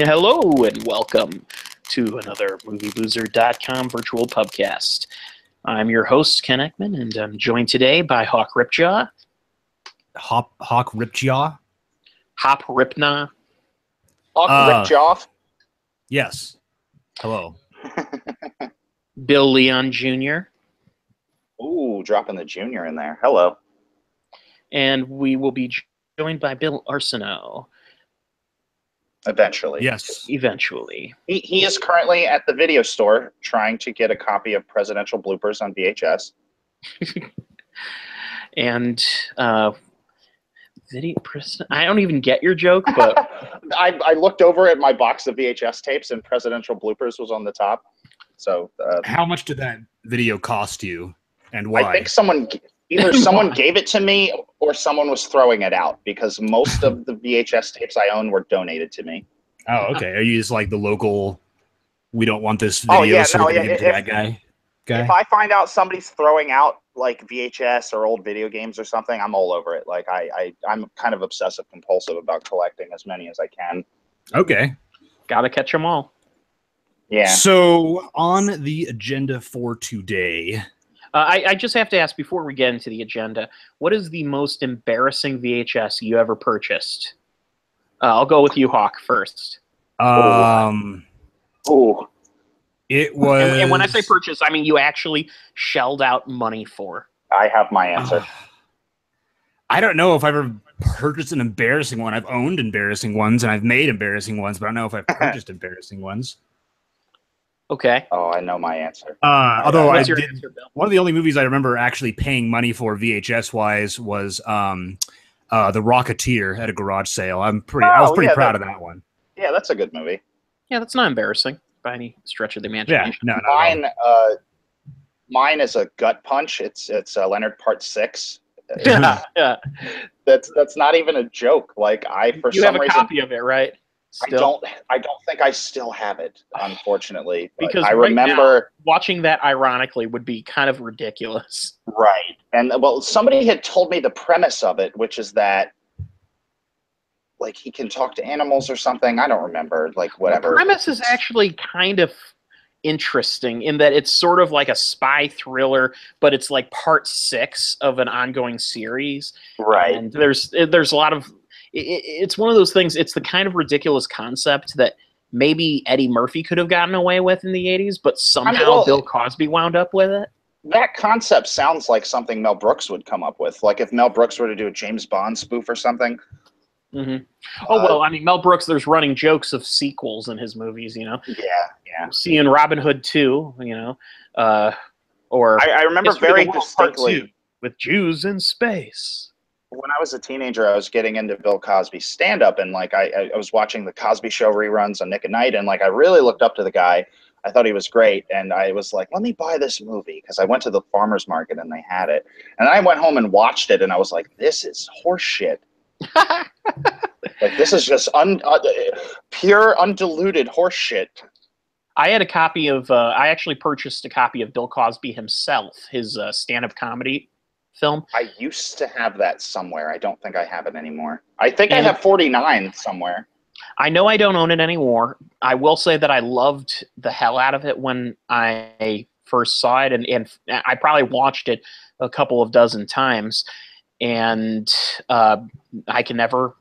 Hello and welcome to another MovieBoozer.com virtual pubcast. I'm your host, Ken Ekman, and I'm joined today by Hawk Ripjaw. Hawk Ripjaw? Hop Ripna. Hawk Ripjaw? Yes. Hello. Bill Leon Jr. Ooh, dropping the junior in there. Hello. And we will be joined by Bill Arsenault. Eventually. Yes. Eventually. He is currently at the video store trying to get a copy of Presidential Bloopers on VHS. And I don't even get your joke, but I looked over at my box of VHS tapes and Presidential Bloopers was on the top. So how much did that video cost you, and why? I think someone gave it to me or someone was throwing it out because most of the VHS tapes I own were donated to me. Oh, okay. Are you just like the local, we don't want this video, we're going to give it to that guy? If I find out somebody's throwing out like VHS or old video games or something, I'm all over it. Like I'm kind of obsessive compulsive about collecting as many as I can. Okay. Gotta catch them all. Yeah. So on the agenda for today, I just have to ask before we get into the agenda, what is the most embarrassing VHS you ever purchased? I'll go with you, Hawk, first. Ooh. It was... And when I say purchase, I mean you actually shelled out money for. I have my answer. I don't know if I've ever purchased an embarrassing one. I've owned embarrassing ones, and I've made embarrassing ones, but I don't know if I've purchased embarrassing ones. Okay. Oh, I know my answer. Although What's your answer, Bill? One of the only movies I remember actually paying money for VHS-wise was The Rocketeer at a garage sale. I was pretty proud of that one. Yeah, that's a good movie. Yeah, that's not embarrassing by any stretch of the imagination. Yeah, no. Mine is a gut punch. It's Leonard Part 6. Yeah. That's not even a joke. Like You have a copy of it, right? Still? I don't think I still have it, unfortunately. Because I right remember now, watching that ironically would be kind of ridiculous. Right. And well, somebody had told me the premise of it, which is that like he can talk to animals or something. I don't remember. Like whatever. The premise is actually kind of interesting in that it's sort of like a spy thriller, but it's like part 6 of an ongoing series. Right. And there's a lot of it's one of those things. It's the kind of ridiculous concept that maybe Eddie Murphy could have gotten away with in the 80s, but somehow Bill Cosby wound up with it. That concept sounds like something Mel Brooks would come up with. Like if Mel Brooks were to do a James Bond spoof or something. Mm-hmm. Oh, well, I mean, Mel Brooks, there's running jokes of sequels in his movies, you know? Yeah. Seeing Robin Hood 2, you know? Or I remember very distinctly with Jews in space. When I was a teenager, I was getting into Bill Cosby stand-up, and like I was watching the Cosby Show reruns on Nick at Night, and like I really looked up to the guy. I thought he was great, and I was like, let me buy this movie, because I went to the farmer's market and they had it. And I went home and watched it, and I was like, this is horse shit. Like, this is just pure, undiluted horse shit. I had a copy of, I actually purchased a copy of Bill Cosby himself, his stand-up comedy film. I used to have that somewhere. I don't think I have it anymore. I think I have 49 somewhere. I know I don't own it anymore. I will say that I loved the hell out of it when I first saw it, and I probably watched it a couple of dozen times, and I can never...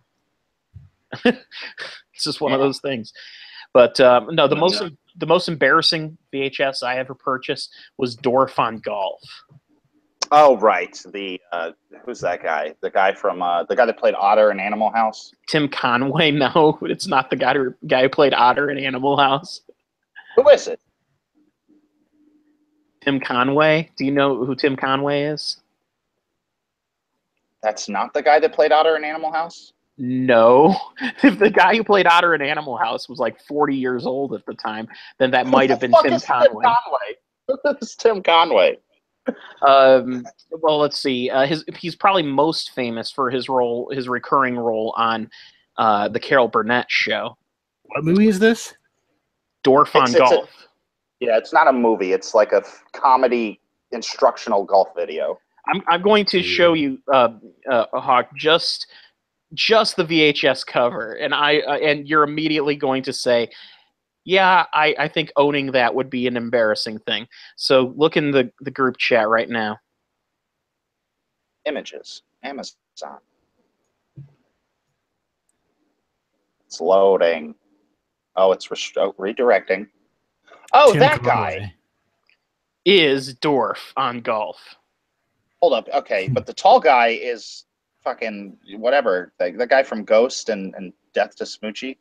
It's just one of those things. But no, the most embarrassing VHS I ever purchased was Dorf on Golf. Oh, right. The who's that guy? The guy from the guy that played Otter in Animal House? Tim Conway? No, it's not the guy who played Otter in Animal House. Who is it? Tim Conway? Do you know who Tim Conway is? That's not the guy that played Otter in Animal House? No. If the guy who played Otter in Animal House was like 40 years old at the time, then that might have been Tim Conway. Who is Tim Conway? Well, let's see. He's probably most famous for his recurring role on the Carol Burnett show. What movie is this? Dorf on Golf. It's not a movie. It's like a comedy instructional golf video. I'm going to show you, Hawk, just just the VHS cover, and and you're immediately going to say, yeah, I think owning that would be an embarrassing thing. So look in the group chat right now. Images, Amazon. It's loading. Oh, it's redirecting. Oh, Tim that Conway. guy Is Dorf on Golf. Hold up. Okay, but the tall guy is fucking whatever. The guy from Ghost and Death to Smoochie.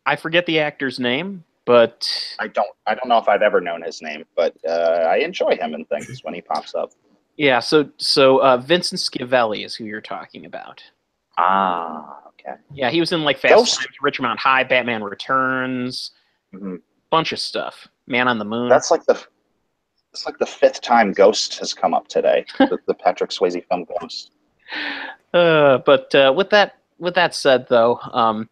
I forget the actor's name, but I don't know if I've ever known his name, but I enjoy him in things when he pops up. yeah. So Vincent Schiavelli is who you're talking about. Ah, okay. Yeah, he was in like Fast Ghost. Times, Ridgemont High, Batman Returns, bunch of stuff. Man on the Moon. It's like the fifth time Ghost has come up today. the Patrick Swayze film Ghost. But with that said, though,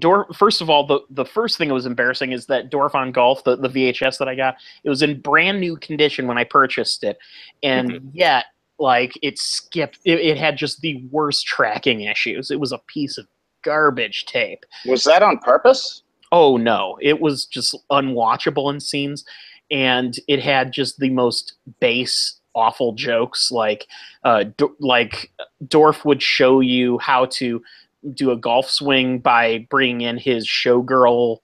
Dorf. First of all, the first thing that was embarrassing is that Dorf on Golf, the VHS that I got, it was in brand new condition when I purchased it, and yet like it skipped. It had just the worst tracking issues. It was a piece of garbage tape. Was that on purpose? Oh no, it was just unwatchable in scenes, and it had just the most base, awful jokes. Like Dorf would show you how to do a golf swing by bringing in his showgirl,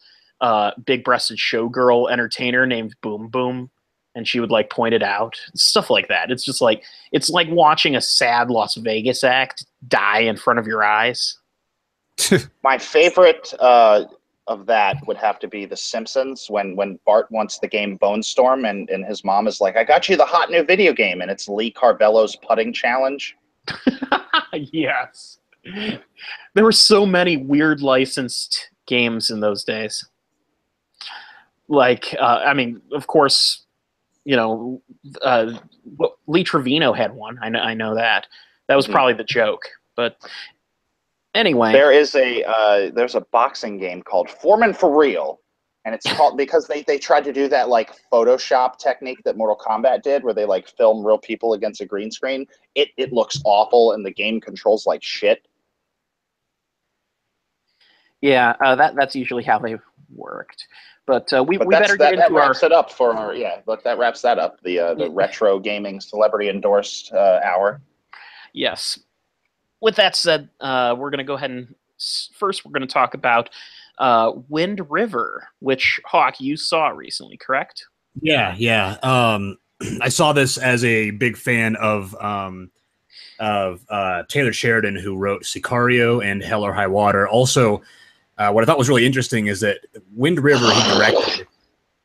big-breasted showgirl entertainer named Boom Boom, and she would like point it out, stuff like that. It's just like it's like watching a sad Las Vegas act die in front of your eyes. My favorite of that would have to be The Simpsons when Bart wants the game Bone Storm and his mom is like, I got you the hot new video game, and it's Lee Carvello's putting challenge. Yes. There were so many weird licensed games in those days. Like, I mean, of course, you know, Lee Trevino had one. I know that. That was probably the joke. But anyway, there's a boxing game called Foreman for Real, and it's called because they tried to do that like Photoshop technique that Mortal Kombat did, where they like film real people against a green screen. It looks awful, and the game controls like shit. yeah, that's usually how they worked. But we better get into that wraps it up for our that wraps that up the retro gaming celebrity endorsed hour. Yes. With that said, we're going to go ahead and first we're going to talk about Wind River, which Hawk you saw recently, correct? Yeah. I saw this as a big fan of Taylor Sheridan, who wrote Sicario and Hell or High Water. Also, what I thought was really interesting is that Wind River he directed,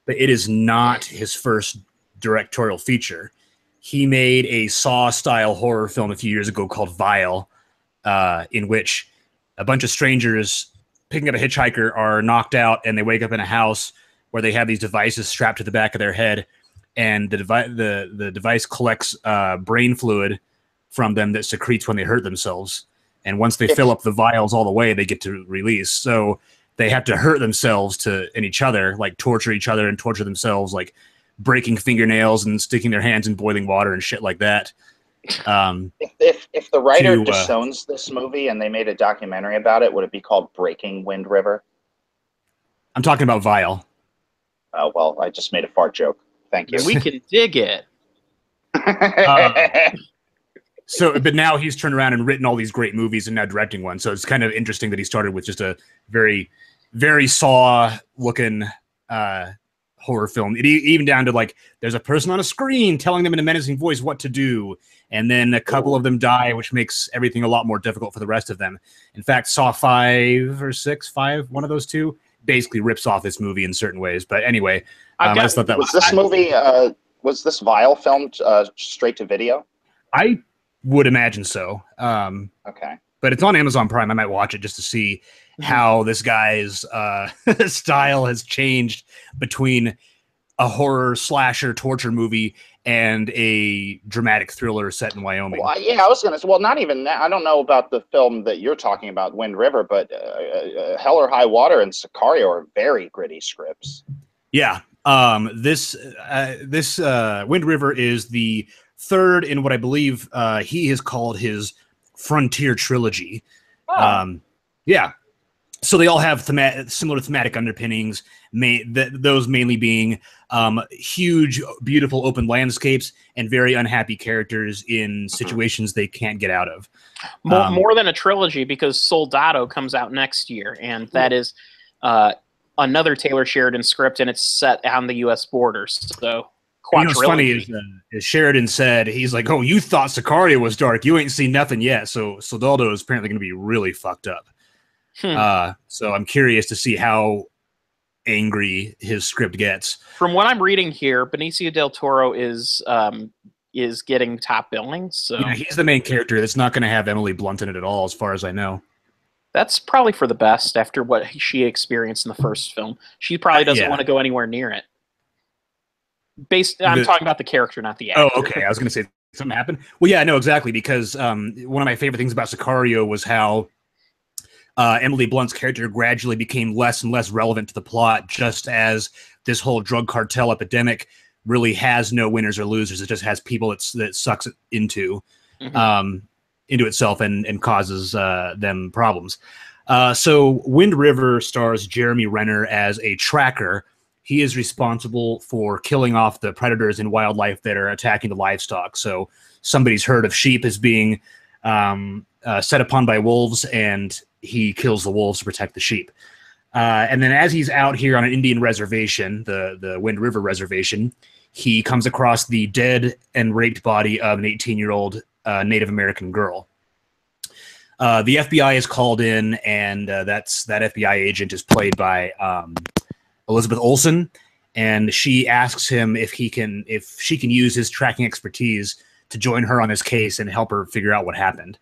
but it is not his first directorial feature. He made a Saw-style horror film a few years ago called Vile, in which a bunch of strangers picking up a hitchhiker are knocked out, and they wake up in a house where they have these devices strapped to the back of their head, and the device collects brain fluid from them that secretes when they hurt themselves. And once they fill up the vials all the way, they get to release. So they have to hurt themselves and each other, like torture each other and torture themselves, like breaking fingernails and sticking their hands in boiling water and shit like that. If the writer disowns this movie and they made a documentary about it, would it be called Breaking Wind River? I'm talking about Vile. Oh, well, I just made a fart joke. Thank you. We can dig it. But now he's turned around and written all these great movies and now directing one. So it's kind of interesting that he started with just a very, very Saw-looking horror film. Even down to like, there's a person on a screen telling them in a menacing voice what to do, and then a couple of them die, which makes everything a lot more difficult for the rest of them. In fact, Saw 5 or 6, one of those two, basically rips off this movie in certain ways. But anyway, I just thought that was this movie. Was this Vile filmed straight to video? I would imagine so. Okay. But it's on Amazon Prime. I might watch it just to see how this guy's style has changed between a horror slasher torture movie and a dramatic thriller set in Wyoming. Well, yeah, I was going to say, well, not even that. I don't know about the film that you're talking about, Wind River, but Hell or High Water and Sicario are very gritty scripts. Yeah. This Wind River is the third in what I believe he has called his Frontier trilogy. Oh. Yeah. So they all have similar thematic underpinnings, those mainly being huge, beautiful open landscapes and very unhappy characters in situations they can't get out of. More than a trilogy, because Soldado comes out next year, and that is another Taylor Sheridan script, and it's set on the U.S. borders. So, what's funny is Sheridan said, he's like, "Oh, you thought Sicario was dark. You ain't seen nothing yet." So Soldado is apparently going to be really fucked up. So I'm curious to see how angry his script gets. From what I'm reading here, Benicio del Toro is getting top billing. So yeah, he's the main character. That's not going to have Emily Blunt in it at all, as far as I know. That's probably for the best after what she experienced in the first film. She probably doesn't want to go anywhere near it. I'm talking about the character, not the actor. Oh, okay. I was going to say something happened. Well, yeah, no, exactly. Because one of my favorite things about Sicario was how Emily Blunt's character gradually became less and less relevant to the plot, just as this whole drug cartel epidemic really has no winners or losers. It just has people that sucks it into itself and causes them problems. So Wind River stars Jeremy Renner as a tracker. He is responsible for killing off the predators and wildlife that are attacking the livestock. So somebody's herd of sheep is being set upon by wolves, and he kills the wolves to protect the sheep. And then as he's out here on an Indian reservation, the Wind River Reservation, he comes across the dead and raped body of an 18-year-old Native American girl. The FBI is called in, and that FBI agent is played by Elizabeth Olsen, and she asks him if she can use his tracking expertise to join her on this case and help her figure out what happened.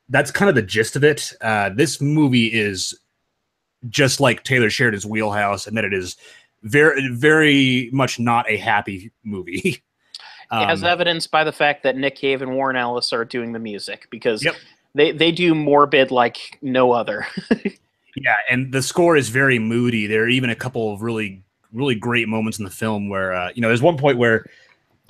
That's kind of the gist of it. This movie is just like Taylor Sheridan's wheelhouse, and that it is very, very much not a happy movie. As evidenced by the fact that Nick Cave and Warren Ellis are doing the music, because they do morbid like no other. Yeah, and the score is very moody. There are even a couple of really, really great moments in the film where, there's one point where,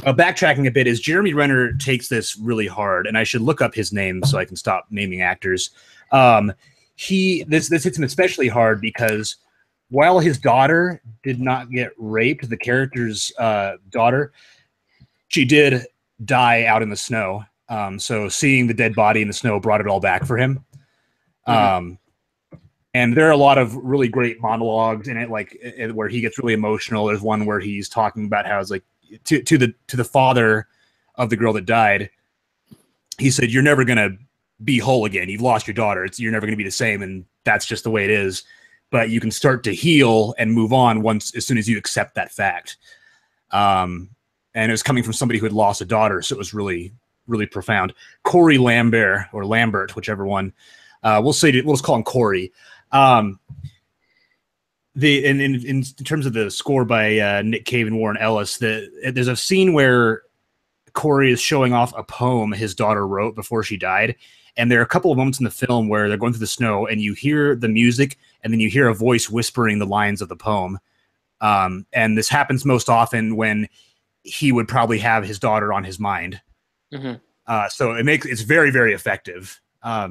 backtracking a bit, is Jeremy Renner takes this really hard, and I should look up his name so I can stop naming actors. This hits him especially hard because while his daughter did not get raped, the character's daughter, she did die out in the snow. So seeing the dead body in the snow brought it all back for him. And there are a lot of really great monologues in it, like where he gets really emotional. There's one where he's talking about how it's like to the father of the girl that died. He said, "You're never gonna be whole again. You've lost your daughter. You're never gonna be the same, and that's just the way it is. But you can start to heal and move on as soon as you accept that fact." And it was coming from somebody who had lost a daughter, so it was really, really profound. Corey Lambert, or Lambert, whichever one. We'll just call him Corey. In terms of the score by Nick Cave and Warren Ellis, there's a scene where Corey is showing off a poem his daughter wrote before she died, and there are a couple of moments in the film where they're going through the snow, and you hear the music, and then you hear a voice whispering the lines of the poem. And this happens most often when he would probably have his daughter on his mind. So it's very, very effective. A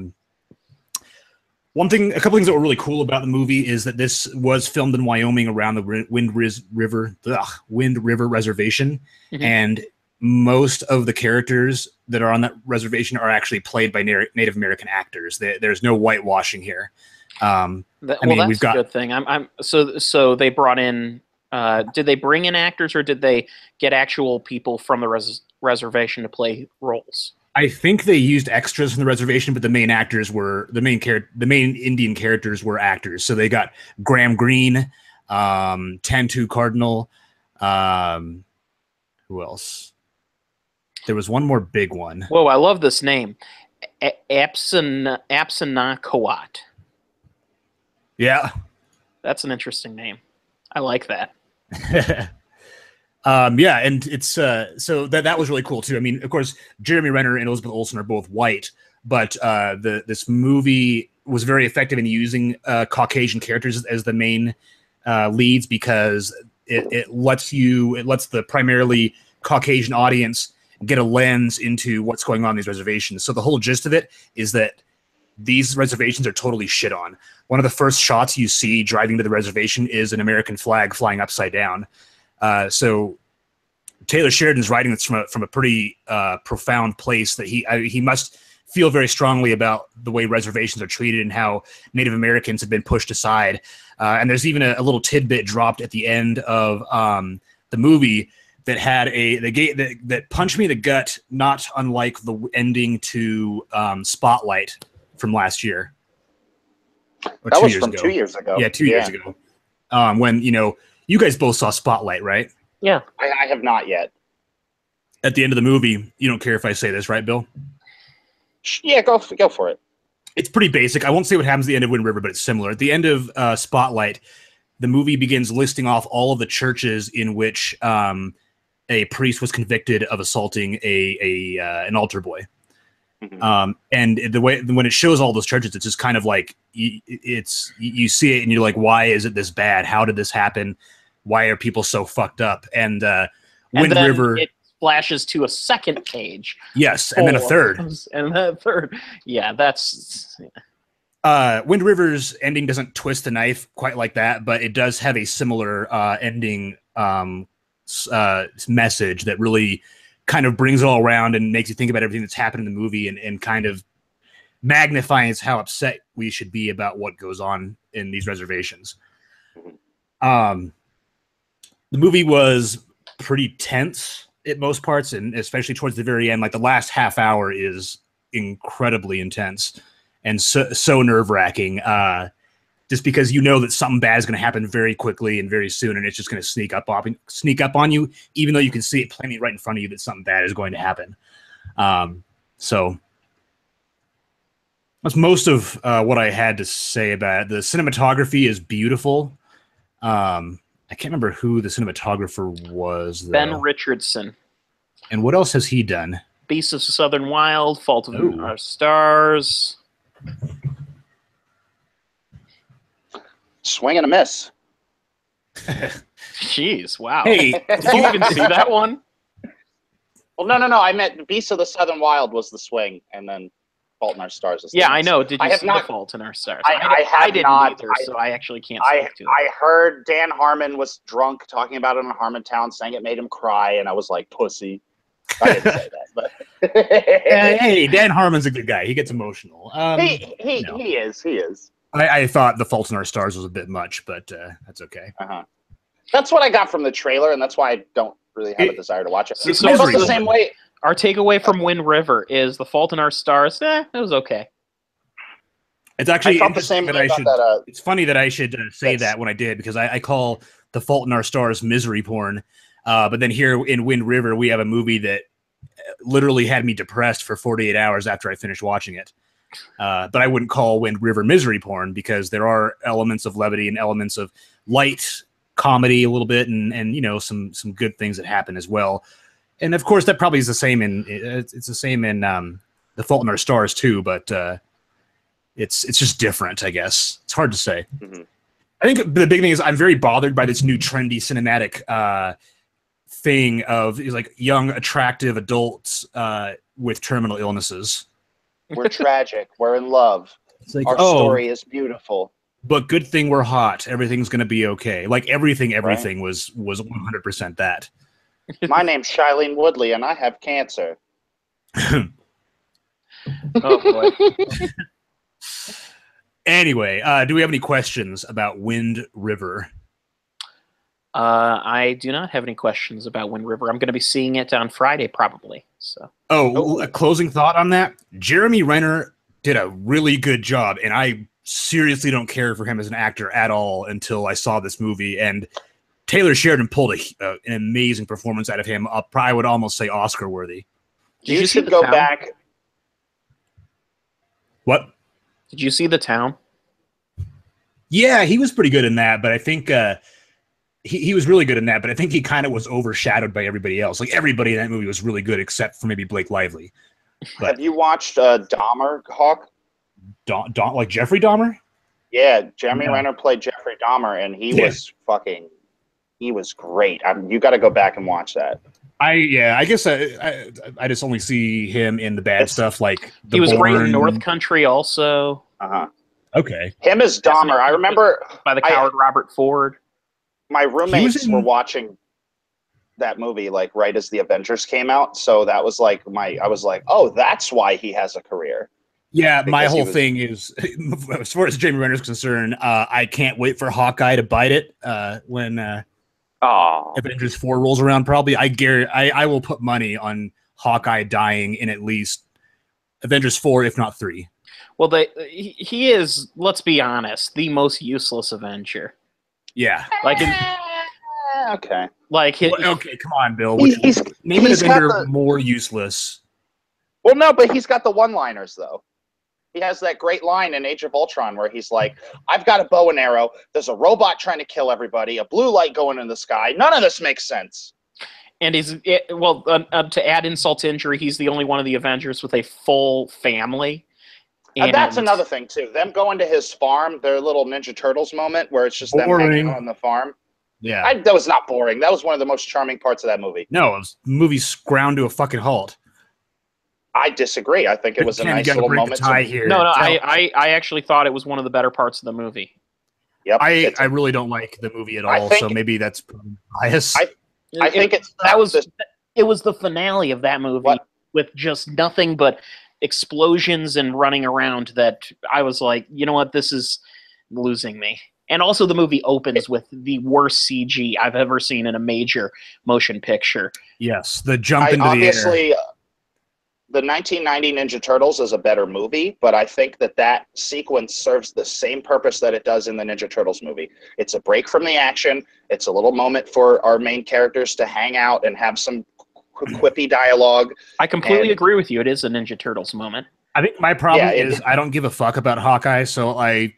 couple things that were really cool about the movie is that this was filmed in Wyoming around the Wind River Reservation, and most of the characters that are on that reservation are actually played by Native American actors. There's no whitewashing here. That's a good thing. So they brought in. Did they bring in actors, or did they get actual people from the reservation to play roles? I think they used extras from the reservation, but the main actors were the main Indian characters were actors. So they got Graham Greene, Tantu Cardinal. Who else? There was one more big one. Whoa, I love this name. Apsanakawat. Yeah. That's an interesting name. I like that. Yeah, and it's so that was really cool too. I mean, of course, Jeremy Renner and Elizabeth Olsen are both white, but this movie was very effective in using Caucasian characters as the main leads, because it lets the primarily Caucasian audience get a lens into what's going on these reservations. So the whole gist of it is that these reservations are totally shit on. One of the first shots you see driving to the reservation is an American flag flying upside down. So Taylor Sheridan's writing this from a pretty profound place that he must feel very strongly about the way reservations are treated and how Native Americans have been pushed aside. And there's even a little tidbit dropped at the end of the movie that had that punched me in the gut, not unlike the ending to Spotlight from last year. Or That 2 was years from ago. 2 years ago. Yeah, 2 years ago. When, you guys both saw Spotlight, right? Yeah. I have not yet. At the end of the movie, you don't care if I say this, right, Bill? Yeah, go for it. It's pretty basic. I won't say what happens at the end of Wind River, but it's similar. At the end of Spotlight, the movie begins listing off all of the churches in which a priest was convicted of assaulting an altar boy. Mm-hmm. And the way when it shows all those churches, it's just kind of like you see it and you're like, why is it this bad? How did this happen? Why are people so fucked up? And Wind River. It flashes to a second page. Yes, and then a third. And then a third. Yeah, that's. Wind River's ending doesn't twist the knife quite like that, but it does have a similar ending message that really kind of brings it all around and makes you think about everything that's happened in the movie and kind of magnifies how upset we should be about what goes on in these reservations. The movie was pretty tense at most parts, and especially towards the very end. Like the last half hour is incredibly intense and so nerve-wracking. Just because you know that something bad is going to happen very quickly and very soon, and it's just going to sneak up on you, even though you can see it plainly right in front of you that something bad is going to happen. So that's most of what I had to say about it. The cinematography is beautiful. I can't remember who the cinematographer was, though. Ben Richardson. And what else has he done? Beasts of Southern Wild, Fault of Our Stars. Swing and a miss. Jeez, wow. Hey, did you even see that one? Well, no. I meant Beasts of the Southern Wild was the swing, and then Fault in Our Stars is the Yeah, miss. I know. Did you see The Fault in Our Stars? I didn't either, so I actually can't speak to it. I heard Dan Harmon was drunk talking about it in Harmontown, saying it made him cry, and I was like, pussy. I didn't say that, but hey, Dan Harmon's a good guy. He gets emotional. He is. I thought The Fault in Our Stars was a bit much, but that's okay. That's what I got from the trailer, and that's why I don't really have a desire to watch it. So I felt the same way. Our takeaway from Wind River is The Fault in Our Stars. It was okay. It's actually the same that I should. It's funny that I should say that when I did, because I call The Fault in Our Stars misery porn, but then here in Wind River we have a movie that literally had me depressed for 48 hours after I finished watching it. But I wouldn't call Wind River misery porn, because there are elements of levity and elements of light comedy a little bit, and some good things that happen as well. And of course, that probably is the same it's the same in The Fault in Our Stars too. But it's just different, I guess. It's hard to say. Mm-hmm. I think the big thing is I'm very bothered by this new trendy cinematic thing of like young, attractive adults with terminal illnesses. We're tragic. We're in love. It's like, our story is beautiful. But good thing we're hot. Everything's going to be okay. Like everything right? was 100% that. My name's Shailene Woodley, and I have cancer. Oh, boy. Anyway, do we have any questions about Wind River? I do not have any questions about Wind River. I'm going to be seeing it on Friday, probably. So. A closing thought on that. Jeremy Renner did a really good job, and I seriously don't care for him as an actor at all until I saw this movie. And Taylor Sheridan pulled an amazing performance out of him. I would almost say Oscar worthy. Did you should go back. What? Did you see The Town? Yeah, he was pretty good in that, but I think he was really good in that, but I think he kind of was overshadowed by everybody else. Like everybody in that movie was really good except for maybe Blake Lively. But, have you watched Dahmer, Hawk? Like Jeffrey Dahmer? Yeah, Jeremy Renner played Jeffrey Dahmer, and he was great. You got to go back and watch that. I guess I just only see him in the bad stuff like he was great in North Country also. Okay. Him as Dahmer. I remember by the coward Robert Ford. My roommates were watching that movie like right as the Avengers came out, so that was like I was like, oh, that's why he has a career. Yeah, my whole thing is, as far as Jeremy Renner's concerned, I can't wait for Hawkeye to bite it when Avengers 4 rolls around. Probably, I will put money on Hawkeye dying in at least Avengers 4, if not 3. Well, he is, let's be honest, the most useless Avenger. Yeah. Like, okay. Like, okay, come on, Bill. Name an Avenger more useless. Well, no, but he's got the one-liners, though. He has that great line in Age of Ultron where he's like, I've got a bow and arrow. There's a robot trying to kill everybody. A blue light going in the sky. None of this makes sense. And to add insult to injury, he's the only one of the Avengers with a full family. And that's another thing, too. Them going to his farm, their little Ninja Turtles moment where it's just them hanging out on the farm. Yeah. That was not boring. That was one of the most charming parts of that movie. No, the movie's ground to a fucking halt. I disagree. I think it was a nice little moment. Here. No, I actually thought it was one of the better parts of the movie. Yep. I really don't like the movie at all, so maybe that's bias. I think it was the finale of that movie with just nothing but explosions and running around that I was like, you know what, this is losing me. And also the movie opens with the worst CG I've ever seen in a major motion picture. Yes, the jump into the air. The 1990 Ninja Turtles is a better movie, but I think that sequence serves the same purpose that it does in the Ninja Turtles movie. It's a break from the action. It's a little moment for our main characters to hang out and have some quippy dialogue. I completely agree with you. It is a Ninja Turtles moment. I think my problem is I don't give a fuck about Hawkeye, so I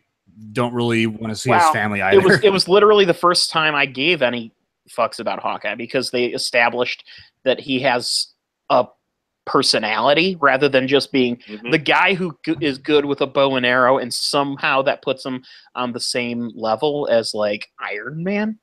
don't really want to see his family either. It was literally the first time I gave any fucks about Hawkeye because they established that he has a personality rather than just being the guy who is good with a bow and arrow, and somehow that puts him on the same level as like Iron Man.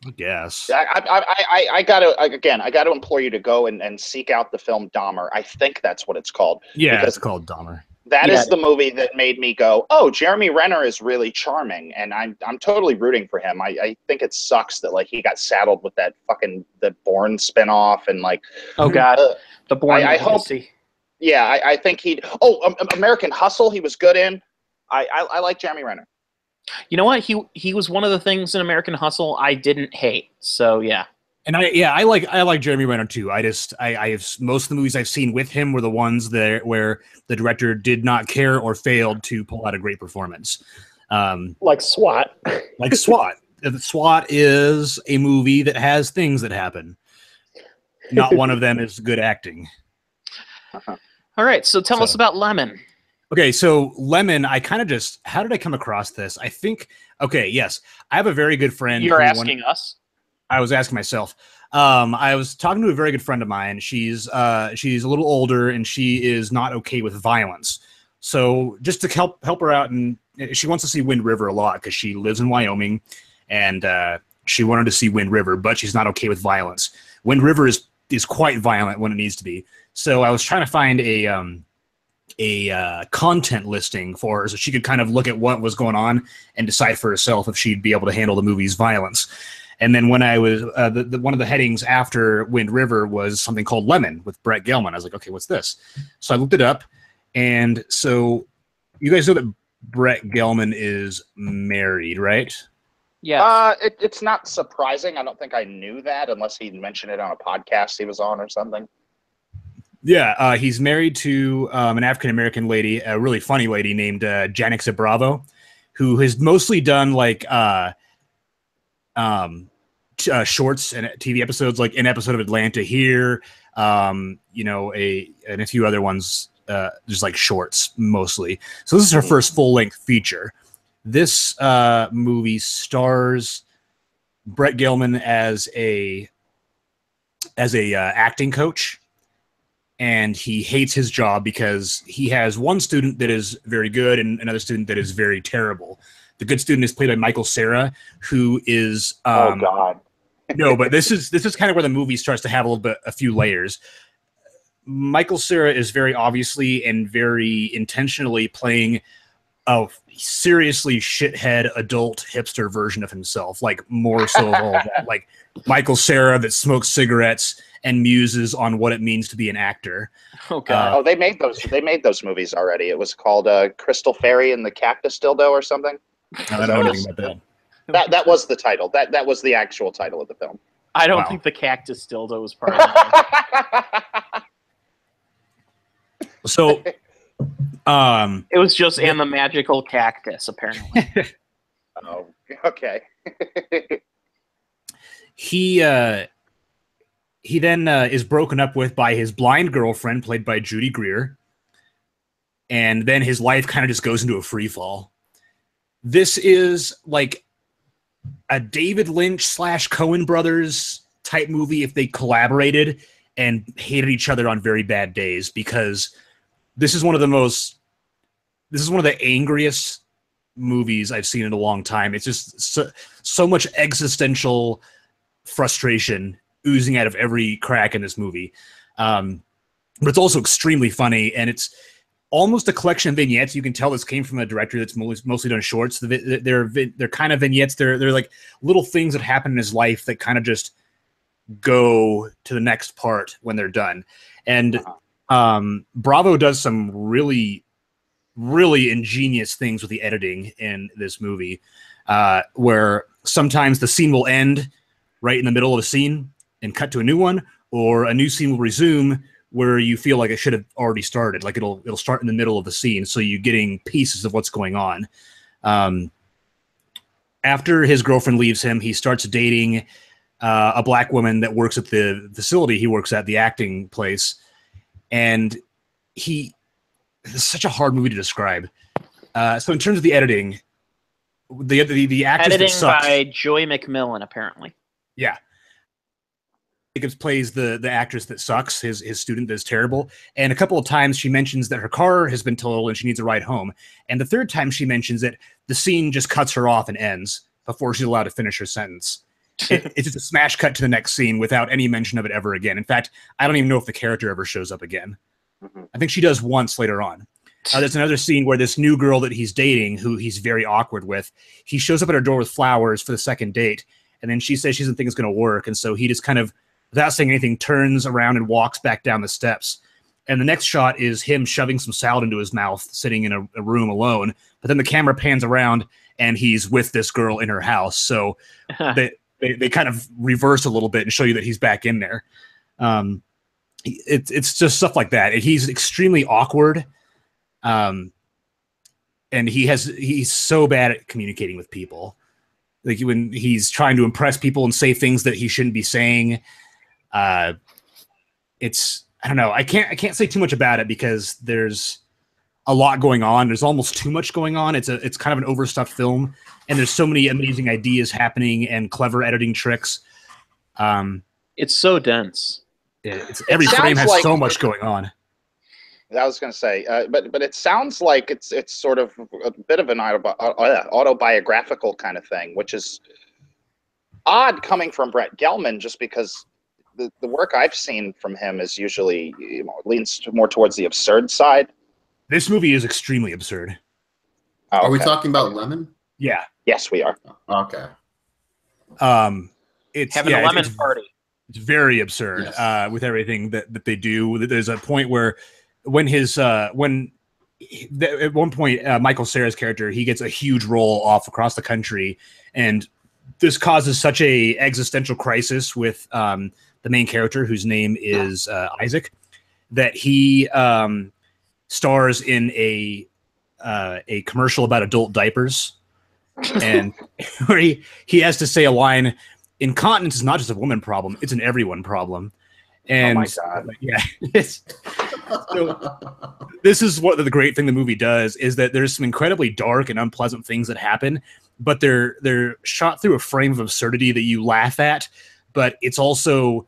I guess. I gotta implore you to go and seek out the film Dahmer. I think that's what it's called. Yeah, it's called Dahmer. That is the movie that made me go, oh, Jeremy Renner is really charming, and I'm totally rooting for him. I think it sucks that like he got saddled with that fucking the Bourne spinoff and like oh god, the Bourne. I hope. Yeah, I think he'd. Oh, American Hustle, he was good in. I like Jeremy Renner. You know what? He was one of the things in American Hustle I didn't hate. So yeah. And I like Jeremy Renner too. I have most of the movies I've seen with him were the ones where the director did not care or failed to pull out a great performance. Like SWAT. Like SWAT. SWAT is a movie that has things that happen. Not one of them is good acting. All right, so tell us about Lemon. Okay, so Lemon, I kind of just, how did I come across this? I think, okay, yes. I have a very good friend. You're asking us? I was asking myself. I was talking to a very good friend of mine. She's a little older, and she is not okay with violence. So just to help her out, and she wants to see Wind River a lot because she lives in Wyoming, and she wanted to see Wind River, but she's not okay with violence. Wind River is quite violent when it needs to be. So I was trying to find a content listing for her so she could kind of look at what was going on and decide for herself if she'd be able to handle the movie's violence. And then when I was one of the headings after Wind River was something called Lemon with Brett Gelman. I was like, okay, what's this? So I looked it up, and so you guys know that Brett Gelman is married, right? Yeah. It's not surprising. I don't think I knew that unless he mentioned it on a podcast he was on or something. Yeah, he's married to an African-American lady, a really funny lady named Janixa Bravo, who has mostly done like shorts and TV episodes, like an episode of Atlanta here, and a few other ones, just like shorts mostly. So this is her first full-length feature. This movie stars Brett Gelman as a acting coach, and he hates his job because he has one student that is very good and another student that is very terrible. The good student is played by Michael Cera, who is oh god, No, but this is kind of where the movie starts to have a few layers. Michael Cera is very obviously and very intentionally playing a seriously shithead adult hipster version of himself, like more so of all of that. Like Michael Cera that smokes cigarettes and muses on what it means to be an actor. Okay. They made those movies already. It was called Crystal Fairy and the Cactus Dildo or something. I don't know anything about that. That was the title. That was the actual title of the film. I don't think the cactus dildo was part of that. So, it was just and the magical cactus, apparently. Oh, okay. He then is broken up with by his blind girlfriend, played by Judy Greer, and then his life kind of just goes into a free fall. This is like a David Lynch / Coen Brothers type movie if they collaborated and hated each other on very bad days, because this is one of the angriest movies I've seen in a long time. It's just so much existential frustration oozing out of every crack in this movie. But it's also extremely funny, and it's almost a collection of vignettes. You can tell this came from a director that's mostly done shorts. They're kind of vignettes. They're like little things that happen in his life that kind of just go to the next part when they're done. And Bravo does some really, really ingenious things with the editing in this movie, where sometimes the scene will end right in the middle of a scene and cut to a new one, or a new scene will resume where you feel like it should have already started. Like it'll start in the middle of the scene, so you're getting pieces of what's going on. After his girlfriend leaves him, he starts dating a black woman that works at the facility he works at, the acting place. And it's such a hard movie to describe. So in terms of the editing, the actress editing that sucks, by Joy McMillan, apparently. Yeah. Jacobs plays the actress that sucks, his student that's terrible. And a couple of times she mentions that her car has been totaled and she needs a ride home. And the third time she mentions it, the scene just cuts her off and ends before she's allowed to finish her sentence. It's just a smash cut to the next scene without any mention of it ever again. In fact, I don't even know if the character ever shows up again. I think she does once later on. There's another scene where this new girl that he's dating, who he's very awkward with, he shows up at her door with flowers for the second date. And then she says she doesn't think it's going to work. And so he just kind of, without saying anything, turns around and walks back down the steps. And the next shot is him shoving some salad into his mouth, sitting in a room alone. But then the camera pans around and he's with this girl in her house. So they kind of reverse a little bit and show you that he's back in there. It's just stuff like that. He's extremely awkward. And he's so bad at communicating with people. Like when he's trying to impress people and say things that he shouldn't be saying. I don't know. I can't say too much about it because there's a lot going on. There's almost too much going on. It's kind of an overstuffed film, and there's so many amazing ideas happening and clever editing tricks. It's so dense. It Every frame sounds has like- so much going on. I was going to say, but it sounds like it's sort of a bit of an autobiographical kind of thing, which is odd coming from Brett Gelman, just because the work I've seen from him is usually leans more towards the absurd side. This movie is extremely absurd. Oh, Are we okay. talking about Lemon? Yeah. Yes, we are. Okay. It's Having a lemon party. It's very absurd. Yes. With everything that they do. There's a point where at one point, Michael Cera's character, he gets a huge role off across the country, and this causes such a existential crisis with the main character, whose name is Isaac, that he stars in a commercial about adult diapers, and where he has to say a line: "Incontinence is not just a woman problem; it's an everyone problem." And Oh my God. yeah, so this is what the great thing the movie does, is that there's some incredibly dark and unpleasant things that happen, but they're shot through a frame of absurdity that you laugh at, but it's also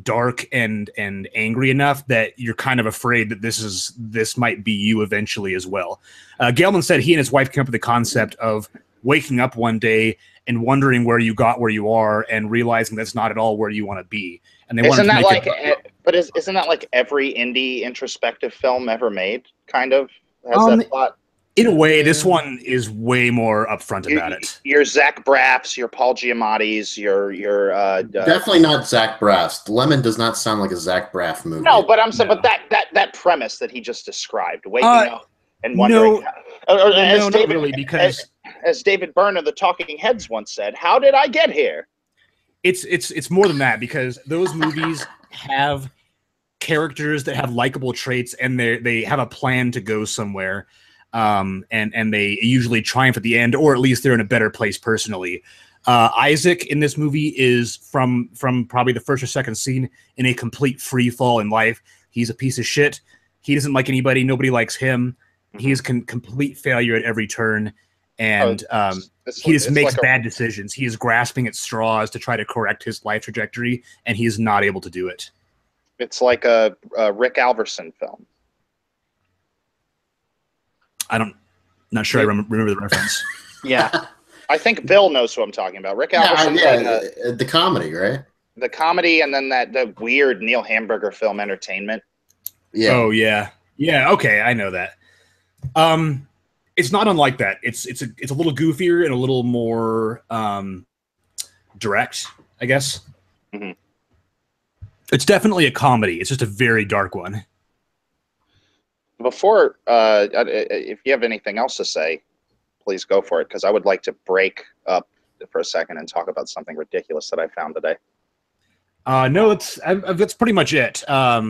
dark and angry enough that you're kind of afraid that this might be you eventually as well. Gelman said he and his wife came up with the concept of waking up one day and wondering where you got where you are and realizing that's not at all where you want to be. And they Isn't wanted to that make like? But isn't that like every indie introspective film ever made? Kind of has that plot. In a way, this one is way more upfront about it. Your Zach Braffs, your Paul Giamatti's, your definitely not Zach Braff's. Lemon does not sound like a Zach Braff movie. No, but I'm saying, but that premise that he just described, waking up and wondering, not really, because as David Byrne of the Talking Heads once said, "How did I get here?" It's more than that, because those movies have characters that have likable traits, and they have a plan to go somewhere. And they usually triumph at the end, or at least they're in a better place personally. Isaac in this movie is from probably the first or second scene in a complete free fall in life. He's a piece of shit. He doesn't like anybody. Nobody likes him. He's complete failure at every turn. And he just makes bad decisions. He is grasping at straws to try to correct his life trajectory, and he is not able to do it. It's like a Rick Alverson film. Not sure I remember the reference. Yeah. I think Bill knows who I'm talking about. Rick Alverson. The comedy, right? The comedy, and then the weird Neil Hamburger film Entertainment. Yeah. Oh, yeah. Yeah, okay, I know that. It's not unlike that. It's a little goofier and a little more direct, I guess. Mm-hmm. It's definitely a comedy. It's just a very dark one. Before, if you have anything else to say, please go for it, because I would like to break up for a second and talk about something ridiculous that I found today. No, that's pretty much it. The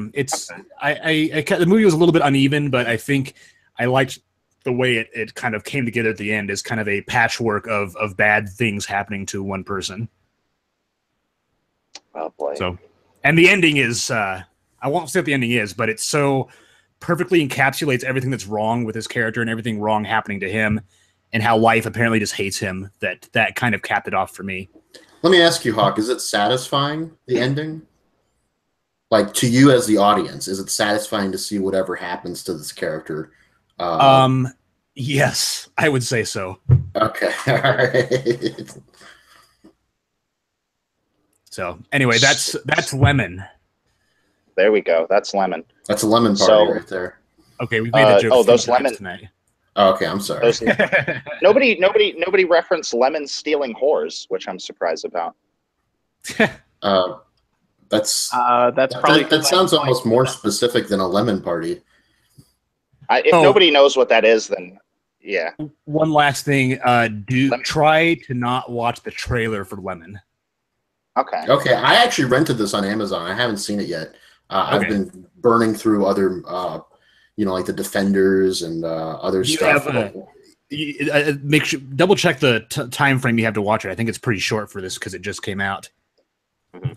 movie was a little bit uneven, but I think I liked the way it kind of came together at the end as kind of a patchwork of bad things happening to one person. Oh boy! So, and the ending is I won't say what the ending is, but it's so perfectly encapsulates everything that's wrong with his character and everything wrong happening to him, and how life apparently just hates him. That kind of capped it off for me. Let me ask you, Hawk, is it satisfying, the ending? Like, to you as the audience, is it satisfying to see whatever happens to this character? Yes, I would say so. Okay, all right. So, anyway, that's Lemon. There we go. That's Lemon. That's a lemon party right there. Okay, we've made that joke. Those lemon tonight. Oh, okay, I'm sorry. Nobody referenced lemon stealing whores, which I'm surprised about. That sounds almost more specific than a lemon party. If nobody knows what that is, then yeah. One last thing, try to not watch the trailer for Lemon. Okay. Okay, I actually rented this on Amazon. I haven't seen it yet. I've been burning through other, like the Defenders and other stuff. Make sure double check the time frame you have to watch it. I think it's pretty short for this because it just came out.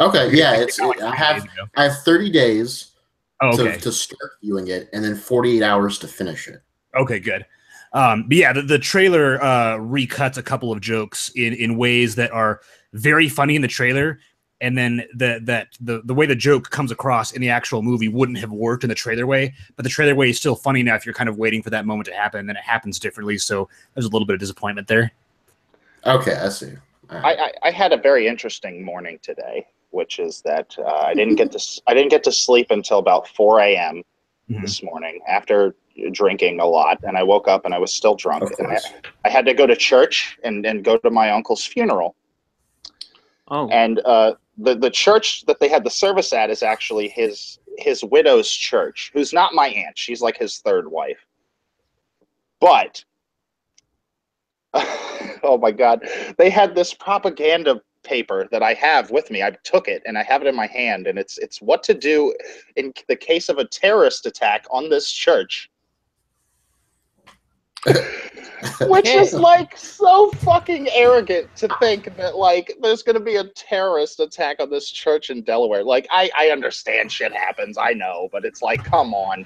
Okay, yeah, I have 30 days to start viewing it, and then 48 hours to finish it. Okay, good. But yeah, the trailer recuts a couple of jokes in ways that are very funny in the trailer, and then the way the joke comes across in the actual movie wouldn't have worked in the trailer way, but the trailer way is still funny enough. You're kind of waiting for that moment to happen, and then it happens differently, so there's a little bit of disappointment there. Okay, I see. I had a very interesting morning today, which is that I didn't get to sleep until about 4 a.m. this morning after drinking a lot, and I woke up and I was still drunk. And I had to go to church and go to my uncle's funeral. Oh, and the church that they had the service at is actually his widow's church, who's not my aunt. She's like his third wife. But oh my God, they had this propaganda paper that I have with me. I took it and I have it in my hand, and it's what to do in the case of a terrorist attack on this church. Which is like so fucking arrogant to think that like there's gonna be a terrorist attack on this church in Delaware. Like I understand shit happens, I know, but it's like, come on.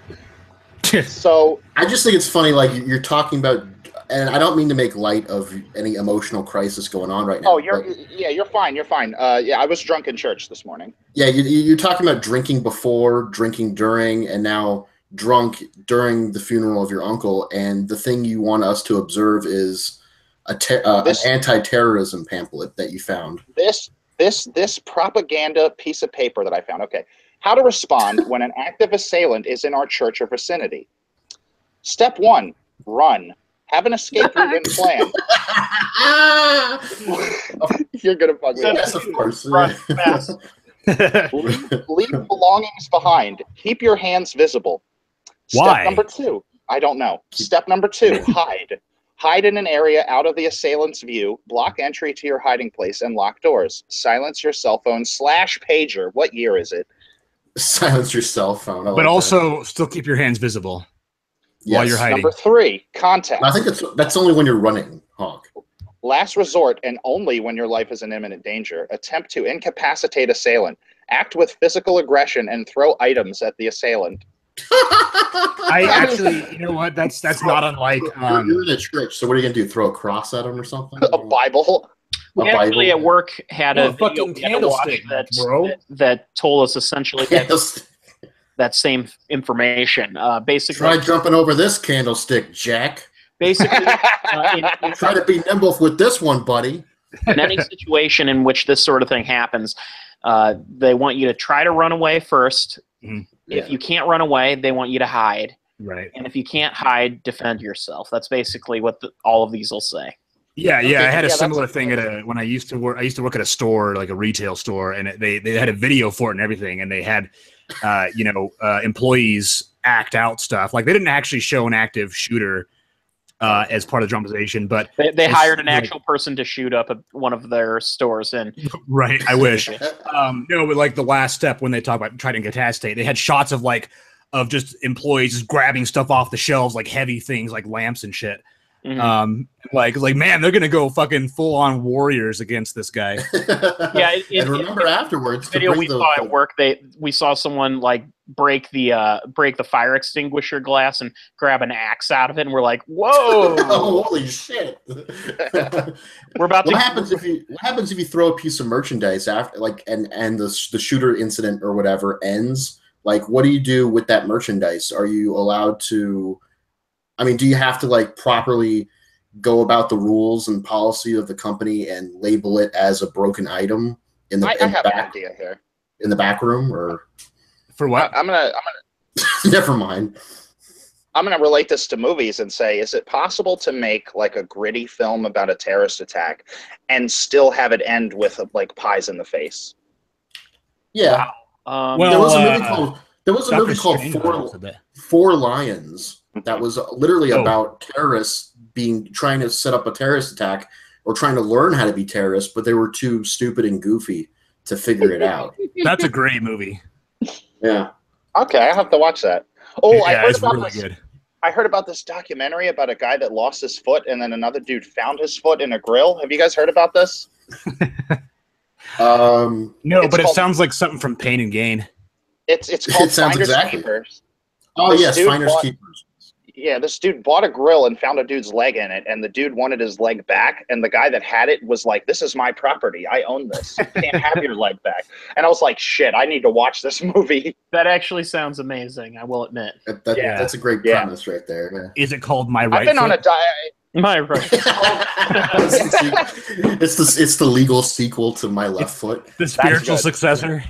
So I just think it's funny, like you're talking about, and I don't mean to make light of any emotional crisis going on right now. Oh, you're fine. You're fine. Yeah, I was drunk in church this morning. Yeah, you're talking about drinking before, drinking during, and now drunk during the funeral of your uncle. And the thing you want us to observe is This- an anti-terrorism pamphlet that you found. This propaganda piece of paper that I found. Okay. How to respond when an active assailant is in our church or vicinity. Step 1, run. Have an escape route and plan. You're going to fuck me up. Yes, of course. Run fast. Leave belongings behind. Keep your hands visible. Why? Step number 2. I don't know. Step number 2, hide. Hide in an area out of the assailant's view. Block entry to your hiding place and lock doors. Silence your cell phone / pager. What year is it? Silence your cell phone. But also still keep your hands visible while you're hiding. Number 3, contact. I think that's only when you're running, Hawk. Last resort and only when your life is in imminent danger. Attempt to incapacitate assailant. Act with physical aggression and throw items at the assailant. I actually, you know what? That's not unlike. You're in a church, so what are you gonna do? Throw a cross at them or something? A Bible. We actually at work had a fucking video candlestick, bro. that told us essentially that same information. Basically, Try jumping over this candlestick, Jack. Basically, Try to be nimble with this one, buddy. in any situation in which this sort of thing happens, they want you to try to run away first. Mm-hmm. If you can't run away, they want you to hide. Right. And if you can't hide, defend yourself. That's basically what all of these will say. Yeah, Okay, I had a yeah, similar thing when I used to work. I used to work at a store, like a retail store, and they had a video for it and everything, and they had, employees act out stuff. Like they didn't actually show an active shooter as part of the dramatization, but They hired an actual person to shoot up one of their stores. And right, I wish. No, but like the last step when they talk about trying to incapacitate, they had shots of just employees just grabbing stuff off the shelves, like heavy things like lamps and shit. Mm-hmm. Like man, they're gonna go fucking full on warriors against this guy. Yeah, and remember afterwards. The video we saw at work, we saw someone like break the fire extinguisher glass and grab an axe out of it, and we're like, "Whoa, oh, holy shit!" We're about What happens if you throw a piece of merchandise after, and the shooter incident or whatever ends? Like, what do you do with that merchandise? Are you allowed to? I mean, do you have to properly go about the rules and policy of the company and label it as a broken item in the I have an idea here. In the back room, or for what? I'm gonna never mind. I'm gonna relate this to movies and say, is it possible to make like a gritty film about a terrorist attack and still have it end with pies in the face? Yeah. Wow. There was a movie called Four Lions that was literally about terrorists trying to set up a terrorist attack or trying to learn how to be terrorists, but they were too stupid and goofy to figure it out. That's a great movie. Yeah. Okay, I have to watch that. Oh, yeah, I heard it's about really this. good. I heard about this documentary about a guy that lost his foot and then another dude found his foot in a grill. Have you guys heard about this? No, but it sounds like something from Pain and Gain. It's called Finders exactly. Keepers. Oh, yes, Finders Keepers. Yeah, this dude bought a grill and found a dude's leg in it, and the dude wanted his leg back, and the guy that had it was like, "This is my property. I own this. You can't have your leg back." And I was like, "Shit, I need to watch this movie." That actually sounds amazing, I will admit. That's a great premise right there. Yeah. Is it called My Right I've been Foot? on a diet. My right. It's the legal sequel to My Left Foot. The spiritual successor.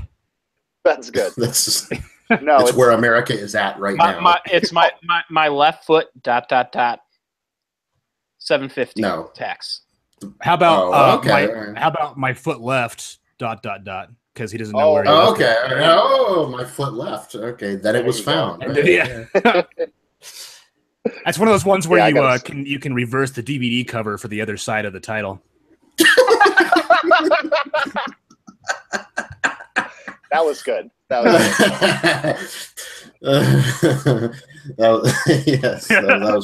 That's good. That's No, it's where America is at right now. It's my left foot ... 750 tax. How about okay. how about my foot left ... because he doesn't know where he Oh, left okay. it. Oh, my foot left. Okay, then it was found. Right? Yeah. That's one of those ones where you can reverse the DVD cover for the other side of the title. That was good. That was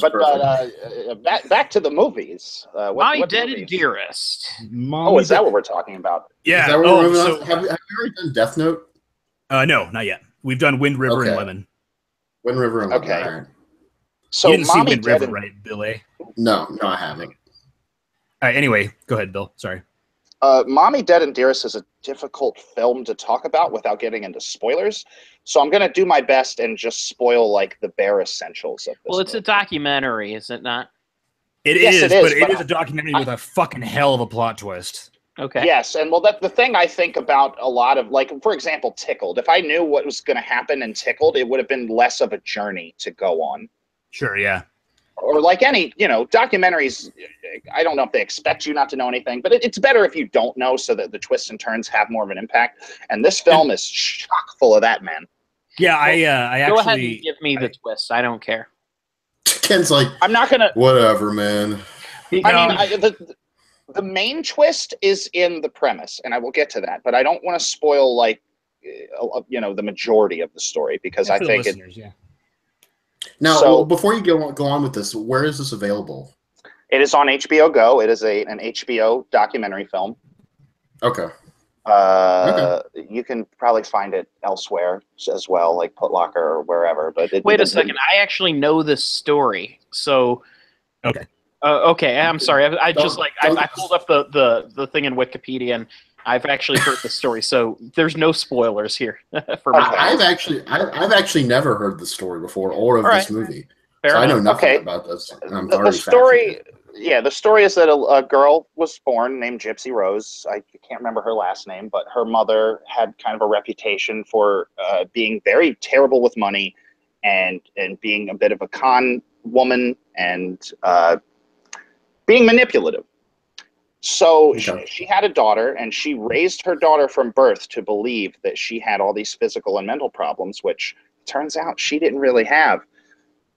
perfect. Back to the movies. My Dead and Dearest. Is that what we're talking about? Yeah. Have you already done Death Note? No, not yet. We've done Wind River and Lemon. Wind River and Lemon. Okay. Right. So you didn't see Wind River, right, Bill A? No, I haven't. All right, anyway, go ahead, Bill. Sorry. Mommy Dead and Dearest is a difficult film to talk about without getting into spoilers. So I'm going to do my best and just spoil the bare essentials of this. Well, it's a documentary, is it not? Yes, it is, but it but is a documentary with a fucking hell of a plot twist. Okay. Yes, and well, that's the thing I think about a lot of, like, for example, Tickled. If I knew what was going to happen in Tickled, it would have been less of a journey to go on. Sure, yeah. Or like any, documentaries, I don't know if they expect you not to know anything, but it's better if you don't know so that the twists and turns have more of an impact. And this film is chock full of that, man. Yeah, I Go ahead actually and give me the twist. I don't care. Ken's like, I'm not going to, whatever, man. the main twist is in the premise, and I will get to that, but I don't want to spoil, like, the majority of the story, because I think Now, before you go on with this, where is this available? it is on HBO Go. It is an HBO documentary film. Okay. You can probably find it elsewhere as well, like Putlocker or wherever. But wait a second, I actually know this story. So, okay. Okay, I'm sorry. I pulled up the thing in Wikipedia, and I've actually heard the story. So there's no spoilers here for me. I've actually never heard the story before or of this movie. Fair I enough. know nothing about this. And I'm the story. Yeah, the story is that a girl was born named Gypsy Rose. I can't remember her last name, but her mother had kind of a reputation for being very terrible with money, and being a bit of a con woman, and being manipulative. So she had a daughter, and she raised her daughter from birth to believe that she had all these physical and mental problems, which turns out she didn't really have.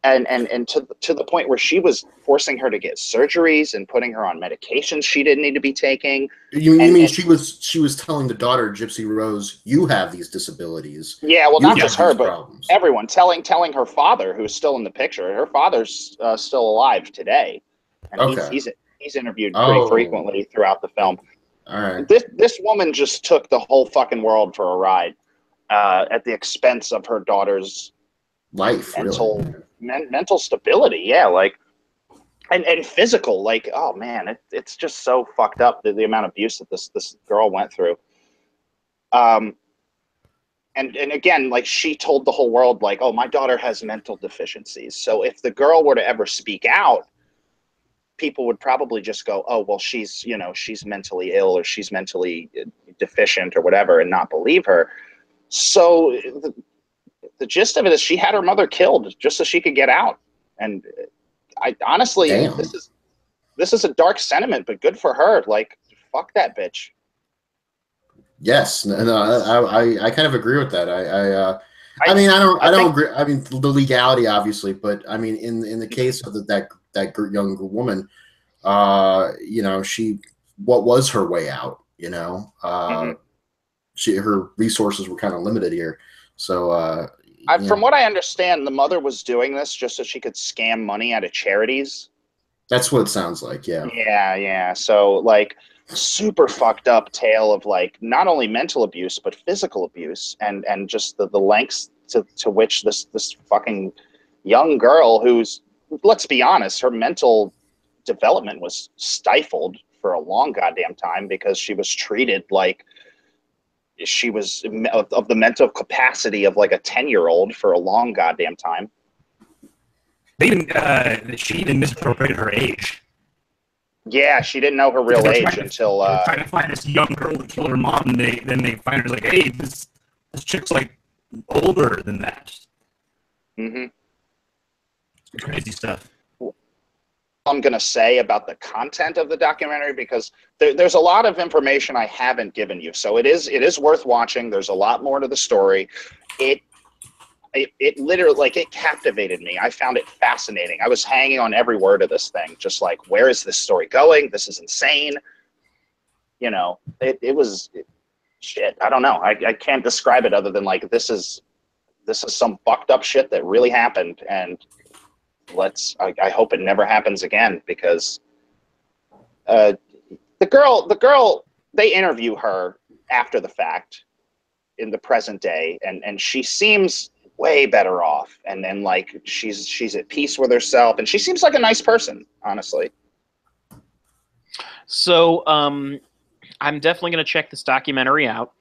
And to the point where she was forcing her to get surgeries and putting her on medications she didn't need to be taking. You mean she was telling the daughter, Gypsy Rose, you have these disabilities. Yeah, well, not just her, but problems. Everyone, telling her father, who's still in the picture. Her father's still alive today, and he's interviewed pretty frequently throughout the film. All right. This woman just took the whole fucking world for a ride, at the expense of her daughter's life, mental stability. Yeah, like, and physical. Like, oh man, it's just so fucked up, the amount of abuse that this girl went through. And again, like, she told the whole world, like, oh, my daughter has mental deficiencies. So if the girl were to ever speak out, people would probably just go, oh, well, she's mentally ill, or she's mentally deficient, or whatever, and not believe her. So the gist of it is she had her mother killed just so she could get out. And I honestly, this is a dark sentiment, but good for her. Like, fuck that bitch. Yes, no, I kind of agree with that. I don't agree. I mean, the legality, obviously, but I mean, in the case of that young woman, what was her way out? Her resources were kind of limited here. So, from what I understand, the mother was doing this just so she could scam money out of charities. That's what it sounds like. Yeah. Yeah. So, like, super fucked up tale of, like, not only mental abuse but physical abuse, and just the lengths to which this fucking young girl, who's, let's be honest, her mental development was stifled for a long goddamn time, because she was treated like she was of the mental capacity of like a 10-year-old for a long goddamn time. She even misappropriated her age. Yeah, she didn't know her real age until trying to find this young girl to kill her mom, and then they find her like, hey, this chick's like older than that. Mm-hmm. Crazy stuff. I'm going to say about the content of the documentary, because there's a lot of information I haven't given you. So it is worth watching. There's a lot more to the story. It literally, like, it captivated me. I found it fascinating. I was hanging on every word of this thing, just like, where is this story going? This is insane. It was shit. I don't know. I can't describe it other than, like, this is some fucked up shit that really happened, and I hope it never happens again, because the girl, they interview her after the fact in the present day, and she seems way better off, and then, like, she's at peace with herself, and she seems like a nice person, honestly. So I'm definitely going to check this documentary out,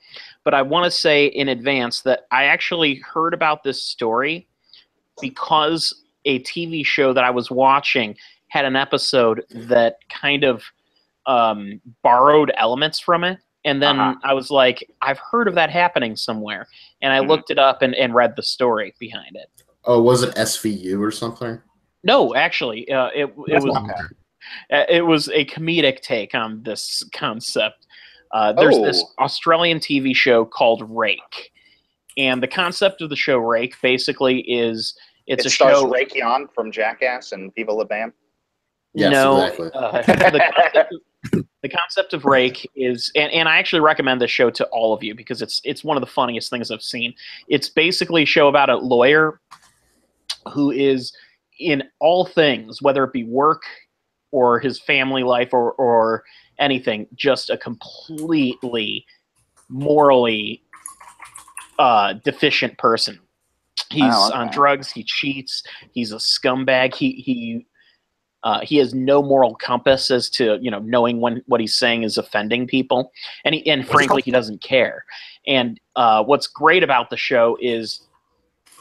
but I want to say in advance that I actually heard about this story because a TV show that I was watching had an episode that kind of borrowed elements from it. And then I was like, I've heard of that happening somewhere. And I looked it up and read the story behind it. Oh, was it SVU or something? No, actually, it was a comedic take on this concept. There's this Australian TV show called Rake. And the concept of the show Rake basically is it stars show... Raytheon from Jackass and Viva La Bam? Yes, no, exactly. The concept of Rake is, and I actually recommend this show to all of you because it's one of the funniest things I've seen. It's basically a show about a lawyer who is in all things, whether it be work or his family life or anything, just a completely morally deficient person. He's on drugs. He cheats. He's a scumbag. He has no moral compass as to knowing when what he's saying is offending people, and frankly he doesn't care. And what's great about the show is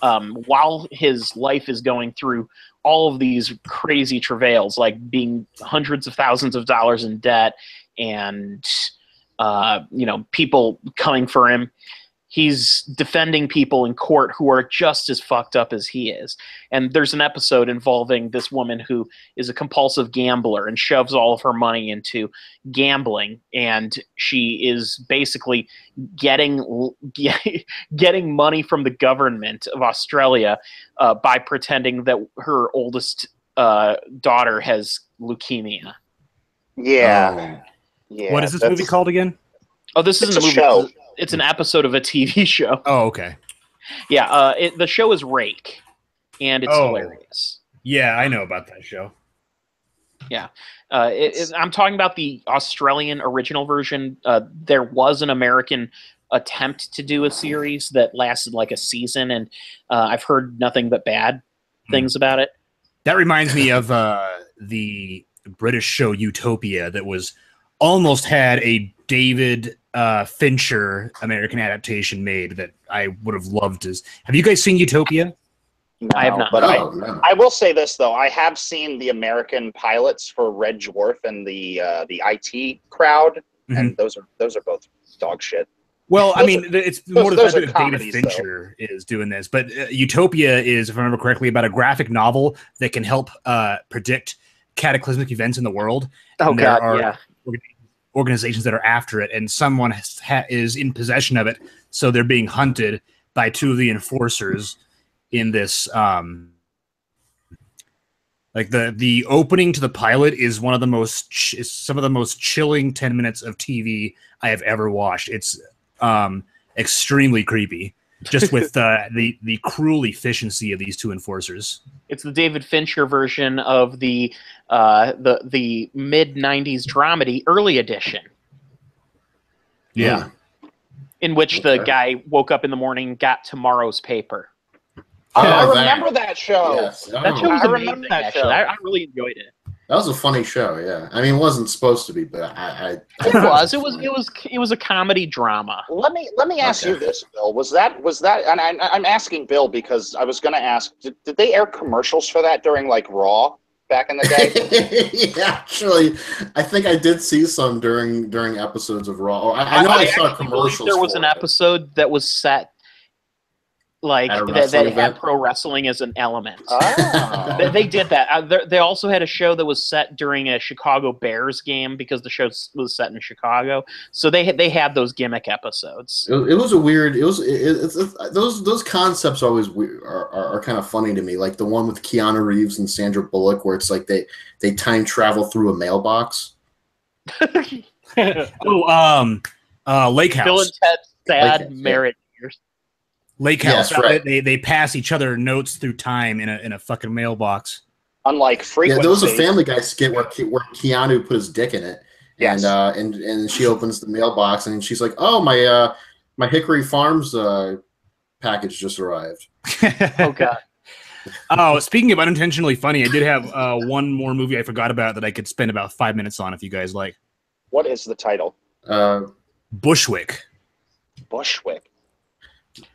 while his life is going through all of these crazy travails, like being hundreds of thousands of dollars in debt and people coming for him, he's defending people in court who are just as fucked up as he is. And there's an episode involving this woman who is a compulsive gambler and shoves all of her money into gambling. And she is basically getting money from the government of Australia by pretending that her oldest daughter has leukemia. Yeah. Yeah. What is this movie called again? Oh, this isn't a movie. Show. It's an episode of a TV show. Oh, okay. Yeah, the show is Rake, and it's hilarious. Yeah, I know about that show. Yeah. I'm talking about the Australian original version. There was an American attempt to do a series that lasted like a season, and I've heard nothing but bad things about it. That reminds me of the British show Utopia that was almost had a David Fincher American adaptation made that I would have loved to. Have you guys seen Utopia? No, I have not. But I will say this though: I have seen the American pilots for Red Dwarf and the IT Crowd, and those are both dog shit. Well, I mean, it's more the fact that David Fincher is doing this, but Utopia is, if I remember correctly, about a graphic novel that can help predict cataclysmic events in the world. Oh and God, there are yeah. Organizations that are after it, and someone is in possession of it, so they're being hunted by two of the enforcers in this. Like the opening to the pilot is one of the most some of the most chilling 10 minutes of TV I have ever watched. It's extremely creepy, just with the cruel efficiency of these two enforcers. It's the David Fincher version of the mid '90s dramedy early edition. Yeah, in which the guy woke up in the morning, got tomorrow's paper. I remember that show. Yes. That show was I amazing, remember that actually. show. I really enjoyed it. That was a funny show. Yeah, I mean, it wasn't supposed to be, but It was. It was a comedy drama. Let me ask you this, Bill. Was that? And I'm asking Bill because I was going to ask. Did they air commercials for that during like Raw back in the day? Yeah, actually, I think I did see some during episodes of Raw. I know I saw commercials. There was an episode that was set like that had pro wrestling as an element. Oh. They did that. They also had a show that was set during a Chicago Bears game because the show was set in Chicago. So they had those gimmick episodes. It was a weird. It's those concepts always are kind of funny to me. Like the one with Keanu Reeves and Sandra Bullock, where it's like they time travel through a mailbox. Lake House. Bill and Ted's Sad Marriage Years. Lake House. Yes, right. They pass each other notes through time in a fucking mailbox. Unlike Frequency. Yeah, there was a Family Guy skit where Keanu put his dick in it, Yes. and she opens the mailbox and she's like, "Oh, my Hickory Farms package just arrived." Oh God. Oh, speaking of unintentionally funny, I did have one more movie I forgot about that I could spend about 5 minutes on if you guys like. What is the title? Bushwick. Bushwick.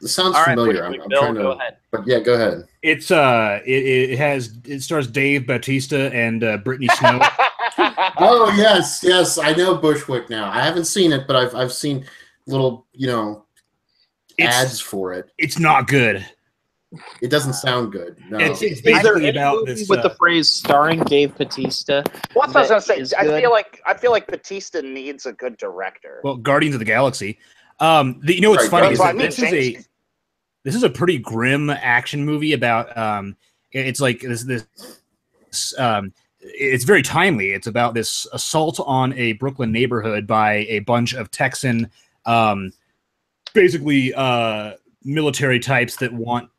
This sounds All right, familiar. Bushwick, I'm Bill, trying to. go ahead. But yeah, go ahead. It's it stars Dave Bautista and Brittany Snow. Oh yes, I know Bushwick now. I haven't seen it, but I've seen little ads for it. It's not good. It doesn't sound good. No. It's Is there basically any about movie this with the phrase starring Dave Bautista? Well, that's what I was that gonna is say. I good? feel like Batista needs a good director. well, Guardians of the Galaxy. You know what's Right, funny that's is what I that mean. this is a pretty grim action movie about it's like this it's very timely. It's about this assault on a Brooklyn neighborhood by a bunch of Texan basically military types that want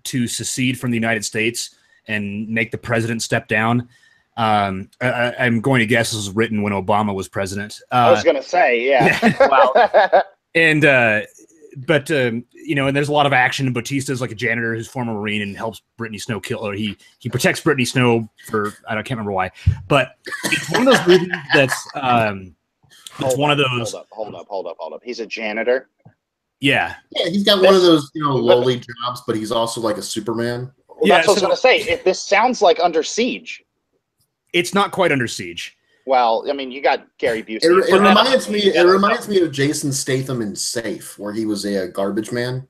to secede from the United States and make the president step down. I'm going to guess this was written when Obama was president. I was gonna say, yeah. Wow. And but and there's a lot of action. Bautista's like a janitor who's former Marine and helps Brittany Snow kill, or he protects Brittany Snow for I can't remember why, but it's one of those movies that's one of those. Hold up. He's a janitor. Yeah, he's got one of those lowly jobs, but he's also like a Superman. Well, that's what I was gonna say. If this sounds like Under Siege, it's not quite Under Siege. Well, I mean, you got Gary Busey. It reminds me. It reminds me of Jason Statham in Safe, where he was a garbage man.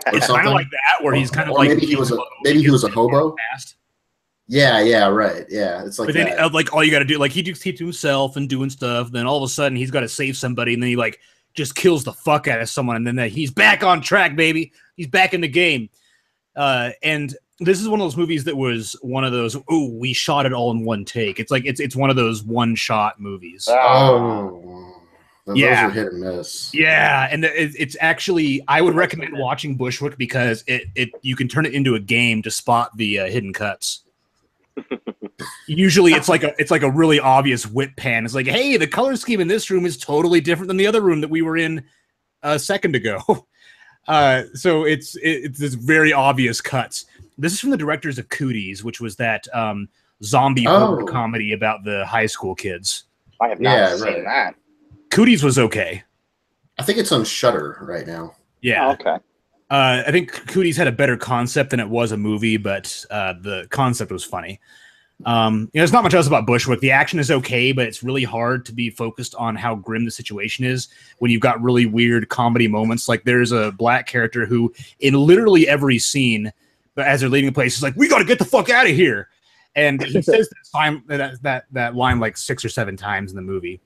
It's kind of like that, where he's kind of like maybe he was a hobo. Yeah, right. Yeah, it's like. But then, like, all you got to do, like, he just keeps to himself and doing stuff. Then all of a sudden, he's got to save somebody, and then he like just kills the fuck out of someone, and then he's back on track, baby. He's back in the game. And this is one of those movies that was one of those. Oh, we shot it all in one take. It's like it's one of those one shot movies. Oh, those are hit and miss. Yeah, and it's actually I would recommend watching Bushwick because it you can turn it into a game to spot the hidden cuts. Usually it's like a really obvious whip pan. It's like, hey, the color scheme in this room is totally different than the other room that we were in a second ago. So it's this very obvious cuts. This is from the directors of Cooties, which was that zombie horror comedy about the high school kids. I have not seen that. Cooties was okay. I think it's on Shudder right now. Yeah. Oh, okay. I think Cooties had a better concept than it was a movie, but the concept was funny. There's not much else about Bushwick. The action is okay, but it's really hard to be focused on how grim the situation is when you've got really weird comedy moments. Like there's a black character who, in literally every scene, as they're leaving the place, is like, "We got to get the fuck out of here," and he says that line like 6 or 7 times in the movie.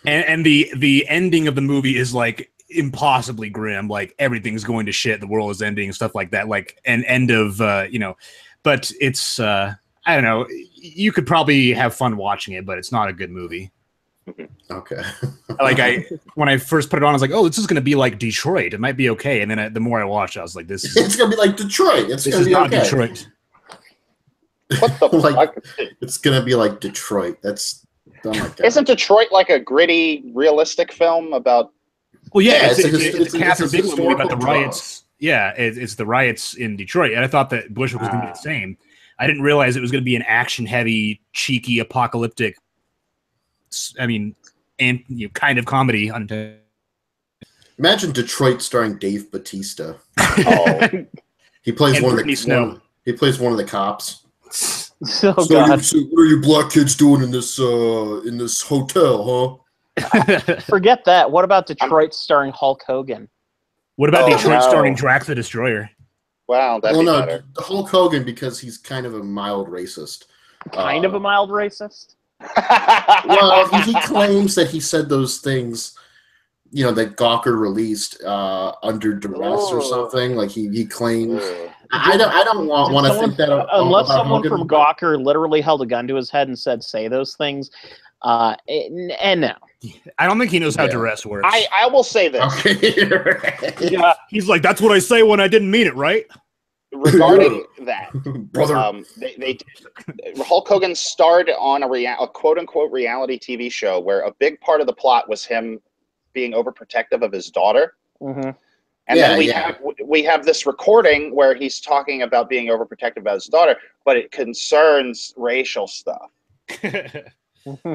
and the ending of the movie is like impossibly grim, like everything's going to shit, the world is ending, stuff like that, like an end of but it's I don't know, you could probably have fun watching it, but it's not a good movie. Okay. Like when I first put it on, I was like, oh, this is going to be like Detroit, it might be okay, and then the more I watched, I was like, this is it's going to be like Detroit. It's going to be not okay. Detroit. What the fuck? It's going to be like Detroit. That's oh my God. Isn't Detroit like a gritty, realistic film about? Well, yeah, it's a Catherine Bigelow movie about the historical riots. Yeah, it's the riots in Detroit, and I thought that Bushwick was going to be the same. I didn't realize it was going to be an action-heavy, cheeky, apocalyptic. I mean, and kind of comedy. Imagine Detroit starring Dave Bautista. Oh. He plays And one Brittany of the Snow. He plays one of the cops. Oh, God. So what are you black kids doing in this hotel, huh? Forget that. What about Detroit starring Hulk Hogan? What about Detroit no. starring Drax the Destroyer? Wow, that'd be better. Hulk Hogan, because he's kind of a mild racist. Kind of a mild racist? Well, he claims that he said those things, that Gawker released under duress or something. Like he claims. I don't want to think that. Unless about someone Hogan. from Gawker literally held a gun to his head and said, "Say those things," and no. I don't think he knows how duress works. I will say this. Okay. Yeah, he's like, that's what I say when I didn't mean it, right? Regarding that, brother, Hulk Hogan starred on a quote-unquote reality TV show where a big part of the plot was him being overprotective of his daughter. Mm-hmm. And then we have this recording where he's talking about being overprotective about his daughter, but it concerns racial stuff.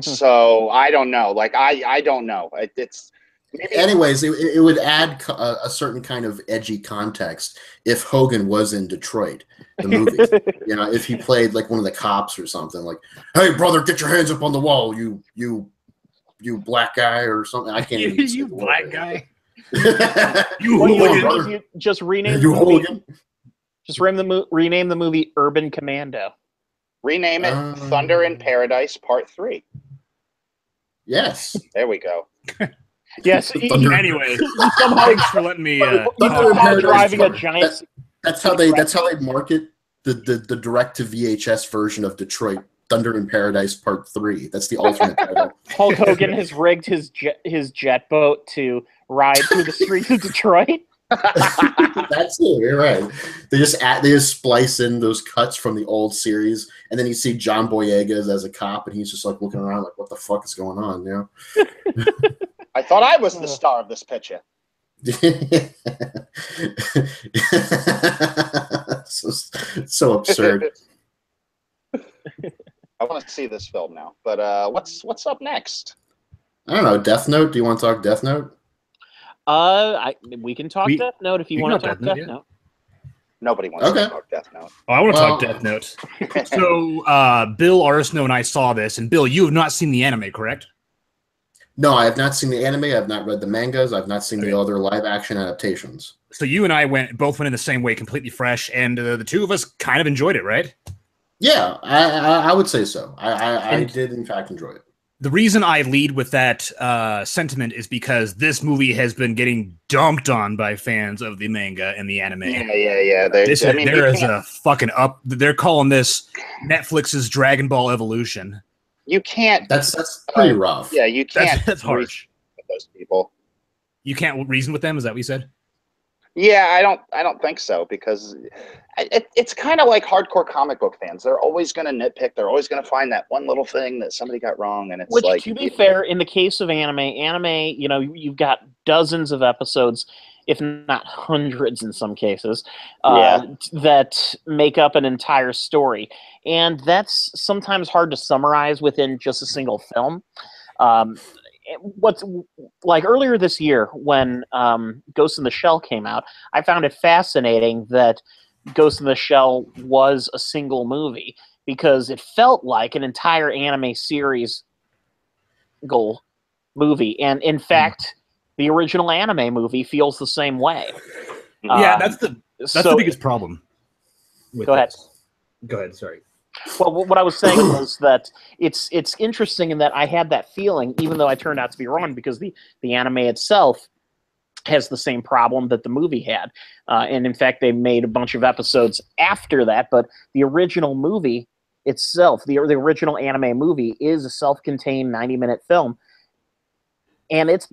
So I don't know. Like I don't know. anyways, it would add a certain kind of edgy context if Hogan was in Detroit, the movie. You know, if he played like one of the cops or something, like, "Hey, brother, get your hands up on the wall, you black guy," or something. I can't even say you the black word. guy. You hooligan. you just rename You the movie. hooligan. Just rename the movie Urban Commando. Rename it Thunder in Paradise Part 3. Yes. There we go. Yes. Anyway, thanks for letting me. Thunder in Paradise driving a Part. giant. That's how they market the direct to VHS version of Detroit. Thunder in Paradise Part 3. That's the alternate title. Hulk Hogan has rigged his jet boat to ride through the streets of Detroit. That's it. You're right. They just splice in those cuts from the old series, and then you see John Boyega as a cop, and he's just like looking around, like, "What the fuck is going on?" You know. I thought I was the star of this picture. so absurd. I want to see this film now, but what's up next? I don't know. Death Note. Do you want to talk Death Note? We can talk Death Note if you want to talk Death Note. Nobody wants to talk Death Note. Oh, I want to talk Death Note. So, Bill Arsenault and I saw this, and Bill, you have not seen the anime, correct? No, I have not seen the anime. I've not read the mangas. I've not seen the other live-action adaptations. So you and I both went in the same way, completely fresh, and the two of us kind of enjoyed it, right? Yeah, I would say so. I did, in fact, enjoy it. The reason I lead with that sentiment is because this movie has been getting dumped on by fans of the manga and the anime. Yeah. There is a fucking up. They're calling this Netflix's Dragon Ball Evolution. You can't. That's pretty rough. Yeah, you can't. That's harsh. With those people. You can't reason with them. Is that what you said? Yeah, I don't think so, because it's kind of like hardcore comic book fans. They're always going to nitpick. They're always going to find that one little thing that somebody got wrong, and it's Which, like, to be fair, in the case of anime, you know, you've got dozens of episodes, if not hundreds in some cases, that make up an entire story, and that's sometimes hard to summarize within just a single film. What's like earlier this year when Ghost in the Shell came out, I found it fascinating that Ghost in the Shell was a single movie, because it felt like an entire anime series movie, and in fact, the original anime movie feels the same way. Yeah, that's the biggest problem. Go ahead. Go ahead. Sorry. Well, what I was saying was that it's interesting in that I had that feeling, even though I turned out to be wrong, because the anime itself has the same problem that the movie had. And in fact, they made a bunch of episodes after that, but the original movie itself, the original anime movie, is a self-contained 90-minute film, and it's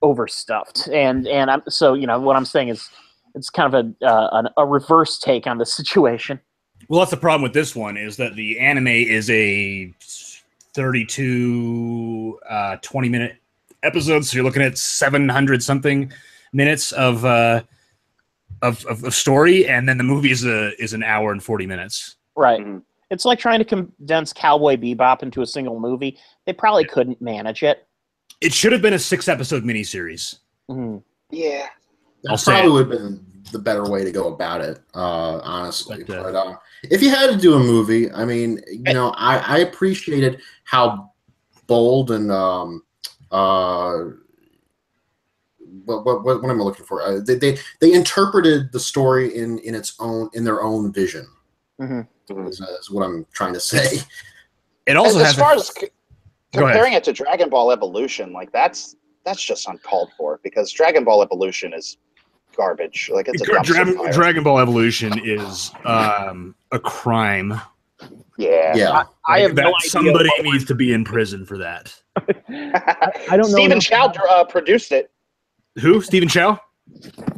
overstuffed. And so, you know, what I'm saying is it's kind of a reverse take on the situation. Well, that's the problem with this one, is that the anime is a 32 20-minute episode, so you're looking at 700 something minutes of story, and then the movie is an hour and 40 minutes. Right. Mm-hmm. It's like trying to condense Cowboy Bebop into a single movie. They probably couldn't manage it. It should have been a 6-episode miniseries. Mm-hmm. Yeah. That probably would have been the better way to go about it, honestly. But if you had to do a movie, I mean, you know, I appreciated how bold and what am I looking for? They interpreted the story in their own vision. Mm-hmm. Is what I'm trying to say. It also as far as comparing it to Dragon Ball Evolution, like that's just uncalled for, because Dragon Ball Evolution is garbage. Like, it's a Dragon Ball Evolution is a crime. Yeah. I have no idea. Somebody needs to be in prison for that. I don't know. Stephen Chow produced it. Who? Stephen Chow?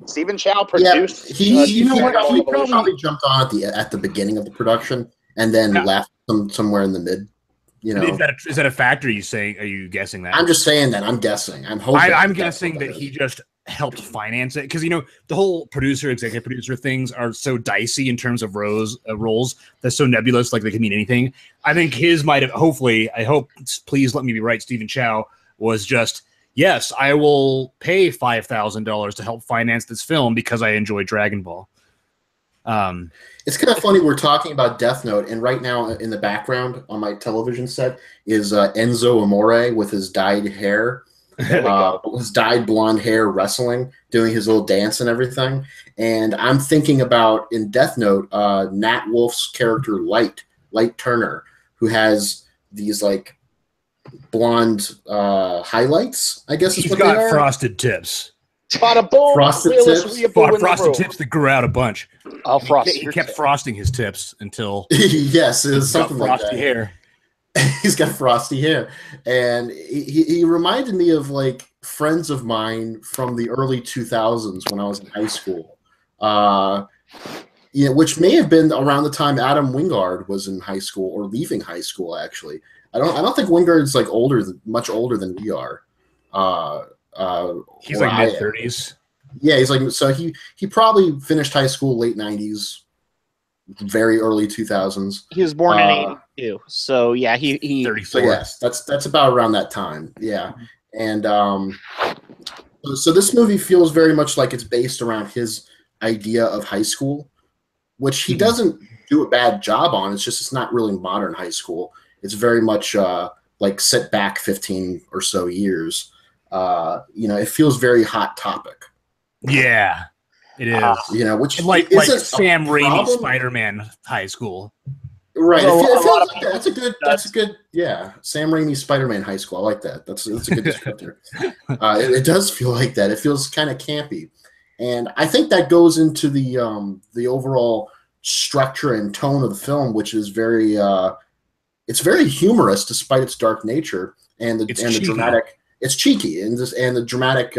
Stephen Chow produced. Yeah, he probably jumped on at the beginning of the production and then left somewhere in the mid. You know, is that a fact? Are you guessing that? I'm just saying that. I'm guessing. I'm hoping. I'm guessing that he just helped finance it, because, you know, the whole executive producer things are so dicey in terms of roles. They're so nebulous, like they could mean anything. I think his might have. Hopefully, I hope. Please let me be right. Stephen Chow was just yes, I will pay $5,000 to help finance this film because I enjoy Dragon Ball. It's kind of funny we're talking about Death Note, and right now in the background on my television set is Enzo Amore with his dyed hair, his dyed blonde hair, wrestling, doing his little dance and everything. And I'm thinking about in Death Note, Nat Wolff's character Light Turner, who has these like blonde highlights. I guess is He's what got they are. frosted tips. Bada boom! Frosted tips? Frosted tips that grew out a bunch. I'll frost He your kept tip. frosting his tips until Yes, it was he's got something like frosty that. hair. He's got frosty hair, and he reminded me of like friends of mine from the early 2000s when I was in high school. Which may have been around the time Adam Wingard was in high school or leaving high school. Actually, I don't think Wingard's like much older than we are. He's like mid-30s. Yeah, he's like, so he probably finished high school late 90s, very early 2000s. He was born in 82, so yeah, he 34. So yes, that's about around that time. Yeah, and so this movie feels very much like it's based around his idea of high school, which he doesn't do a bad job on. It's just it's not really modern high school. It's very much like set back 15 or so years. It feels very Hot Topic. Yeah, it is. Which like isn't Sam Raimi problem. Spider-Man High School. Right. So It a feels lot of like that. That's a good. Yeah, Sam Raimi Spider-Man High School. I like that. That's a good descriptor. It does feel like that. It feels kind of campy, and I think that goes into the overall structure and tone of the film, which is very it's very humorous despite its dark nature and the dramatic. It's cheeky and the dramatic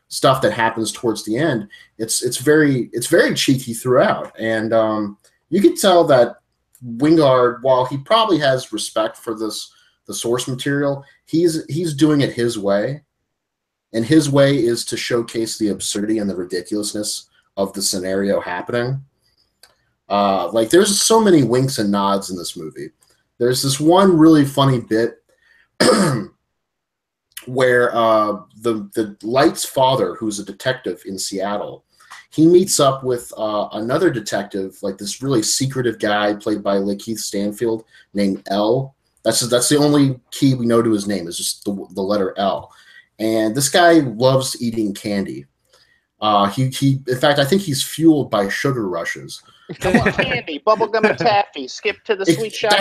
stuff that happens towards the end. It's very cheeky throughout, and you can tell that Wingard, while he probably has respect for the source material, he's doing it his way, and his way is to showcase the absurdity and the ridiculousness of the scenario happening. Like there's so many winks and nods in this movie. There's this one really funny bit where the Light's father, who's a detective in Seattle, he meets up with another detective, like this really secretive guy played by Lakeith Stanfield named L. That's the only key we know to his name is just the letter L. And this guy loves eating candy. He in fact, I think he's fueled by sugar rushes. Candy, bubblegum and taffy. Skip to the sweet shop.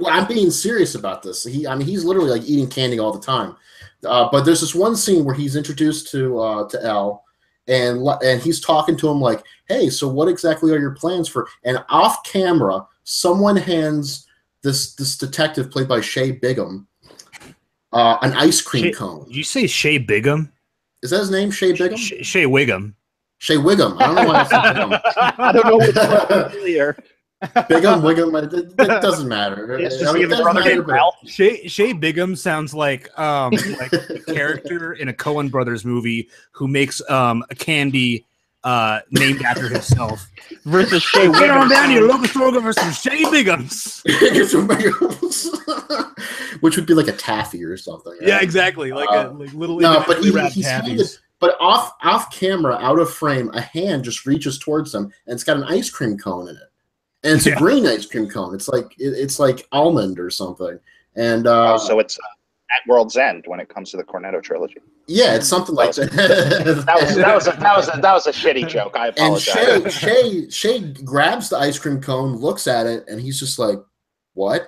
I'm being serious about this. He's literally like eating candy all the time. But there's this one scene where he's introduced to L, and he's talking to him like, "Hey, so what exactly are your plans for?" And off camera, someone hands this detective played by Shea Bigham an ice cream cone. Did you say Shea Bigham? Is that his name, Shea Bigham? Shea Wiggum. Shea Wiggum. I don't know why I said Bigham. I don't know which one familiar. Bigham, Wiggum, it doesn't matter. It's just the brother named Ralph. Shea Bigham sounds like like a character in a Coen Brothers movie who makes a candy named after himself. Versus Shea Wiggum. Get on down to your local store for some Shea Bighams. Which would be like a taffy or something. Right? Yeah, exactly. Like a little. No, but he's taffies. But off camera, out of frame, a hand just reaches towards him, and it's got an ice cream cone in it, and it's a green ice cream cone. It's like almond or something. And so it's at World's End when it comes to the Cornetto trilogy. Yeah, it's something like that. that was a shitty joke. I apologize. And Shay grabs the ice cream cone, looks at it, and he's just like, "What?"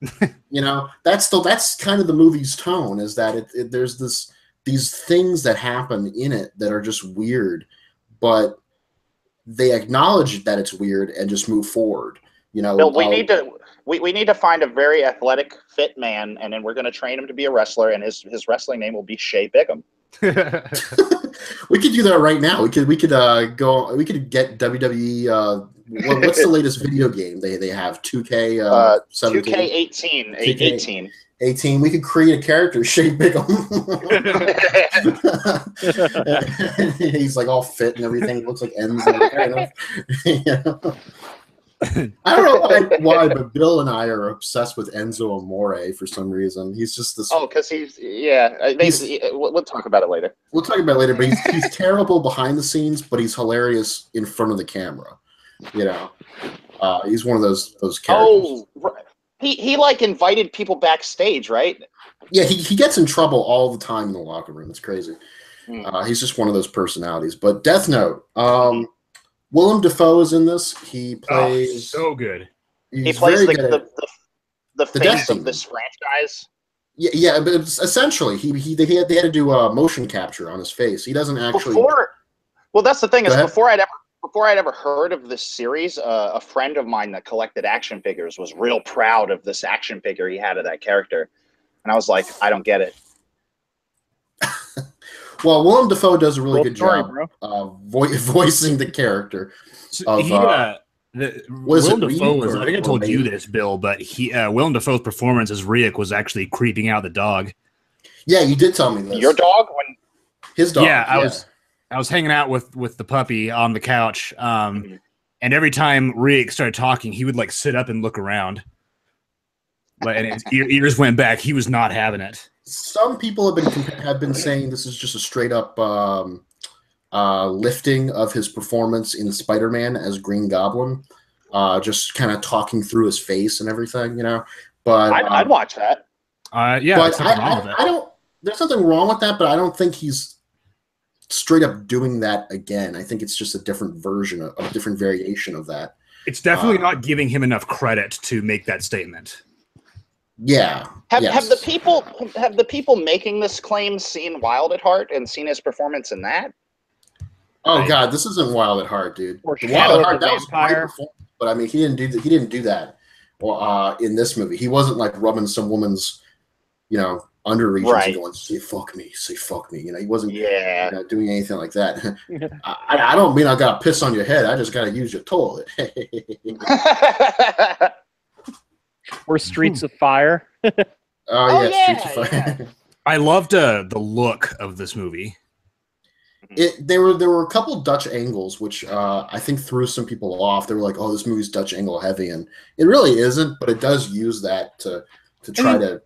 That's kind of the movie's tone. Is that there's these things that happen in it that are just weird, but they acknowledge that it's weird and just move forward. Bill, we need to find a very athletic, fit man, and then we're going to train him to be a wrestler, and his wrestling name will be Shea Bigham. We could do that right now. We could get WWE. What's the latest video game they have? 2K 17? 2K 18. We could create a character, Shea Bigham. He's like all fit and everything. Looks like ends. I don't know why, but Bill and I are obsessed with Enzo Amore for some reason. He's just this. Oh, because we'll talk about it later. We'll talk about it later, but he's terrible behind the scenes, but he's hilarious in front of the camera. You know, he's one of those characters. Oh, he like invited people backstage, right? Yeah, he gets in trouble all the time in the locker room. It's crazy. He's just one of those personalities. But Death Note. Willem Dafoe is in this. He plays so good. He plays the face of this franchise. Yeah, but they had to do a motion capture on his face. He doesn't actually. Well, that's the thing is before I'd ever heard of this series, a friend of mine that collected action figures was real proud of this action figure he had of that character, and I was like, I don't get it. Well, Willem Dafoe does a really good job voicing the character. Willem Dafoe was, I think I told you this, Bill, but Willem Dafoe's performance as Riek was actually creeping out the dog. Yeah, you did tell me this. Your dog? His dog. Yeah, I was hanging out with the puppy on the couch, and every time Riek started talking, he would like sit up and look around. And his ears went back. He was not having it. Some people have been saying this is just a straight up lifting of his performance in Spider-Man as Green Goblin, just kind of talking through his face and everything, you know. But I'd watch that. Yeah, but I don't. There's nothing wrong with that, but I don't think he's straight up doing that again. I think it's just a different version, a different variation of that. It's definitely not giving him enough credit to make that statement. Yeah. Have the people making this claim seen Wild at Heart and seen his performance in that? Oh God, this isn't Wild at Heart, dude. Or Wild at Heart, that was Vampire. great performance, but I mean, he didn't do that. Well, in this movie, he wasn't like rubbing some woman's, you know, under regions and going, say fuck me. You know, he wasn't doing anything like that. I don't mean I got to piss on your head. I just got to use your toilet. Or Streets of Fire. Streets of Fire. Yeah. I loved the look of this movie. There were a couple Dutch angles which I think threw some people off. They were like, "Oh, this movie's Dutch angle heavy," and it really isn't. But it does use that to try to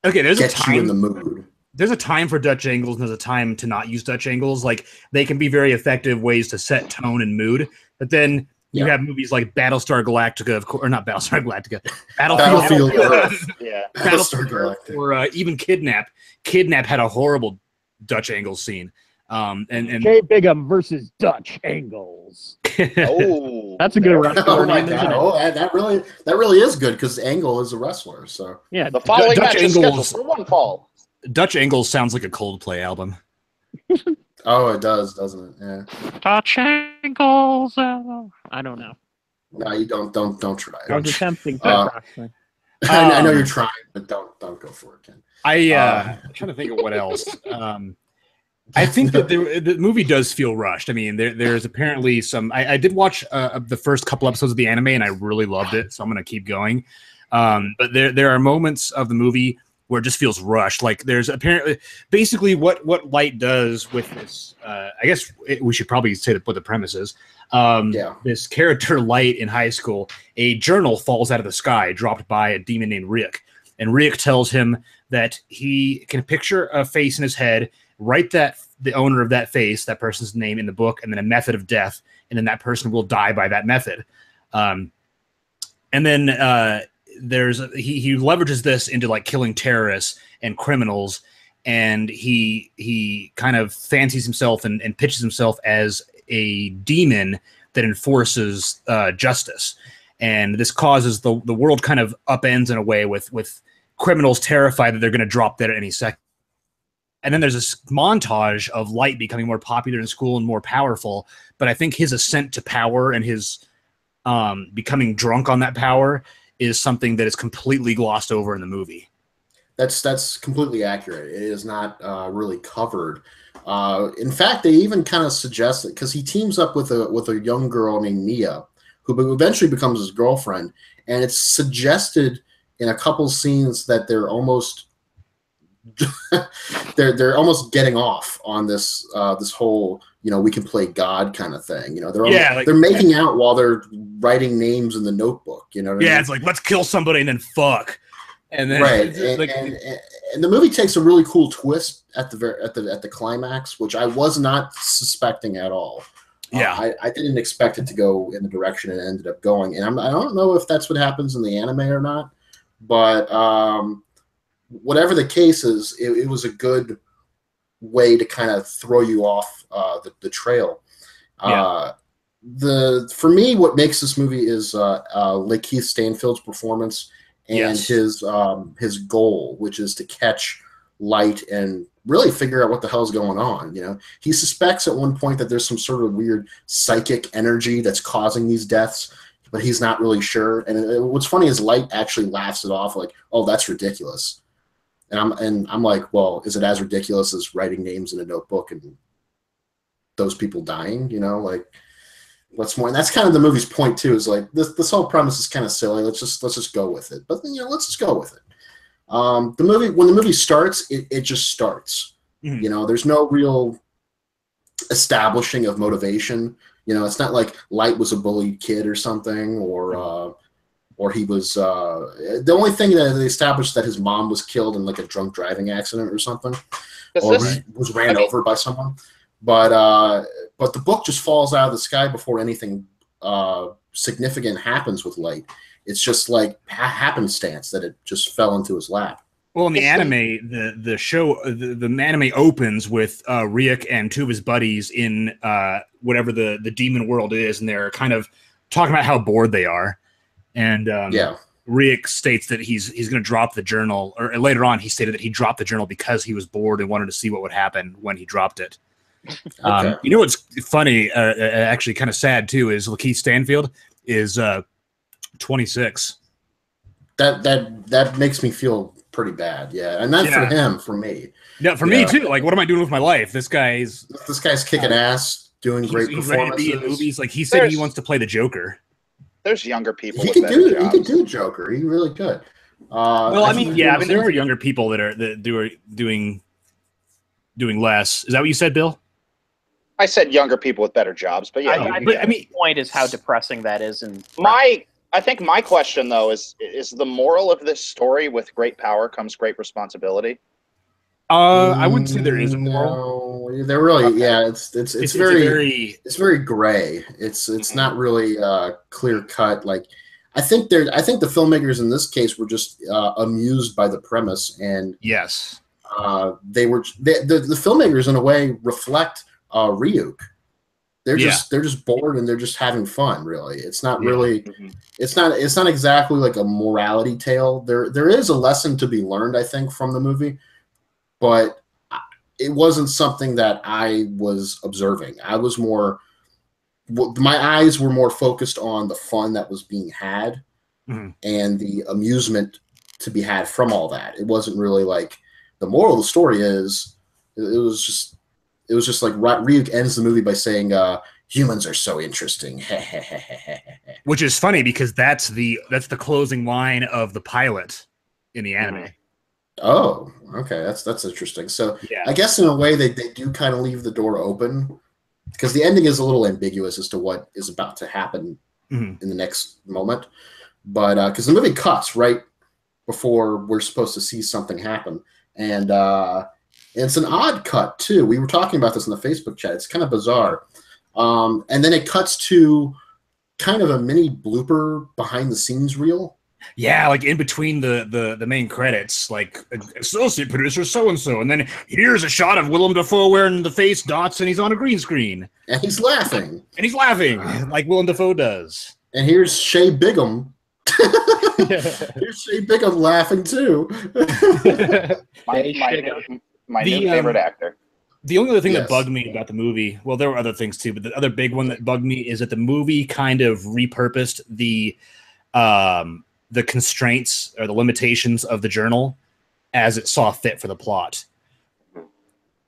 there's get a time you in the mood. There's a time for Dutch angles, and there's a time to not use Dutch angles. Like they can be very effective ways to set tone and mood, but then. You have movies like Battlestar Galactica, or not Battlestar Galactica, Battlefield Earth. Battlestar Galactica, or even Kidnap. Kidnap had a horrible Dutch angle scene. And Jay Bigham versus Dutch Angles. Oh, that's a good wrestler. Oh my God! Oh, that really is good because Angle is a wrestler. So yeah, the following Dutch match is Angles, scheduled for one fall. Dutch Angles sounds like a Coldplay album. Oh, it does, doesn't it? Yeah. Dutch Angles. I don't know. No, you don't try. I was attempting to. I know you're trying, but don't go for it, Ken. I'm trying to think of what else. I think that the movie does feel rushed. I mean, there's apparently some. I did watch the first couple episodes of the anime, and I really loved it, so I'm going to keep going. But there are moments of the movie where it just feels rushed. Like there's apparently basically what Light does with this. I guess we should probably say what the premise is. This character Light in high school, a journal falls out of the sky, dropped by a demon named Riek. And Riek tells him that he can picture a face in his head, write the owner of that face, that person's name in the book, and then a method of death, and then that person will die by that method. And then he leverages this into like killing terrorists and criminals, and he kind of fancies himself and pitches himself as a demon that enforces justice. And this causes the world kind of upends in a way with criminals terrified that they're going to drop dead at any second. And then there's this montage of Light becoming more popular in school and more powerful. But I think his ascent to power and his becoming drunk on that power is something that is completely glossed over in the movie. That's completely accurate. It is not really covered. In fact, they even kind of suggest it because he teams up with a young girl named Mia, who eventually becomes his girlfriend, and it's suggested in a couple scenes that they're almost they're almost getting off on this this whole, you know, we can play God kind of thing. You know, they're making out while they're writing names in the notebook. You know what I mean? It's like, let's kill somebody and then fuck. And then right, and the movie takes a really cool twist at the climax, which I was not suspecting at all. Yeah, I didn't expect it to go in the direction it ended up going, and I don't know if that's what happens in the anime or not, but whatever the case is, it was a good way to kind of throw you off the trail. For me, what makes this movie is Lakeith Stanfield's performance and his goal, which is to catch Light and really figure out what the hell's going on. You know, he suspects at one point that there's some sort of weird psychic energy that's causing these deaths, but he's not really sure. And what's funny is Light actually laughs it off, like, "Oh, that's ridiculous." And I'm like, well, is it as ridiculous as writing names in a notebook and those people dying? You know, like, what's more? And that's kind of the movie's point too. Is like this whole premise is kind of silly. Let's just go with it. But you know, let's just go with it. When the movie starts, it just starts. Mm-hmm. You know, there's no real establishing of motivation. You know, it's not like Light was a bullied kid or something, or he was the only thing that they established that his mom was killed in like a drunk driving accident or something, or was ran over by someone. But the book just falls out of the sky before anything significant happens with Light. It's just like happenstance that it just fell into his lap. Well, in the anime, the show, the anime opens with Ryuk and two of his buddies in whatever the demon world is, and they're kind of talking about how bored they are. And Ryuk states that he's going to drop the journal, or later on he stated that he dropped the journal because he was bored and wanted to see what would happen when he dropped it. Okay. You know what's funny, actually kind of sad too, is Lakeith Stanfield is 26. That makes me feel pretty bad, and not for him, for me. Yeah, for me too. Like, what am I doing with my life? This guy's kicking ass, doing great performances. Ready to be in movies. Like, he said he wants to play the Joker. There's younger people. He could do Joker. He really could. Well, I mean, there are younger people that are doing less. Is that what you said, Bill? I said younger people with better jobs, but yeah. I mean, the point is how depressing that is. And I think my question though is the moral of this story: with great power comes great responsibility. I wouldn't say there is a moral. No, they're really it's very gray. It's not really clear cut. Like, I think the filmmakers in this case were just amused by the premise, and yes, the filmmakers in a way reflect Ryuk. They're just bored and they're just having fun. Really, it's not really it's not exactly like a morality tale. There is a lesson to be learned, I think, from the movie, but it wasn't something that I was observing. My eyes were more focused on the fun that was being had and the amusement to be had from all that. It wasn't really like the moral of the story is. It was just like Ryuk ends the movie by saying, "Humans are so interesting," which is funny because that's the closing line of the pilot in the anime. Oh, okay, that's interesting. So I guess in a way they do kind of leave the door open because the ending is a little ambiguous as to what is about to happen in the next moment. But because the movie cuts right before we're supposed to see something happen, and it's an odd cut too. We were talking about this in the Facebook chat. It's kind of bizarre. And then it cuts to kind of a mini blooper behind the scenes reel. Yeah, like in between the main credits, like associate producer so-and-so. And then here's a shot of Willem Dafoe wearing the face dots and he's on a green screen. And he's laughing. Like Willem Dafoe does. And here's Shea Bigham. Here's Shea Bigham laughing too. My new favorite actor. The only other thing that bugged me about the movie, well, there were other things too, but the other big one that bugged me is that the movie kind of repurposed the constraints or the limitations of the journal as it saw fit for the plot.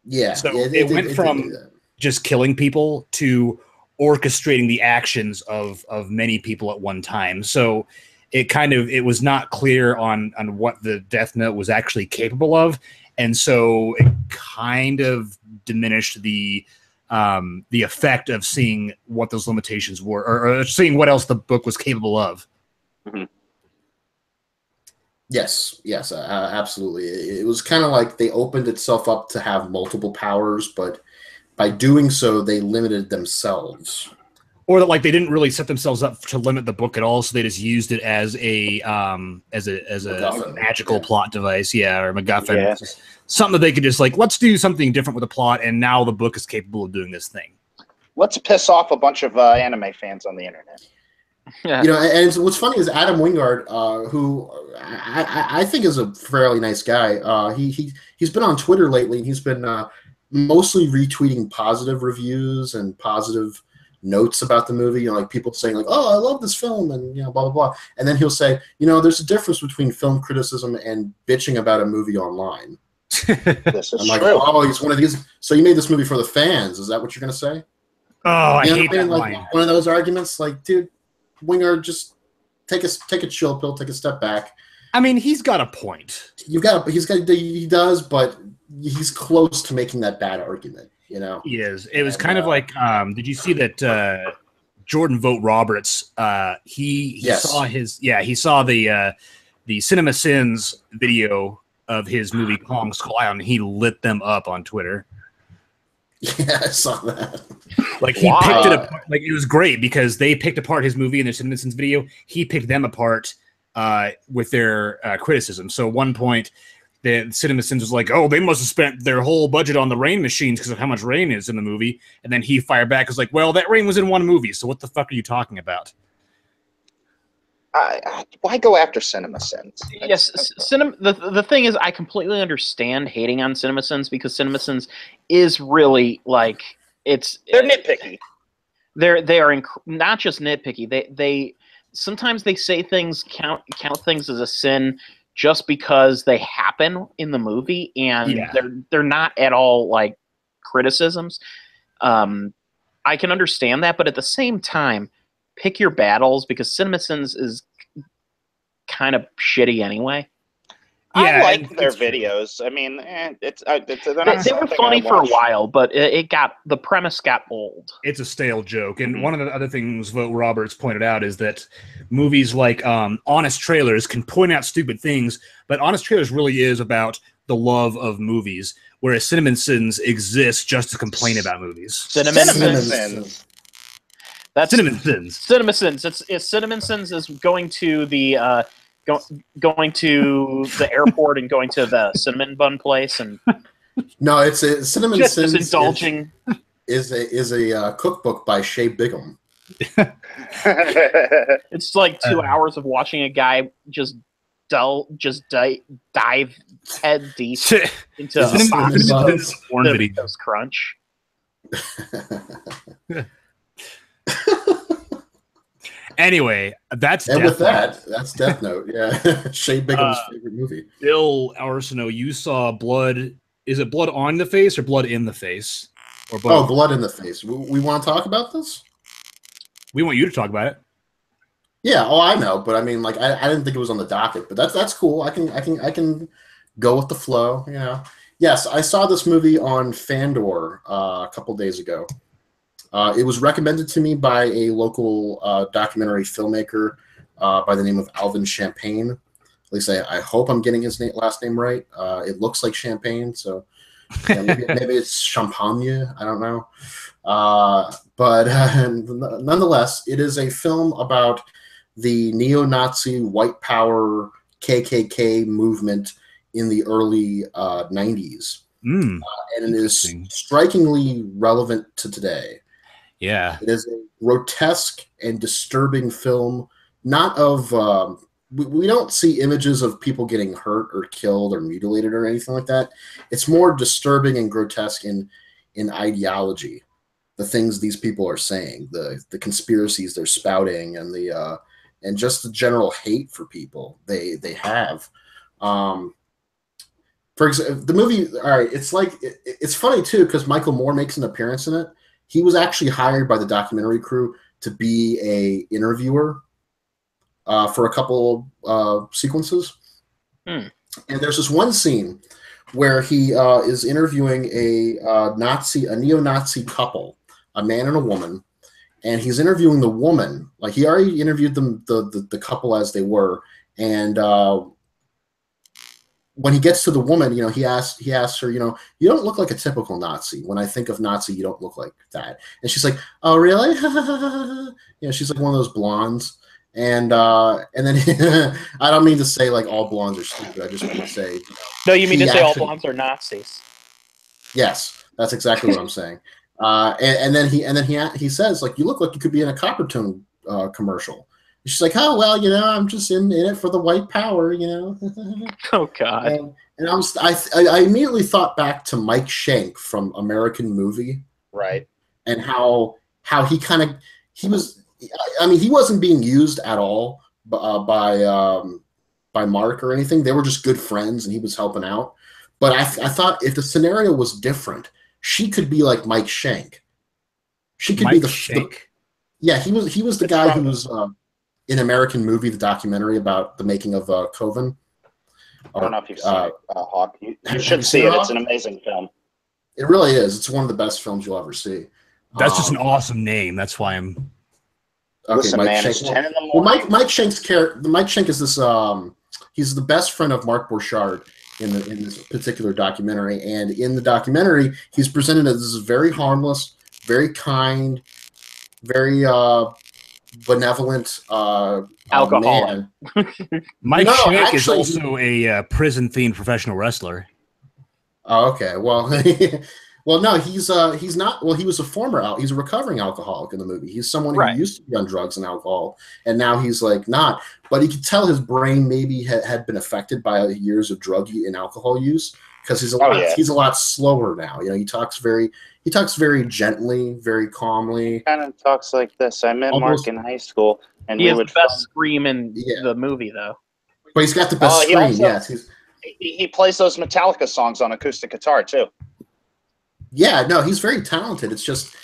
Yeah. So it went from just killing people to orchestrating the actions of many people at one time. So it was not clear on what the Death Note was actually capable of. and so it kind of diminished the effect of seeing what those limitations were, or seeing what else the book was capable of. Mm-hmm. Yes, absolutely. It was kind of like they opened itself up to have multiple powers, but by doing so, they limited themselves. Or that, like, they didn't really set themselves up to limit the book at all, so they just used it as a magical plot device, or MacGuffin. Yeah. Something that they could just, like, let's do something different with the plot, and now the book is capable of doing this thing. Let's piss off a bunch of anime fans on the internet. Yeah. You know, and what's funny is Adam Wingard, who I think is a fairly nice guy. He's been on Twitter lately, and he's been mostly retweeting positive reviews and positive notes about the movie. You know, like people saying like, "Oh, I love this film," and you know, blah blah blah. And then he'll say, "You know, there's a difference between film criticism and bitching about a movie online." This is I'm like, true. "Oh, he's one of these." So you made this movie for the fans? Is that what you're gonna say? Oh, I hate that like line. one of those arguments. Like, dude, Wingard, just take a chill pill, take a step back. I mean, he's got a point. He does, but he's close to making that bad argument. You know, he is. It was kind of like, did you see that Jordan Vogt Roberts? He saw he saw the Cinema Sins video of his movie Kong Skull Island. And he lit them up on Twitter. Yeah, I saw that. Like he picked it apart. Like it was great because they picked apart his movie in their Cinema Sins video. He picked them apart with their criticism. So at one point, the CinemaSins was like, "Oh, they must have spent their whole budget on the rain machines because of how much rain is in the movie." And then he fired back, was like, "Well, that rain was in one movie, so what the fuck are you talking about?" Why go after CinemaSins? Yes, the thing is, I completely understand hating on CinemaSins because CinemaSins is really like they're nitpicky. They are not just nitpicky. They sometimes they say things count things as a sin just because they happen in the movie, and they're not at all like criticisms. I can understand that, but at the same time, pick your battles because CinemaSins is kind of shitty anyway. I like their videos. I mean, they were funny for a while, but the premise got old. It's a stale joke. And one of the other things Vogt Roberts pointed out is that movies like Honest Trailers can point out stupid things, but Honest Trailers really is about the love of movies, whereas CinemaSins exists just to complain about movies. CinemaSins. That's CinemaSins. CinemaSins. It's CinemaSins is going to the going to the airport and going to the cinnamon bun place and no, it's a CinemaSins. Just indulging is a cookbook by Shea Bigham. It's like 2 hours of watching a guy just dive head deep into a box of crunch. Anyway, that's Death Note. Yeah, Shea Bigham's favorite movie. Bill Arsenault, you saw blood. Is it blood on the face or blood in the face? Or both? Oh, blood in the face. We want to talk about this? We want you to talk about it. Yeah. Oh, I know, but I mean, like, I didn't think it was on the docket, but that's cool. I can go with the flow. You know. Yes, I saw this movie on Fandor a couple days ago. It was recommended to me by a local documentary filmmaker by the name of Alvin Champagne. At least I hope I'm getting his last name right. It looks like champagne, so maybe it's Champagne. I don't know. But nonetheless, it is a film about the neo-Nazi white power KKK movement in the early 90s. And it is strikingly relevant to today. Yeah. It is a grotesque and disturbing film, not of we don't see images of people getting hurt or killed or mutilated or anything like that. It's more disturbing and grotesque in ideology, the things these people are saying, the conspiracies they're spouting, and the and just the general hate for people they have. For example, the movie, all right, it's like it's funny too because Michael Moore makes an appearance in it. He was actually hired by the documentary crew to be a interviewer for a couple sequences. And there's this one scene where he is interviewing a neo-Nazi couple, a man and a woman, and he's interviewing the woman. Like he already interviewed them, the couple as they were, and when he gets to the woman, he asks her, you don't look like a typical Nazi. When I think of Nazi, you don't look like that. And she's like, oh, really? She's like one of those blondes. And then I don't mean to say like all blondes are stupid. I just mean to say, no, you mean to say all blondes are Nazis? Yes, that's exactly what I'm saying. And then he says, like, you look like you could be in a Coppertone commercial. She's like, oh, well, I'm just in it for the white power, Oh, God. And I immediately thought back to Mike Shank from American Movie. Right. And how he wasn't being used at all by Mark or anything. They were just good friends and he was helping out. But I thought if the scenario was different, she could be like Mike Shank. She could be the Shank. Yeah, he was the guy who was in American Movie, the documentary about the making of Coven. I don't know if you've seen it, Hawk. You should see it. It's an amazing film. It really is. It's one of the best films you'll ever see. That's just an awesome name. That's why I'm. Okay, listen, Mike man, Shank. it's 10 in the morning. Well, Mike Shank's character. Mike Shank is this. He's the best friend of Mark Borchardt in this particular documentary, and in the documentary, he's presented as this very harmless, very kind, very benevolent alcoholic. Man. Mike Shank is also a prison-themed professional wrestler. Oh, okay. Well, well, no, he's not. Well, he was a he's a recovering alcoholic in the movie. He's someone who used to be on drugs and alcohol, and now he's like not. But you could tell his brain maybe had been affected by years of drug and alcohol use, because he's a lot slower now. He talks very gently, very calmly. Kind of talks like this. I met Mark in high school, and he has the best scream in the movie, though. But he's got the best scream. Yes, he plays those Metallica songs on acoustic guitar too. Yeah, no, he's very talented. It's just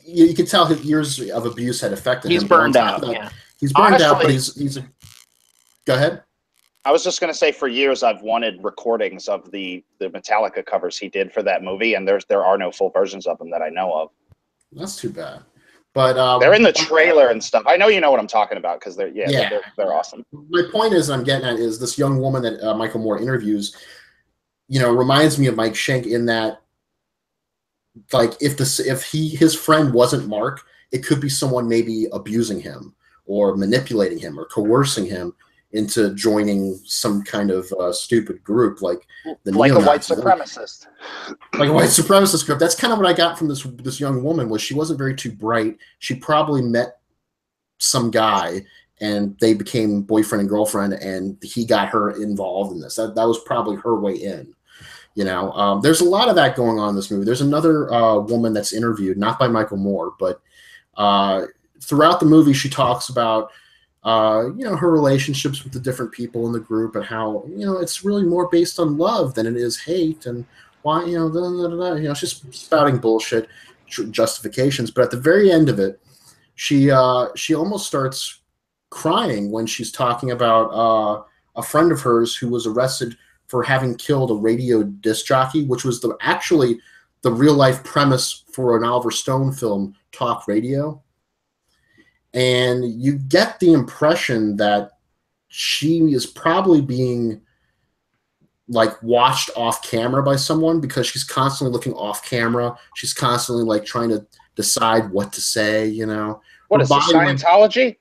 you can tell his years of abuse had affected him. He's burned out. He's burned out, but he's a. Go ahead. I was just going to say, for years I've wanted recordings of the Metallica covers he did for that movie, and there are no full versions of them that I know of. That's too bad. But they're in the trailer and stuff. I know you know what I'm talking about, because they're awesome. My point is, I'm getting at is this young woman that Michael Moore interviews, reminds me of Mike Shank in that, like, if his friend wasn't Mark, it could be someone maybe abusing him or manipulating him or coercing him into joining some kind of stupid group like the like a white supremacist. Like a white supremacist group. That's kind of what I got from this young woman. Was she wasn't very too bright. She probably met some guy and they became boyfriend and girlfriend, and he got her involved in this. That was probably her way in. There's a lot of that going on in this movie. There's another woman that's interviewed, not by Michael Moore, but throughout the movie she talks about her relationships with the different people in the group, and how it's really more based on love than it is hate, and why she's spouting bullshit justifications. But at the very end of it, she almost starts crying when she's talking about a friend of hers who was arrested for having killed a radio disc jockey, which was actually the real life premise for an Oliver Stone film, Talk Radio. And you get the impression that she is probably being like watched off camera by someone, because she's constantly looking off camera. She's constantly like trying to decide what to say, What is this, Scientology?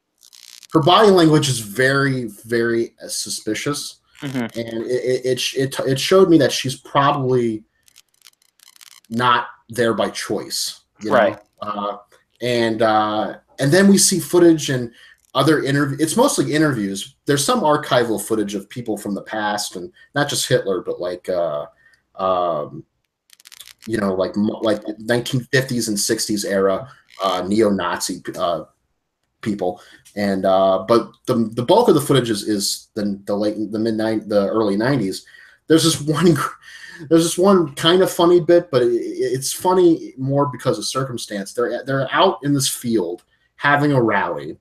Her body language is very, very suspicious. Mm-hmm. And it showed me that she's probably not there by choice. Right. And then we see footage and other interviews. It's mostly interviews. There's some archival footage of people from the past, and not just Hitler, but like 1950s and 60s era neo-Nazi people. And but the bulk of the footage is the early 90s. There's this one kind of funny bit, but it's funny more because of circumstance. They're out in this field having a rally,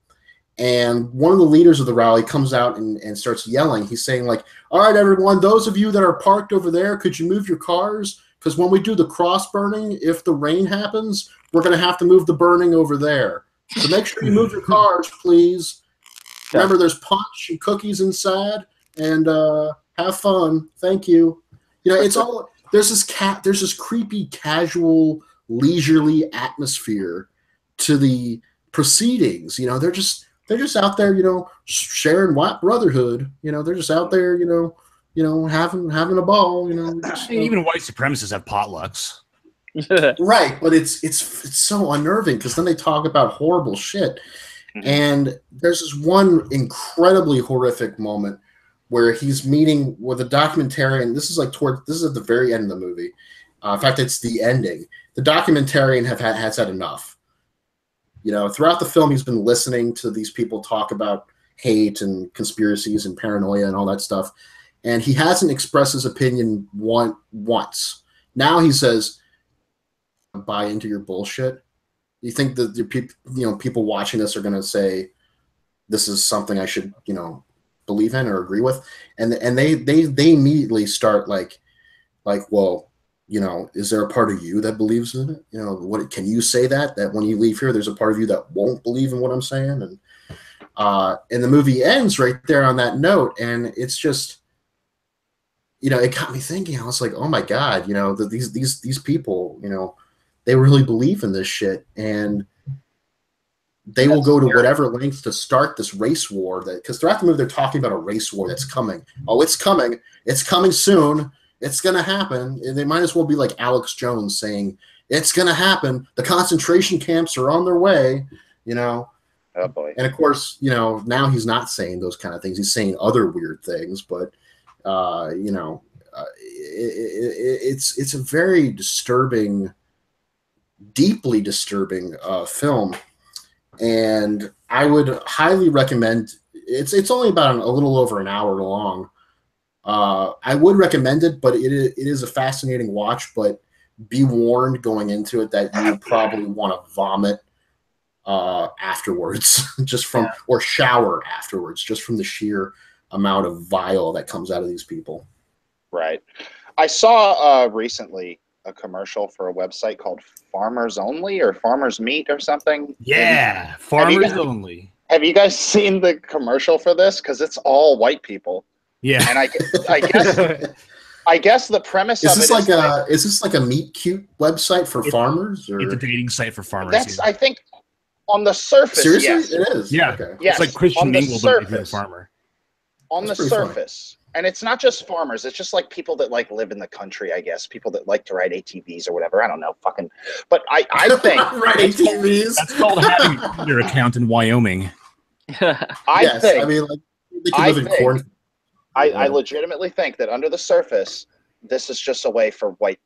And one of the leaders of the rally comes out and starts yelling. He's saying, like, all right, everyone, those of you that are parked over there, could you move your cars? Because when we do the cross burning, if the rain happens, we're going to have to move the burning over there. So make sure you move your cars, please. Remember, there's punch and cookies inside, and have fun. Thank you. You know, it's all there's this creepy, casual, leisurely atmosphere to the proceedings. You know, they're just out there, you know, sharing white brotherhood. You know, they're just out there, you know, having a ball. You know, just, even white supremacists have potlucks. Right, but it's so unnerving because then they talk about horrible shit. And there's this one incredibly horrific moment where he's meeting with a documentarian. This is at the very end of the movie. In fact, it's the ending. The documentarian has had enough. You know, throughout the film, he's been listening to these people talk about hate and conspiracies and paranoia and all that stuff, and he hasn't expressed his opinion once. Now he says, "Buy into your bullshit." You think that the people watching this are going to say, "This is something I should, you know, believe in or agree with," and they immediately start like, well, you know, is there a part of you that believes in it? You know, what can you say that when you leave here, there's a part of you that won't believe in what I'm saying? And the movie ends right there on that note, and it's just, you know, it got me thinking. I was like, oh my God, you know, that these people, you know, they really believe in this shit, and they will go to whatever lengths to start this race war. Because throughout the movie, they're talking about a race war that's coming. Oh, it's coming. It's coming soon. It's going to happen. And they might as well be like Alex Jones saying, it's going to happen. The concentration camps are on their way, you know. Oh, boy. And, of course, you know, now he's not saying those kind of things. He's saying other weird things. But, you know, it's a very disturbing, deeply disturbing film. And I would highly recommend it's only about a little over an hour long. I would recommend it, but it is a fascinating watch. But be warned going into it that you probably want to vomit afterwards, or shower afterwards, just from the sheer amount of bile that comes out of these people. Right. I saw recently a commercial for a website called Farmers Only or Farmers Meat or something. Yeah, Farmers Only. Have you guys seen the commercial for this? Because it's all white people. Yeah, and I guess the premise is of this it is this like a meet cute website for farmers? Or? It's a dating site for farmers. That's I think on the surface. Seriously, yes. it is. Yeah, okay. Yes. It's like Christian Mingle, but if you're a surface. farmer. On the surface. And it's not just farmers. It's just like people that like live in the country, I guess. People that like to ride ATVs or whatever. I don't know. But I think ride ATVs. That's called having a Twitter account in Wyoming. I think. I mean, like they can live in corn. I legitimately think that under the surface, this is just a way for white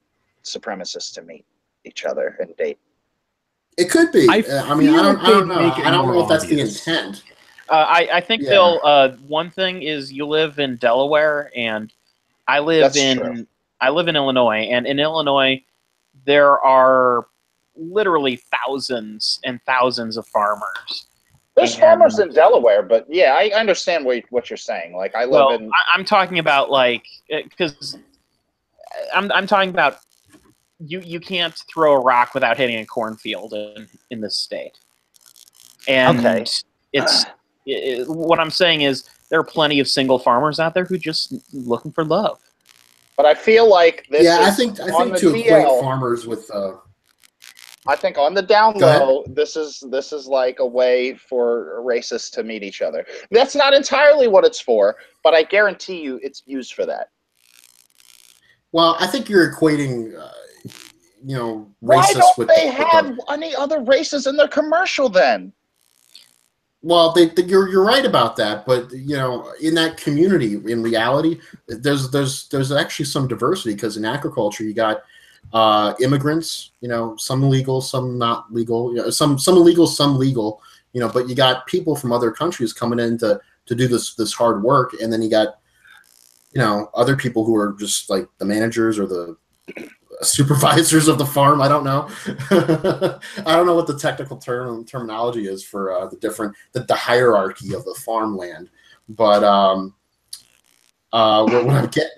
supremacists to meet each other and date. It could be. I mean, I don't know. I don't know if that's the obvious. intent. I think Bill. One thing is you live in Delaware, and I live in Illinois, and in Illinois there are literally thousands and thousands of farmers. There's farmers in Delaware, but yeah, I understand what you're saying. Like I live in. I'm talking about because I'm talking about you can't throw a rock without hitting a cornfield in this state, and it's. What I'm saying is there are plenty of single farmers out there who just looking for love. But I feel like this. Yeah, I think to equate farmers with. I think on the down low, this is like a way for racists to meet each other. That's not entirely what it's for, but I guarantee you it's used for that. Well, I think you're equating, racists Why don't with. They have any other races in their commercial then? Well, you're right about that, but in that community, in reality, there's actually some diversity because in agriculture you got immigrants, some illegal, some not legal, some illegal, some legal, but you got people from other countries coming in to do this hard work, and then you got other people who are just like the managers or the supervisors of the farm. I don't know. I don't know what the technical terminology is for the hierarchy of the farmland. But what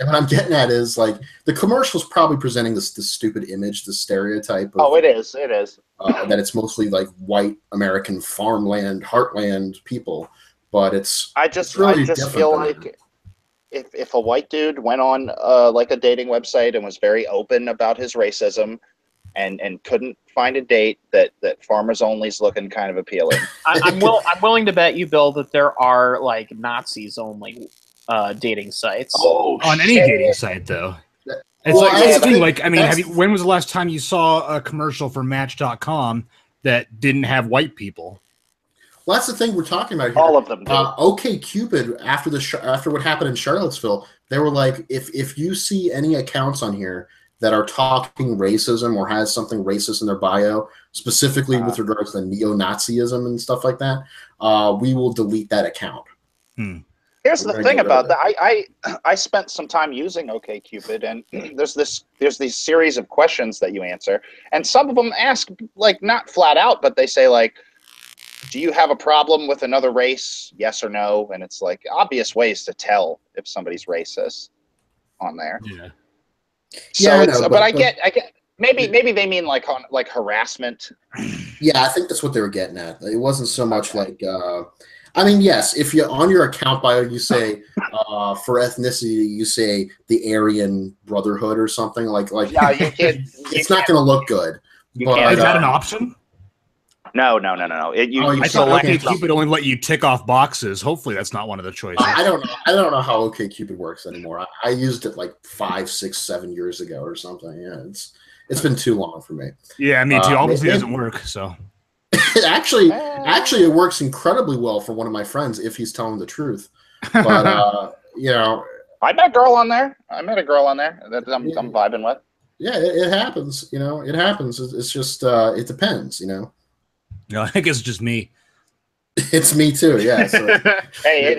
I'm getting at is like the commercial's probably presenting this stupid image, the stereotype. Of, it is. It is that it's mostly like white American farmland, heartland people. But I just feel like if a white dude went on like a dating website and was very open about his racism and couldn't find a date, that Farmers Only's looking kind of appealing. I'm willing to bet you, Bill, that there are like Nazis only dating sites. On any dating site though. It's when was the last time you saw a commercial for Match.com that didn't have white people? Well, that's the thing we're talking about here. All of them do. OkCupid, after what happened in Charlottesville, they were like, if you see any accounts on here that are talking racism or has something racist in their bio, specifically with regards to neo-Nazism and stuff like that, we will delete that account. Here's the thing about that. I spent some time using OkCupid, and there's these series of questions that you answer, and some of them ask like not flat out, but they say like, do you have a problem with another race? Yes or no? And it's like obvious ways to tell if somebody's racist on there. Yeah. So but I get maybe they mean like harassment. Yeah, I think that's what they were getting at. It wasn't so much like yes, if you on your account bio you say for ethnicity you say the Aryan Brotherhood or something like yeah, you can't, it's not going to look good. But, is that an option? No. I thought OkCupid only let you tick off boxes. Hopefully, that's not one of the choices. I don't know how OkCupid works anymore. I used it like 5, 6, 7 years ago or something. Yeah, it's been too long for me. Yeah, me too. Obviously, it doesn't work. So actually, it works incredibly well for one of my friends if he's telling the truth. But I met a girl on there. That I'm vibing with. Yeah, it happens. It happens. It's just it depends. No, I think it's just me. It's me too. Yeah. So. Hey,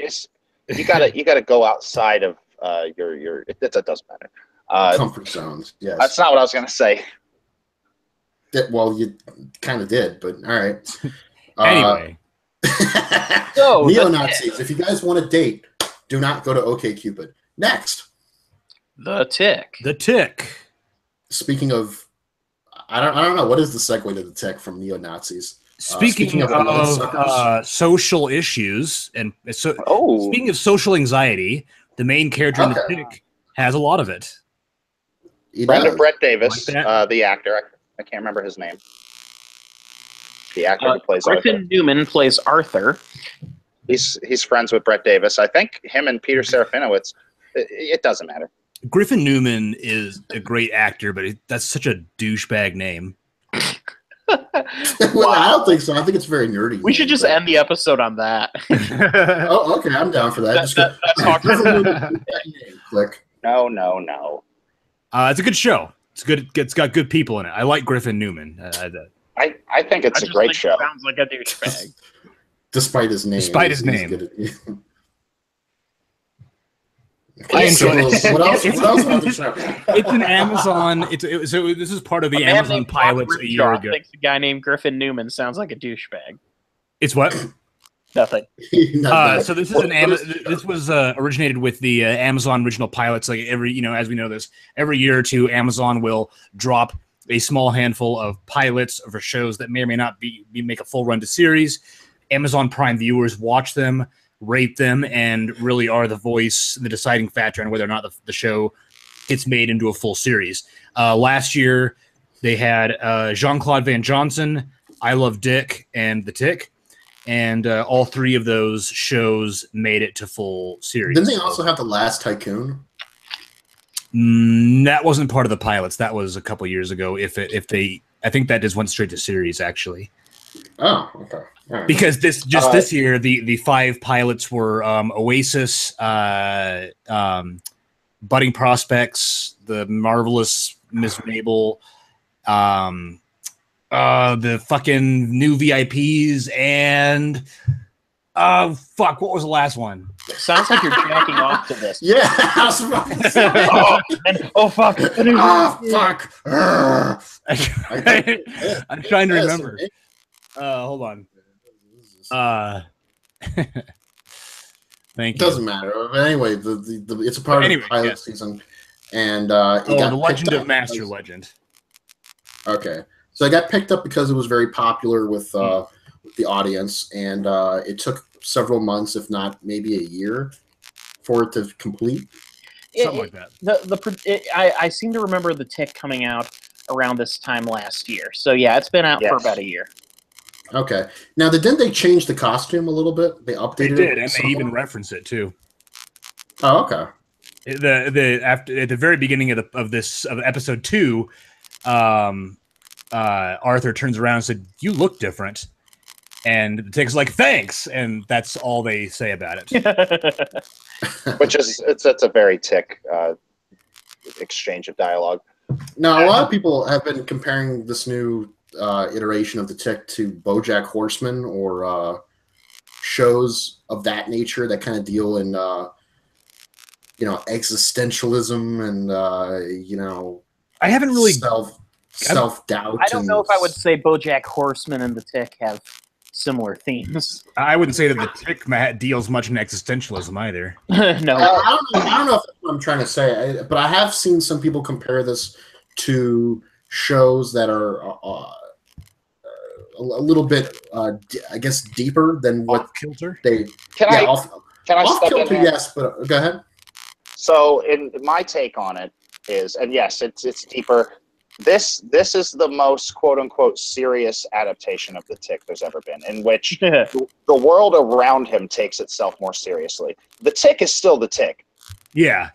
it's you gotta go outside of your. It doesn't matter. Comfort zones. Yes. That's not what I was gonna say. Well, you kind of did, but all right. Anyway. So neo-Nazis. If you guys want to date, do not go to OkCupid. Next. The Tick. Speaking of. I don't know. What is the segue to the Tick from neo-Nazis? Speaking of social issues and speaking of social anxiety, the main character in the Tick has a lot of it. Friend of Brett Davis, the actor. I can't remember his name. The actor who plays Griffin Arthur. Newman plays Arthur. He's friends with Brett Davis. I think him and Peter Serafinowicz. It doesn't matter. Griffin Newman is a great actor, but that's such a douchebag name. Well, I don't think so. I think it's very nerdy. We should just end the episode on that. Oh, okay. I'm down for that. Click. No. It's a good show. It's good. It's got good people in it. I like Griffin Newman. I think it's a great show. Sounds like a douchebag. Despite his name. I enjoy it. What else about the show? It's an Amazon. So this is part of the Amazon pilots a year ago. Thinks a guy named Griffin Newman sounds like a douchebag. It's what? Nothing. So this is this was originated with the Amazon original pilots. Like as we know this, every year or two, Amazon will drop a small handful of pilots for shows that may or may not make a full run to series. Amazon Prime viewers watch them, rate them, and really are the voice, the deciding factor on whether or not the show gets made into a full series. Last year, they had Jean-Claude Van Johnson, I Love Dick, and The Tick. And all three of those shows made it to full series. Didn't they also have The Last Tycoon? That wasn't part of the pilots. That was a couple years ago. I think that just went straight to series, actually. Oh, okay. Right. Because this year, the 5 pilots were Oasis, Budding Prospects, The Marvelous Miss Mabel, the fucking new VIPs, and Fuck, what was the last one? Sounds like you're jacking off to this. Yeah. I was about to say. Fuck. Fuck. I'm trying to remember. Hold on. Thank It you. doesn't matter. But anyway, it's a part of the pilot season, and it got the Legend picked of up Master because- Legend. Okay, so it got picked up because it was very popular with the audience, and it took several months, if not maybe a year, for it to complete. Something like that. I seem to remember the Tick coming out around this time last year. So yeah, it's been out for about a year. Okay. Now, didn't they change the costume a little bit? They updated They did, it and they even reference it too. Oh, okay. After at the very beginning of episode 2, Arthur turns around and said, "You look different," and the Tick's like, "Thanks," and that's all they say about it. Which is it's a very Tick exchange of dialogue. Now, a lot of people have been comparing this new iteration of the Tick to BoJack Horseman or shows of that nature that kind of deal in existentialism and I haven't really self-doubt. I don't know if I would say BoJack Horseman and the Tick have similar themes. I wouldn't say that the Tick deals much in existentialism either. No, I don't know if that's what I'm trying to say, but I have seen some people compare this to shows that are a little bit, I guess, deeper than what kilter. Can I off step in kilter? here? Yes, but go ahead. So, in my take on it is, and yes, it's deeper. This is the most quote unquote serious adaptation of the Tick there's ever been, in which the world around him takes itself more seriously. The Tick is still the Tick. Yeah.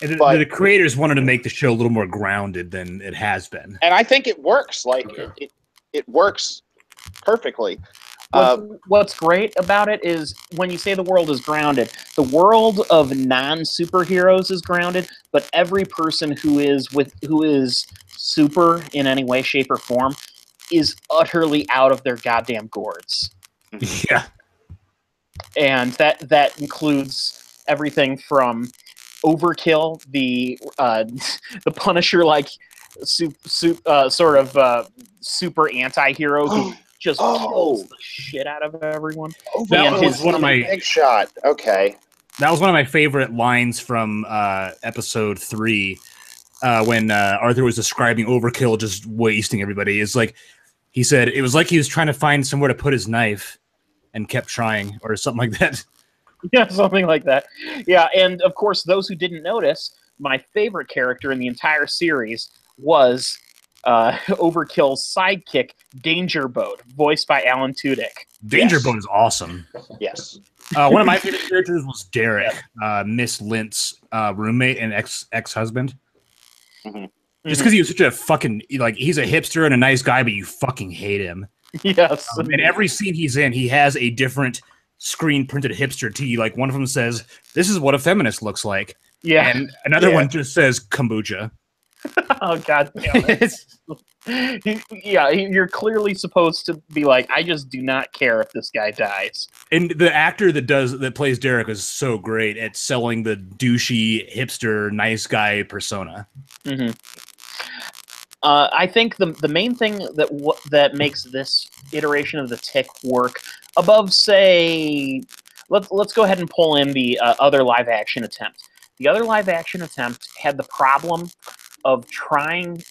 The creators wanted to make the show a little more grounded than it has been. And I think it works. It works perfectly. What's great about it is when you say the world is grounded, the world of non-superheroes is grounded, but every person who is super in any way, shape, or form is utterly out of their goddamn gourds. Yeah. And that includes everything from Overkill, the Punisher, like sort of super anti-hero who just kills the shit out of everyone. That was one of my big shot. Okay, that was one of my favorite lines from episode 3 when Arthur was describing Overkill just wasting everybody. It's like he said it was like he was trying to find somewhere to put his knife and kept trying, or something like that. Yeah, something like that. Yeah, and of course, those who didn't notice, my favorite character in the entire series was Overkill's sidekick, Danger Boat, voiced by Alan Tudyk. Danger Boat is awesome. Yes. One of my favorite characters was Derek, Miss Lint's roommate and ex-husband. Mm-hmm. Just because he was such a fucking, he's a hipster and a nice guy, but you fucking hate him. Yes. In every scene he's in, he has a different screen-printed hipster tee. Like, one of them says, "This is what a feminist looks like." Yeah. And another one just says, "Kombucha." Oh, God damn it. You're clearly supposed to be like, I just do not care if this guy dies. And the actor that plays Derek is so great at selling the douchey, hipster, nice guy persona. Mm-hmm. I think the main thing that makes this iteration of the Tick work above, say, let's go ahead and pull in the other live action attempt. The other live action attempt had the problem of trying.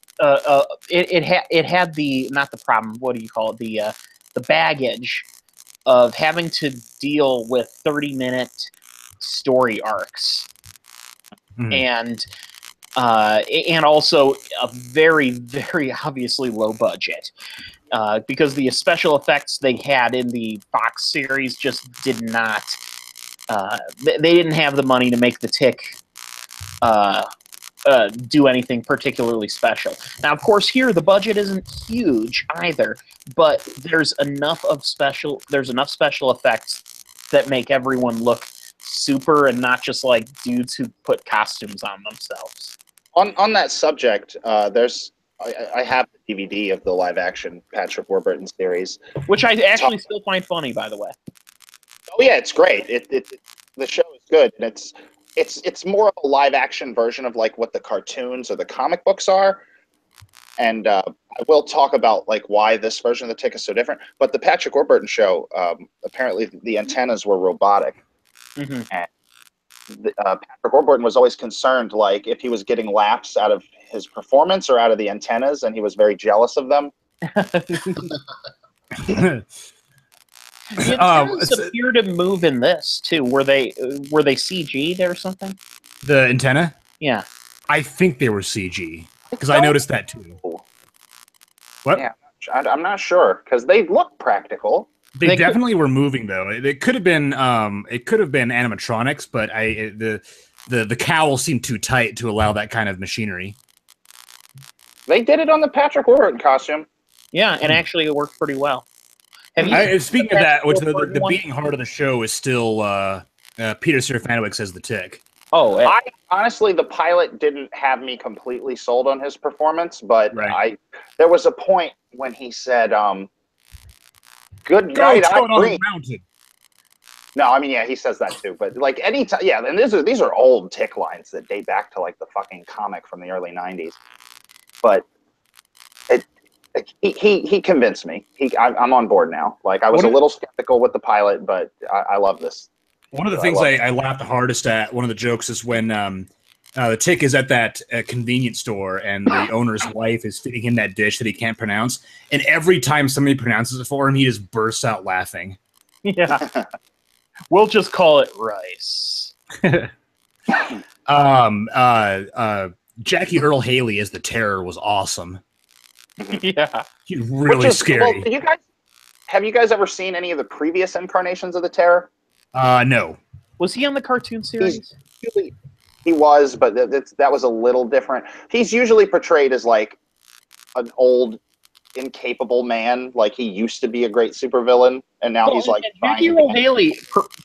It had the, not the problem. What do you call it? The baggage of having to deal with 30-minute story arcs, and also a very, very obviously low budget, because the special effects they had in the Fox series just did not. They didn't have the money to make the Tick do anything particularly special. Now, of course, here the budget isn't huge either, but there's enough special effects that make everyone look super and not just like dudes who put costumes on themselves. On that subject, I have the DVD of the live action Patrick Warburton series, which I actually still find funny, by the way. Oh yeah, it's great. The show is good, and it's more of a live action version of like what the cartoons or the comic books are. And I will talk about like why this version of the Tick is so different. But the Patrick Warburton show, apparently the antennas were robotic, Mm-hmm. and Patrick Warburton was always concerned, like if he was getting laughs out of his performance or out of the antennas, and he was very jealous of them. The antennas appear to move in this too. Were they CG'd or something? The antenna? Yeah. I think they were CG because I noticed that too. What? Yeah, I'm not sure because they look practical. They definitely were moving though. It could have been animatronics, but the cowl seemed too tight to allow that kind of machinery. They did it on the Patrick Warburton costume. Yeah, and actually it worked pretty well. Speaking of that, which the beating heart of the show is still Peter Serafinowicz as the Tick. Oh, I honestly, the pilot didn't have me completely sold on his performance, but there was a point when he said, "Good night, Irene." No, I mean, yeah, he says that too. But like anytime, yeah, and these are old Tick lines that date back to like the fucking comic from the early '90s. But he convinced me. I'm on board now. Like I was a little skeptical with the pilot, but I love this. One of the things I laughed the hardest at, one of the jokes, is when the Tick is at that convenience store and the owner's wife is feeding him that dish that he can't pronounce. And every time somebody pronounces it for him, he just bursts out laughing. Yeah. We'll just call it rice. Jackie Earle Haley as the Terror was awesome. Yeah. He's really scary. Well, have you guys ever seen any of the previous incarnations of the Terror? No. Was he on the cartoon series? He was, but that was a little different. He's usually portrayed as like an old, incapable man. Like he used to be a great supervillain, and now he's like. Jackie Earle Haley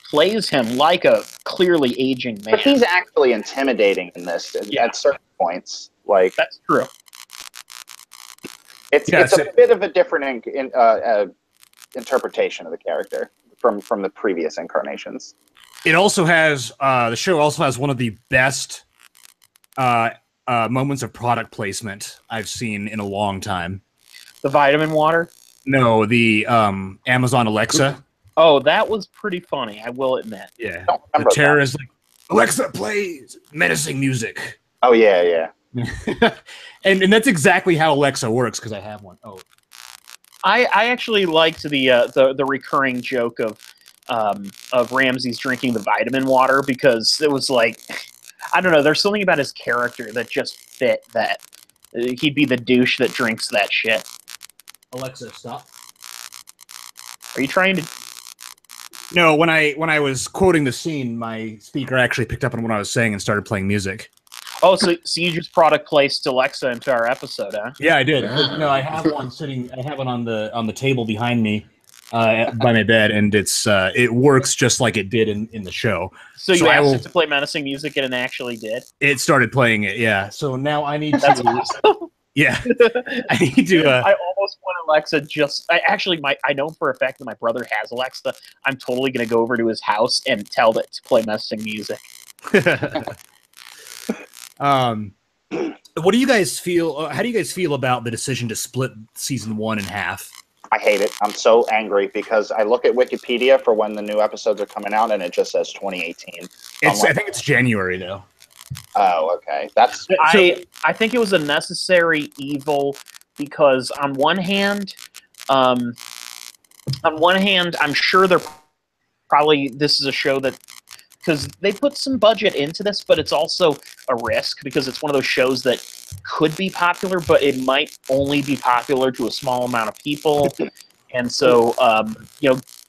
plays him like a clearly aging man. But he's actually intimidating in this at certain points. Like that's true. It's a bit of a different interpretation of the character from the previous incarnations. It also has the show also has one of the best moments of product placement I've seen in a long time. The vitamin water? No, the Amazon Alexa. Oh, that was pretty funny, I will admit. Yeah. The Terror is like, Alexa, play menacing music. Oh, yeah. and that's exactly how Alexa works, because I have one. Oh. I actually liked the recurring joke of Ramses drinking the vitamin water, because it was like, I don't know, there's something about his character that just fit that. He'd be the douche that drinks that shit. Alexa, stop. Are you trying to... No, when I was quoting the scene, my speaker actually picked up on what I was saying and started playing music. Oh, so you just product placed Alexa into our episode, huh? Yeah, I did. Yeah. No, I have one sitting. I have it on the table behind me, by my bed, and it works just like it did in the show. So you asked it to play menacing music, and it actually did. It started playing it, yeah. So now I need to. That's awesome. Yeah, I need to. I almost want Alexa. I know for a fact that my brother has Alexa. I'm totally gonna go over to his house and tell it to play menacing music. What do you guys feel? How do you guys feel about the decision to split season 1 in half? I hate it. I'm so angry because I look at Wikipedia for when the new episodes are coming out, and it just says 2018. I think it's January though. Oh, okay. I think it was a necessary evil because on one hand, I'm sure they're probably this is a show that. Because they put some budget into this, but it's also a risk because it's one of those shows that could be popular, but it might only be popular to a small amount of people. And so,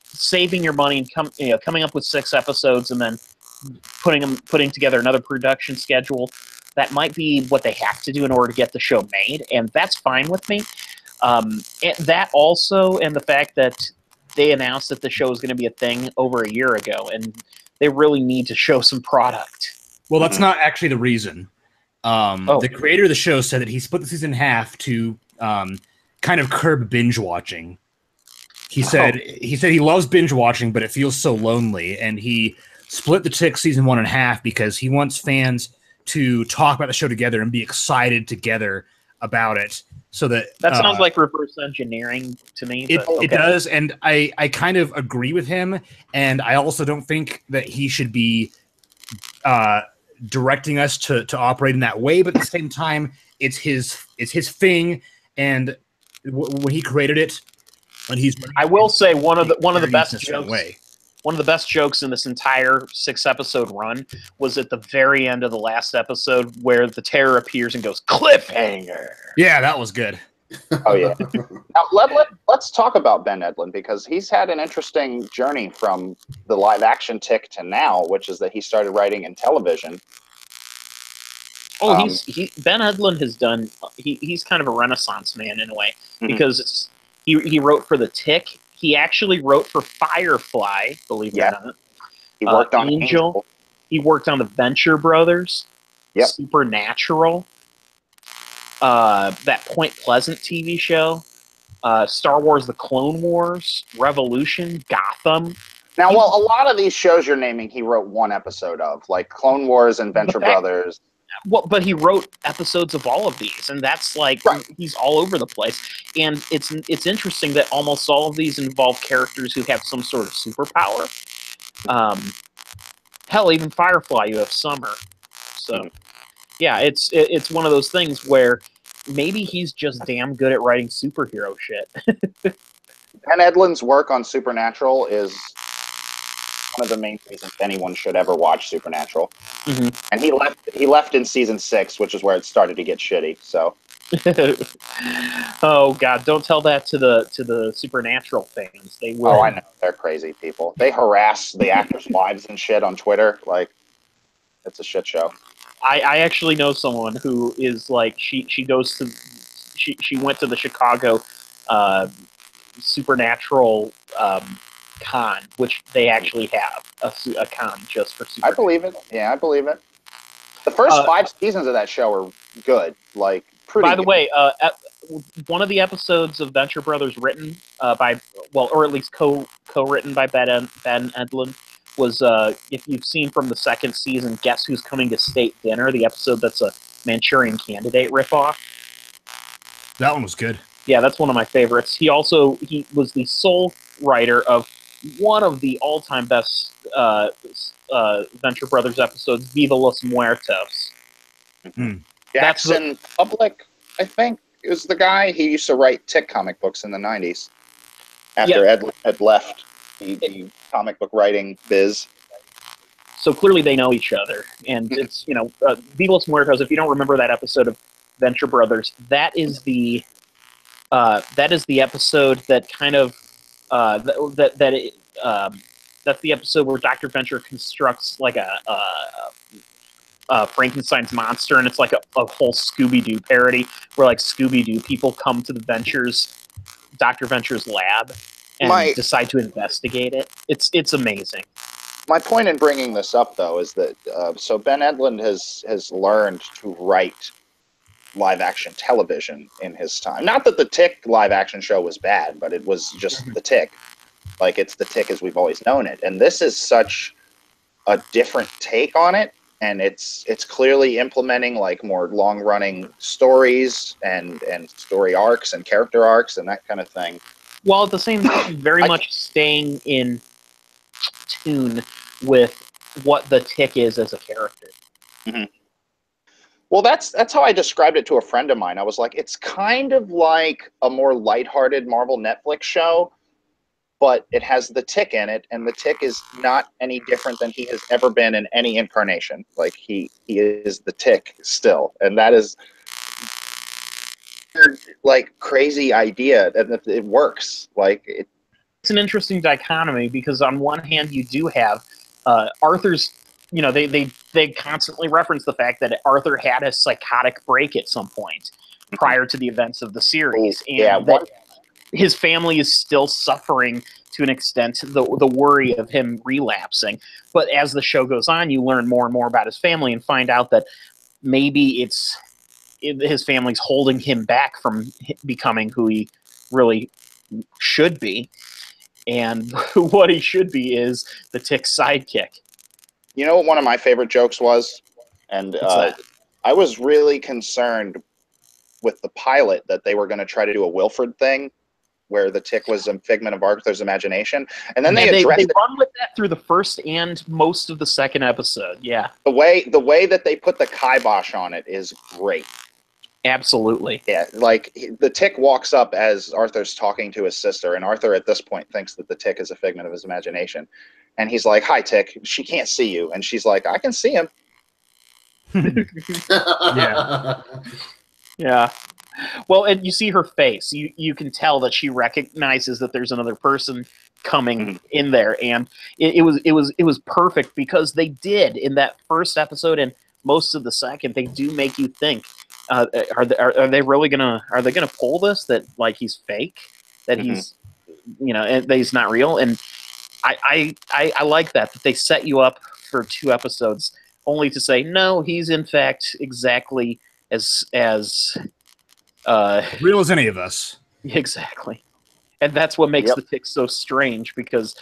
saving your money and coming up with 6 episodes and then putting together another production schedule, that might be what they have to do in order to get the show made, and that's fine with me. And that also, and the fact that they announced that the show is going to be a thing over a year ago, and they really need to show some product. Well, that's not actually the reason. The creator of the show said that he split the season in half to kind of curb binge watching. He said he loves binge watching, but it feels so lonely, and he split The Tick season 1 in half because he wants fans to talk about the show together and be excited together about it. So that sounds like reverse engineering to me. It does, and I kind of agree with him, and I also don't think that he should be directing us to operate in that way. But at the same time, it's his thing, and when he created it, and I will say one of the best jokes. Way. One of the best jokes in this entire 6-episode run was at the very end of the last episode where the Terror appears and goes, "Cliffhanger." Yeah, that was good. Oh, yeah. Now, let's talk about Ben Edlund, because he's had an interesting journey from the live-action Tick to now, which is that he started writing in television. Oh, Ben Edlund has done. He's kind of a renaissance man in a way, because he wrote for the Tick. He actually wrote for Firefly, believe it or not. He worked on Angel. He worked on the Venture Brothers. Yep. Supernatural. That Point Pleasant TV show. Star Wars: The Clone Wars. Revolution. Gotham. Now, a lot of these shows you're naming, he wrote one episode of, like Clone Wars and Venture Brothers. Well, but he wrote episodes of all of these, and that's he's all over the place. And it's interesting that almost all of these involve characters who have some sort of superpower. Hell, even Firefly, you have Summer. So, yeah, it's one of those things where maybe he's just damn good at writing superhero shit. Ben Edlund's work on Supernatural is one of the main reasons anyone should ever watch Supernatural. And he left in season 6, which is where it started to get shitty. So, oh god, don't tell that to the Supernatural fans. They will. Oh, I know, they're crazy people. They harass the actors' wives and shit on Twitter. Like, it's a shit show. I actually know someone who is like she went to the Chicago Supernatural con, which they actually have a con just for Supernatural. I believe it. Yeah, I believe it. The first 5 seasons of that show are good. Like, pretty. By the way, one of the episodes of Venture Brothers written by, well, or at least co-written by Ben Edlund was, if you've seen from the 2nd season, Guess Who's Coming to State Dinner, the episode that's a Manchurian Candidate ripoff. That one was good. Yeah, that's one of my favorites. He was the sole writer of one of the all-time best Venture Brothers episodes, Viva Los Muertos. Jackson Public, I think, is the guy. He used to write Tick comic books in the 90s. After Ed had left the comic book writing biz. So clearly they know each other. And it's, Viva Los Muertos, if you don't remember that episode of Venture Brothers, that is the episode that kind of that's the episode where Dr. Venture constructs like a Frankenstein's monster, and it's like a whole Scooby-Doo parody where like Scooby-Doo people come to Dr. Venture's lab and decide to investigate it. It's amazing. My point in bringing this up, though, is that so Ben Edlund has learned to write live-action television in his time. Not that the Tick live-action show was bad, but it was just the Tick. Like, it's the Tick as we've always known it. And this is such a different take on it, and it's clearly implementing, like, more long-running stories and story arcs and character arcs and that kind of thing. While at the same time, very much staying in tune with what the Tick is as a character. Mm-hmm. Well, that's how I described it to a friend of mine. I was like, it's kind of like a more lighthearted Marvel Netflix show, but it has the Tick in it, and the Tick is not any different than he has ever been in any incarnation. Like, he is the Tick still, and that is like crazy idea that it works. Like, it's an interesting dichotomy because on one hand you do have Arthur's. They constantly reference the fact that Arthur had a psychotic break at some point prior to the events of the series, and that his family is still suffering to an extent the worry of him relapsing. But as the show goes on, you learn more and more about his family and find out that maybe his family's holding him back from becoming who he really should be. and what he should be is the Tick's sidekick. You know what one of my favorite jokes was? And What's that? I was really concerned with the pilot that they were going to try to do a Wilfred thing where the Tick was a figment of Arthur's imagination. And then they addressed they it. run with that through the first and most of the second episode. Yeah, The way that they put the kibosh on it is great. absolutely. Yeah, like the Tick walks up as Arthur's talking to his sister, and Arthur at this point thinks that the Tick is a figment of his imagination. And he's like, "Hi, Tick. She can't see you." And she's like, "I can see him." Yeah. Yeah. Well, and you see her face. You can tell that she recognizes that there's another person coming in there, and it was perfect because they did in that first episode and most of the second. They do make you think, are they really gonna pull this, that like he's fake, that he's and that he's not real, and I like that they set you up for 2 episodes only to say no, he's in fact exactly as Real as any of us. exactly. And that's what makes the Tick so strange, because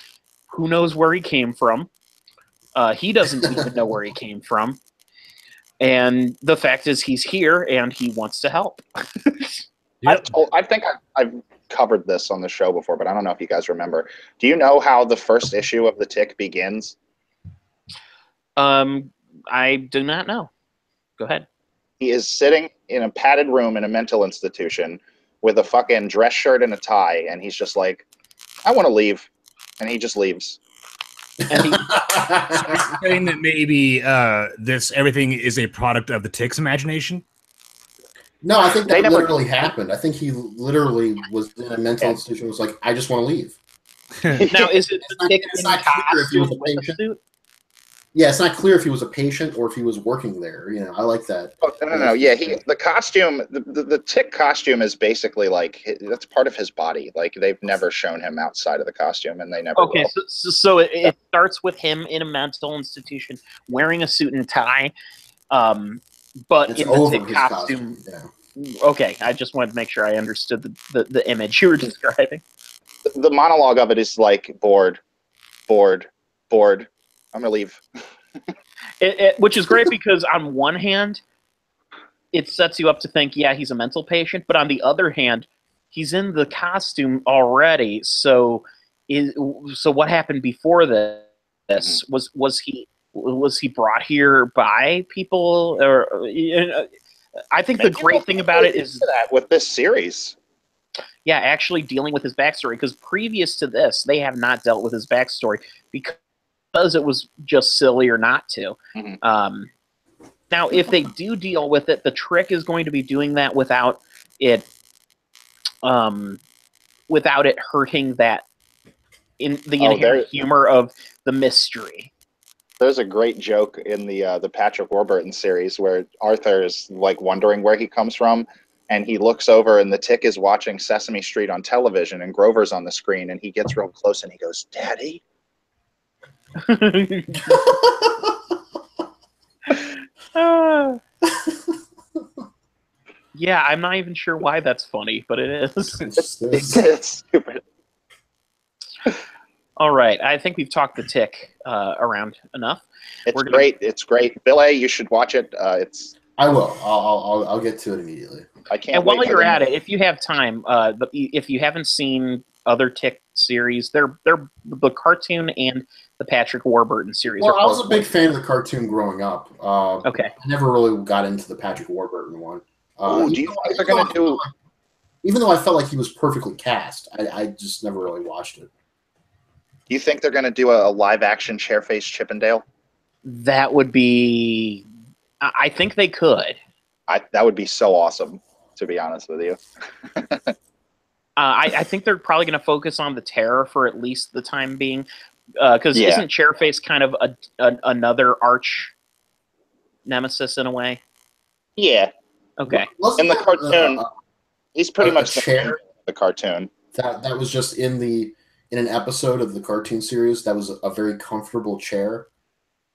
who knows where he came from? He doesn't even know where he came from. And the fact is he's here and he wants to help. Yep. I think I've covered this on the show before, but I don't know if you guys remember. Do you know how the first issue of The Tick begins? I do not know. Go ahead. He is sitting in a padded room in a mental institution with a fucking dress shirt and a tie, and he's just like, "I want to leave," and he just leaves. And he, Saying that maybe this everything is a product of the Tick's imagination. No, I think They that never- literally happened. I think he literally was in a mental institution. Was like, I just want to leave. now, is it the Tick it's in not clear if he was costume a with a patient. suit? Yeah, it's not clear if he was a patient or if he was working there. You know, I like that. Oh, no. Yeah, the costume, the Tick costume is basically like that's part of his body. Like they've never shown him outside of the costume, and they never Okay, will. so it starts with him in a mental institution wearing a suit and tie, but It's in the over Tick his costume. Yeah. Okay, I just wanted to make sure I understood the image you were describing. The monologue of it is like bored. I'm gonna leave. Which is great because on one hand, it sets you up to think, yeah, he's a mental patient, but on the other hand, he's in the costume already. So what happened before this? Was he brought here by people? Or I think the great thing about it is that with this series. Yeah, actually dealing with his backstory, because previous to this, they have not dealt with his backstory because it was just sillier not to. Now, if they do deal with it, the trick is going to be doing that without it hurting that in the inherent humor of the mystery. There's a great joke in the Patrick Warburton series where Arthur is like wondering where he comes from, and he looks over and the Tick is watching Sesame Street on television and Grover's on the screen, and he gets real close and he goes, "Daddy?" Yeah, I'm not even sure why that's funny, but it is. It's stupid. All right, I think we've talked the Tick around enough. It's great. It's great. Bill A, you should watch it. I will. I'll get to it immediately. I can't. And while wait for you're them. at it, if you have time, if you haven't seen other Tick series, they're the cartoon and the Patrick Warburton series. Well, I was a big fan of the cartoon growing up. Okay. I never really got into the Patrick Warburton one. Do you think they're going to do? Even though I felt like he was perfectly cast, I just never really watched it. Do you think they're going to do a live-action Chairface Chippendale? That would be. I think they could. That would be so awesome, to be honest with you. I think they're probably going to focus on the Terror for at least the time being, because isn't Chairface kind of another arch nemesis in a way? Yeah. Okay. In the cartoon, he's pretty much chair. The cartoon. That was just in an episode of the cartoon series. That was a very comfortable chair.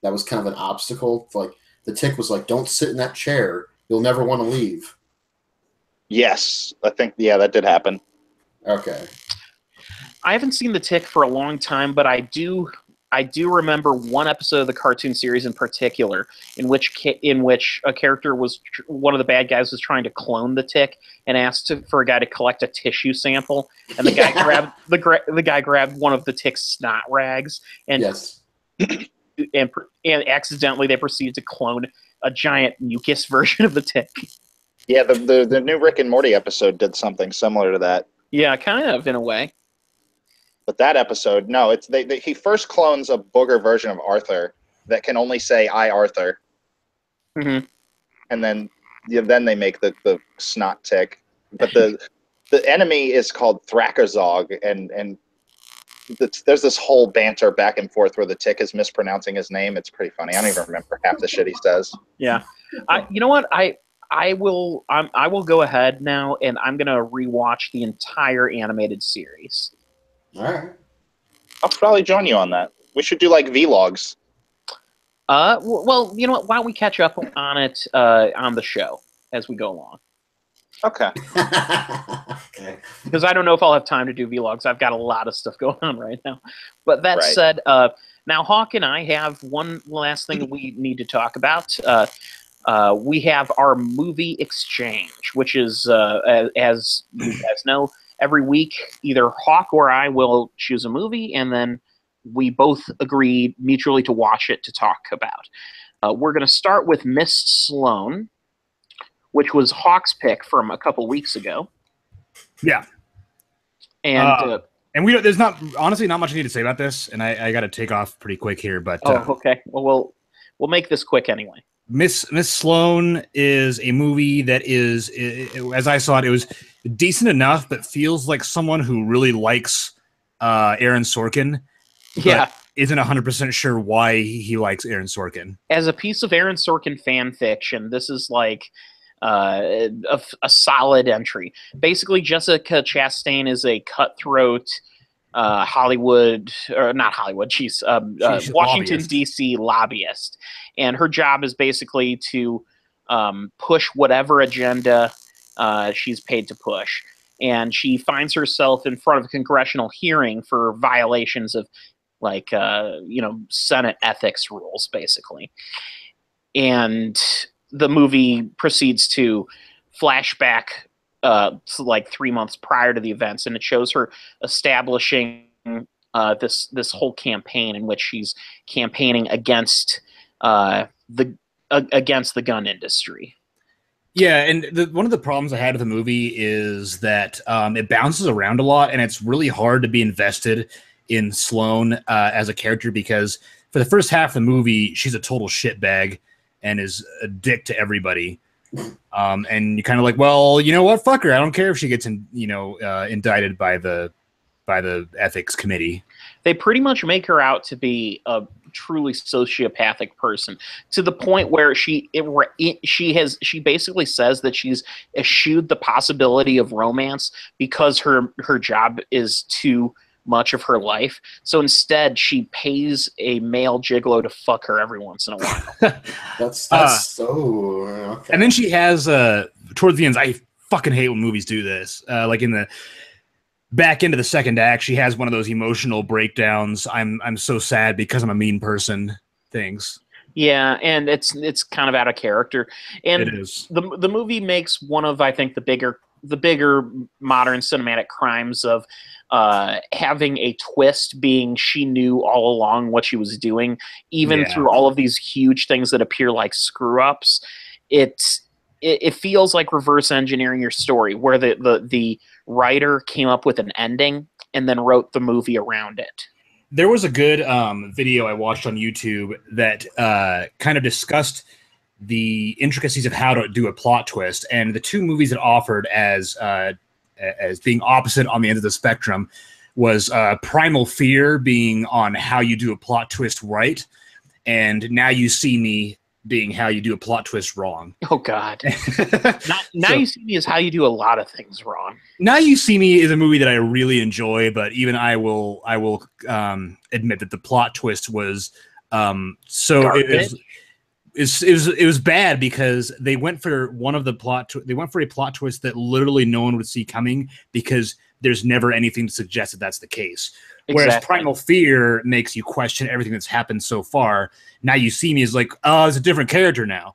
That was kind of an obstacle. Like the Tick was like, "Don't sit in that chair. You'll never want to leave." Yes, I think that did happen. Okay. I haven't seen The Tick for a long time, but I do remember one episode of the cartoon series in particular in which a character was one of the bad guys was trying to clone the Tick and asked for a guy to collect a tissue sample, and the guy grabbed one of the Tick's snot rags and Yes. and accidentally they proceeded to clone a giant mucus version of the Tick. Yeah, the new Rick and Morty episode did something similar to that. Yeah, kind of in a way. But that episode, no, it's he first clones a booger version of Arthur that can only say "I Arthur," Mm-hmm. and then they make the snot Tick. But the enemy is called Thrakazog, and there's this whole banter back and forth where the Tick is mispronouncing his name. It's pretty funny. I don't even remember half the shit he says. Yeah, you know what? I will go ahead now, and I'm gonna rewatch the entire animated series. All right. I'll probably join you on that. We should do like vlogs. Well, you know what? Why don't we catch up on it on the show as we go along? Okay. Okay. Because I don't know if I'll have time to do vlogs. I've got a lot of stuff going on right now. But that Right. said, now Hawk and I have one last thing we need to talk about. We have our movie exchange, which is, as you guys know, every week either Hawk or I will choose a movie, and then we both agree mutually to watch it to talk about. We're going to start with Miss Sloane, which was Hawk's pick from a couple weeks ago. Yeah. And there's honestly not much I need to say about this, and I got to take off pretty quick here. But okay. Well, we'll make this quick anyway. Miss Sloane is a movie that is, as I saw it, it was decent enough, but feels like someone who really likes Aaron Sorkin. Yeah. Isn't 100% sure why he likes Aaron Sorkin. As a piece of Aaron Sorkin fan fiction, this is like a solid entry. Basically, Jessica Chastain is a cutthroat Hollywood, or not Hollywood, she's Washington, D.C. lobbyist. And her job is basically to push whatever agenda she's paid to push. And she finds herself in front of a congressional hearing for violations of, like, Senate ethics rules, basically. And the movie proceeds to flashback like 3 months prior to the events, and it shows her establishing this whole campaign in which she's campaigning against the gun industry. Yeah, and one of the problems I had with the movie is that it bounces around a lot, and it's really hard to be invested in Sloane as a character, because for the first half of the movie, she's a total shitbag and is a dick to everybody. And you're kind of like, well, you know what? Fuck her. I don't care if she gets indicted by the ethics committee. They pretty much make her out to be a truly sociopathic person, to the point where she basically says that she's eschewed the possibility of romance because her job is too much of her life. So instead, she pays a male gigolo to fuck her every once in a while. That's so. Okay. And then she has towards the end. I fucking hate when movies do this. Like in the back end of the second act, she has one of those emotional breakdowns. I'm so sad because I'm a mean person. Things. Yeah, and it's kind of out of character. And it is. The movie makes one of, I think, the bigger modern cinematic crimes of having a twist, being she knew all along what she was doing, even through all of these huge things that appear like screw ups. It feels like reverse engineering your story, where the writer came up with an ending and then wrote the movie around it. There was a good video I watched on YouTube that kind of discussed the intricacies of how to do a plot twist, and the two movies it offered as being opposite on the end of the spectrum was Primal Fear being on how you do a plot twist right, and Now You See Me being how you do a plot twist wrong. Oh God! Now You See Me is how you do a lot of things wrong. Now You See Me is a movie that I really enjoy, but even I will admit that the plot twist was it was bad because they went for they went for a plot twist that literally no one would see coming because there's never anything to suggest that that's the case. Whereas Exactly. Primal Fear makes you question everything that's happened so far. Now You See Me is like, oh, it's a different character now.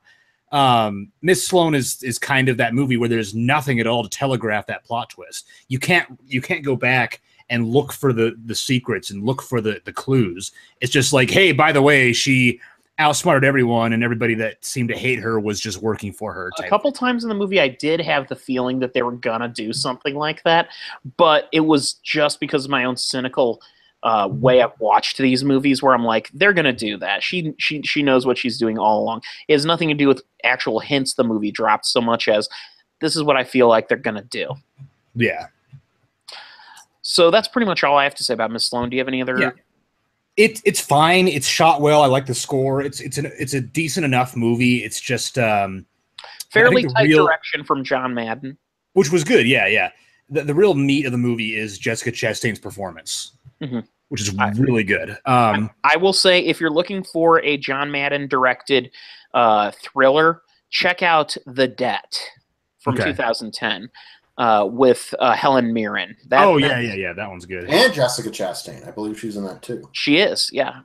Miss Sloane is kind of that movie where there's nothing at all to telegraph that plot twist. You can't go back and look for the secrets and look for the clues. It's just like, hey, by the way, she outsmarted everyone, and everybody that seemed to hate her was just working for her. A couple times in the movie, I did have the feeling that they were gonna do something like that, but it was just because of my own cynical way I've watched these movies, where I'm like, they're gonna do that. She knows what she's doing all along. It has nothing to do with actual hints the movie dropped so much as this is what I feel like they're gonna do. Yeah. So that's pretty much all I have to say about Miss Sloane. Do you have any other? Yeah. It's fine. It's shot well. I like the score. It's a decent enough movie. It's just fairly tight direction from John Madden, which was good. Yeah. The real meat of the movie is Jessica Chastain's performance, which is really good. I will say, if you're looking for a John Madden directed thriller, check out The Debt from 2010. With Helen Mirren. That one's good. And Jessica Chastain, I believe she's in that too. She is, yeah.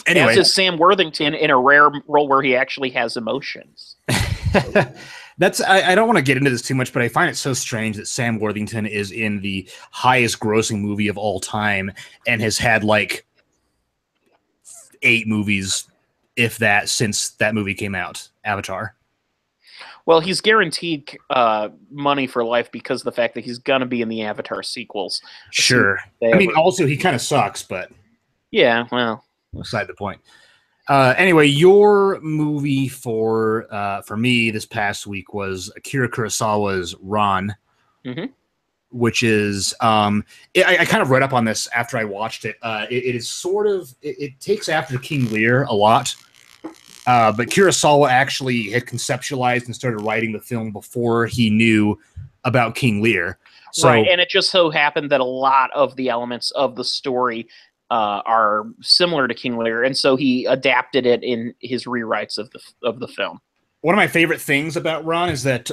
Anyway, as is Sam Worthington in a rare role where he actually has emotions. I don't want to get into this too much, but I find it so strange that Sam Worthington is in the highest grossing movie of all time and has had like 8 movies, if that, since that movie came out, Avatar. Well, he's guaranteed money for life because of the fact that he's going to be in the Avatar sequels. Sure. I mean, also, he kind of sucks, but... Yeah, well... Beside the point. Anyway, your movie for me this past week was Akira Kurosawa's Ran, which is... I kind of read up on this after I watched it. It is sort of... It takes after King Lear a lot. But Kurosawa actually had conceptualized and started writing the film before he knew about King Lear. So, right, and it just so happened that a lot of the elements of the story are similar to King Lear, and so he adapted it in his rewrites of the film. One of my favorite things about Ron is that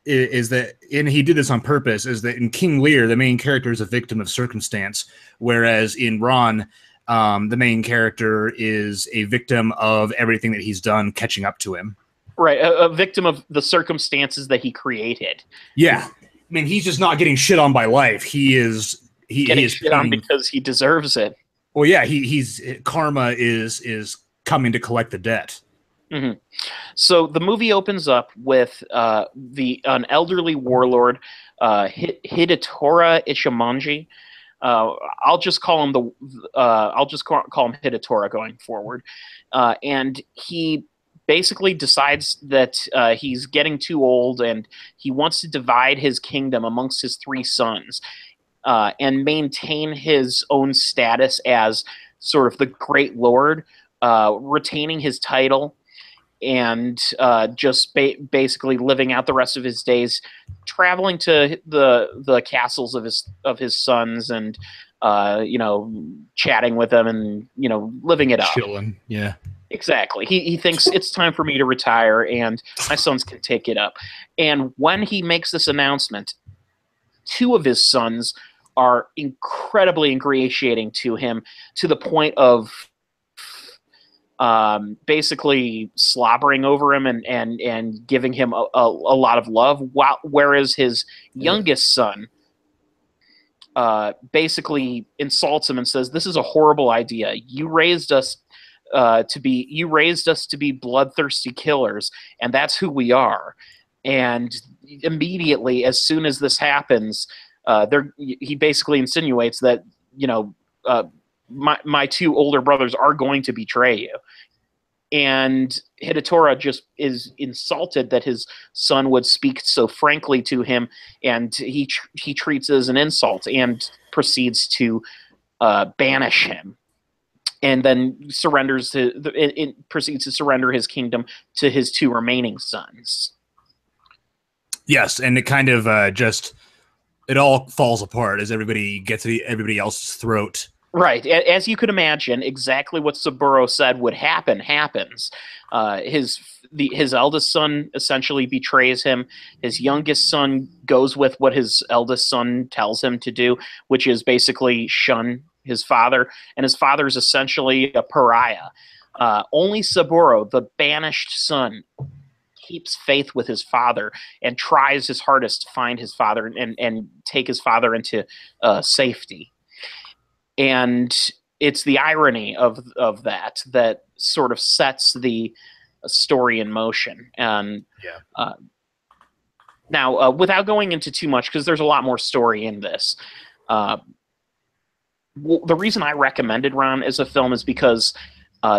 and he did this on purpose, is that in King Lear, the main character is a victim of circumstance, whereas in Ron, the main character is a victim of everything that he's done catching up to him. Right, a victim of the circumstances that he created. Yeah. I mean, he's just not getting shit on by life. He is shit on because he deserves it. Well, yeah, he's karma is coming to collect the debt. So the movie opens up with an elderly warlord, Hidetora Ishimonji. I'll just call him call him Hidetora going forward, and he basically decides that he's getting too old and he wants to divide his kingdom amongst his 3 sons and maintain his own status as sort of the great lord, retaining his title and just basically living out the rest of his days, traveling to the castles of his sons and chatting with them and living it up. Chilling, yeah. Exactly. He thinks it's time for me to retire and my sons can take it up. And when he makes this announcement, 2 of his sons are incredibly ingratiating to him, to the point of basically slobbering over him and giving him a lot of love, whereas his youngest son basically insults him and says, "This is a horrible idea. You raised us to be bloodthirsty killers, and that's who we are." And immediately, as soon as this happens, he basically insinuates that my 2 older brothers are going to betray you. And Hidetora just is insulted that his son would speak so frankly to him, and he treats it as an insult and proceeds to banish him. And then proceeds to surrender his kingdom to his 2 remaining sons. Yes, and it kind of it all falls apart as everybody gets at everybody else's throat. Right. As you could imagine, exactly what Saburo said would happen happens. His eldest son essentially betrays him. His youngest son goes with what his eldest son tells him to do, which is basically shun his father. And his father is essentially a pariah. Only Saburo, the banished son, keeps faith with his father and tries his hardest to find his father and take his father into safety. And it's the irony of that sort of sets the story in motion. And now, without going into too much, because there's a lot more story in this, the reason I recommended Ron as a film is because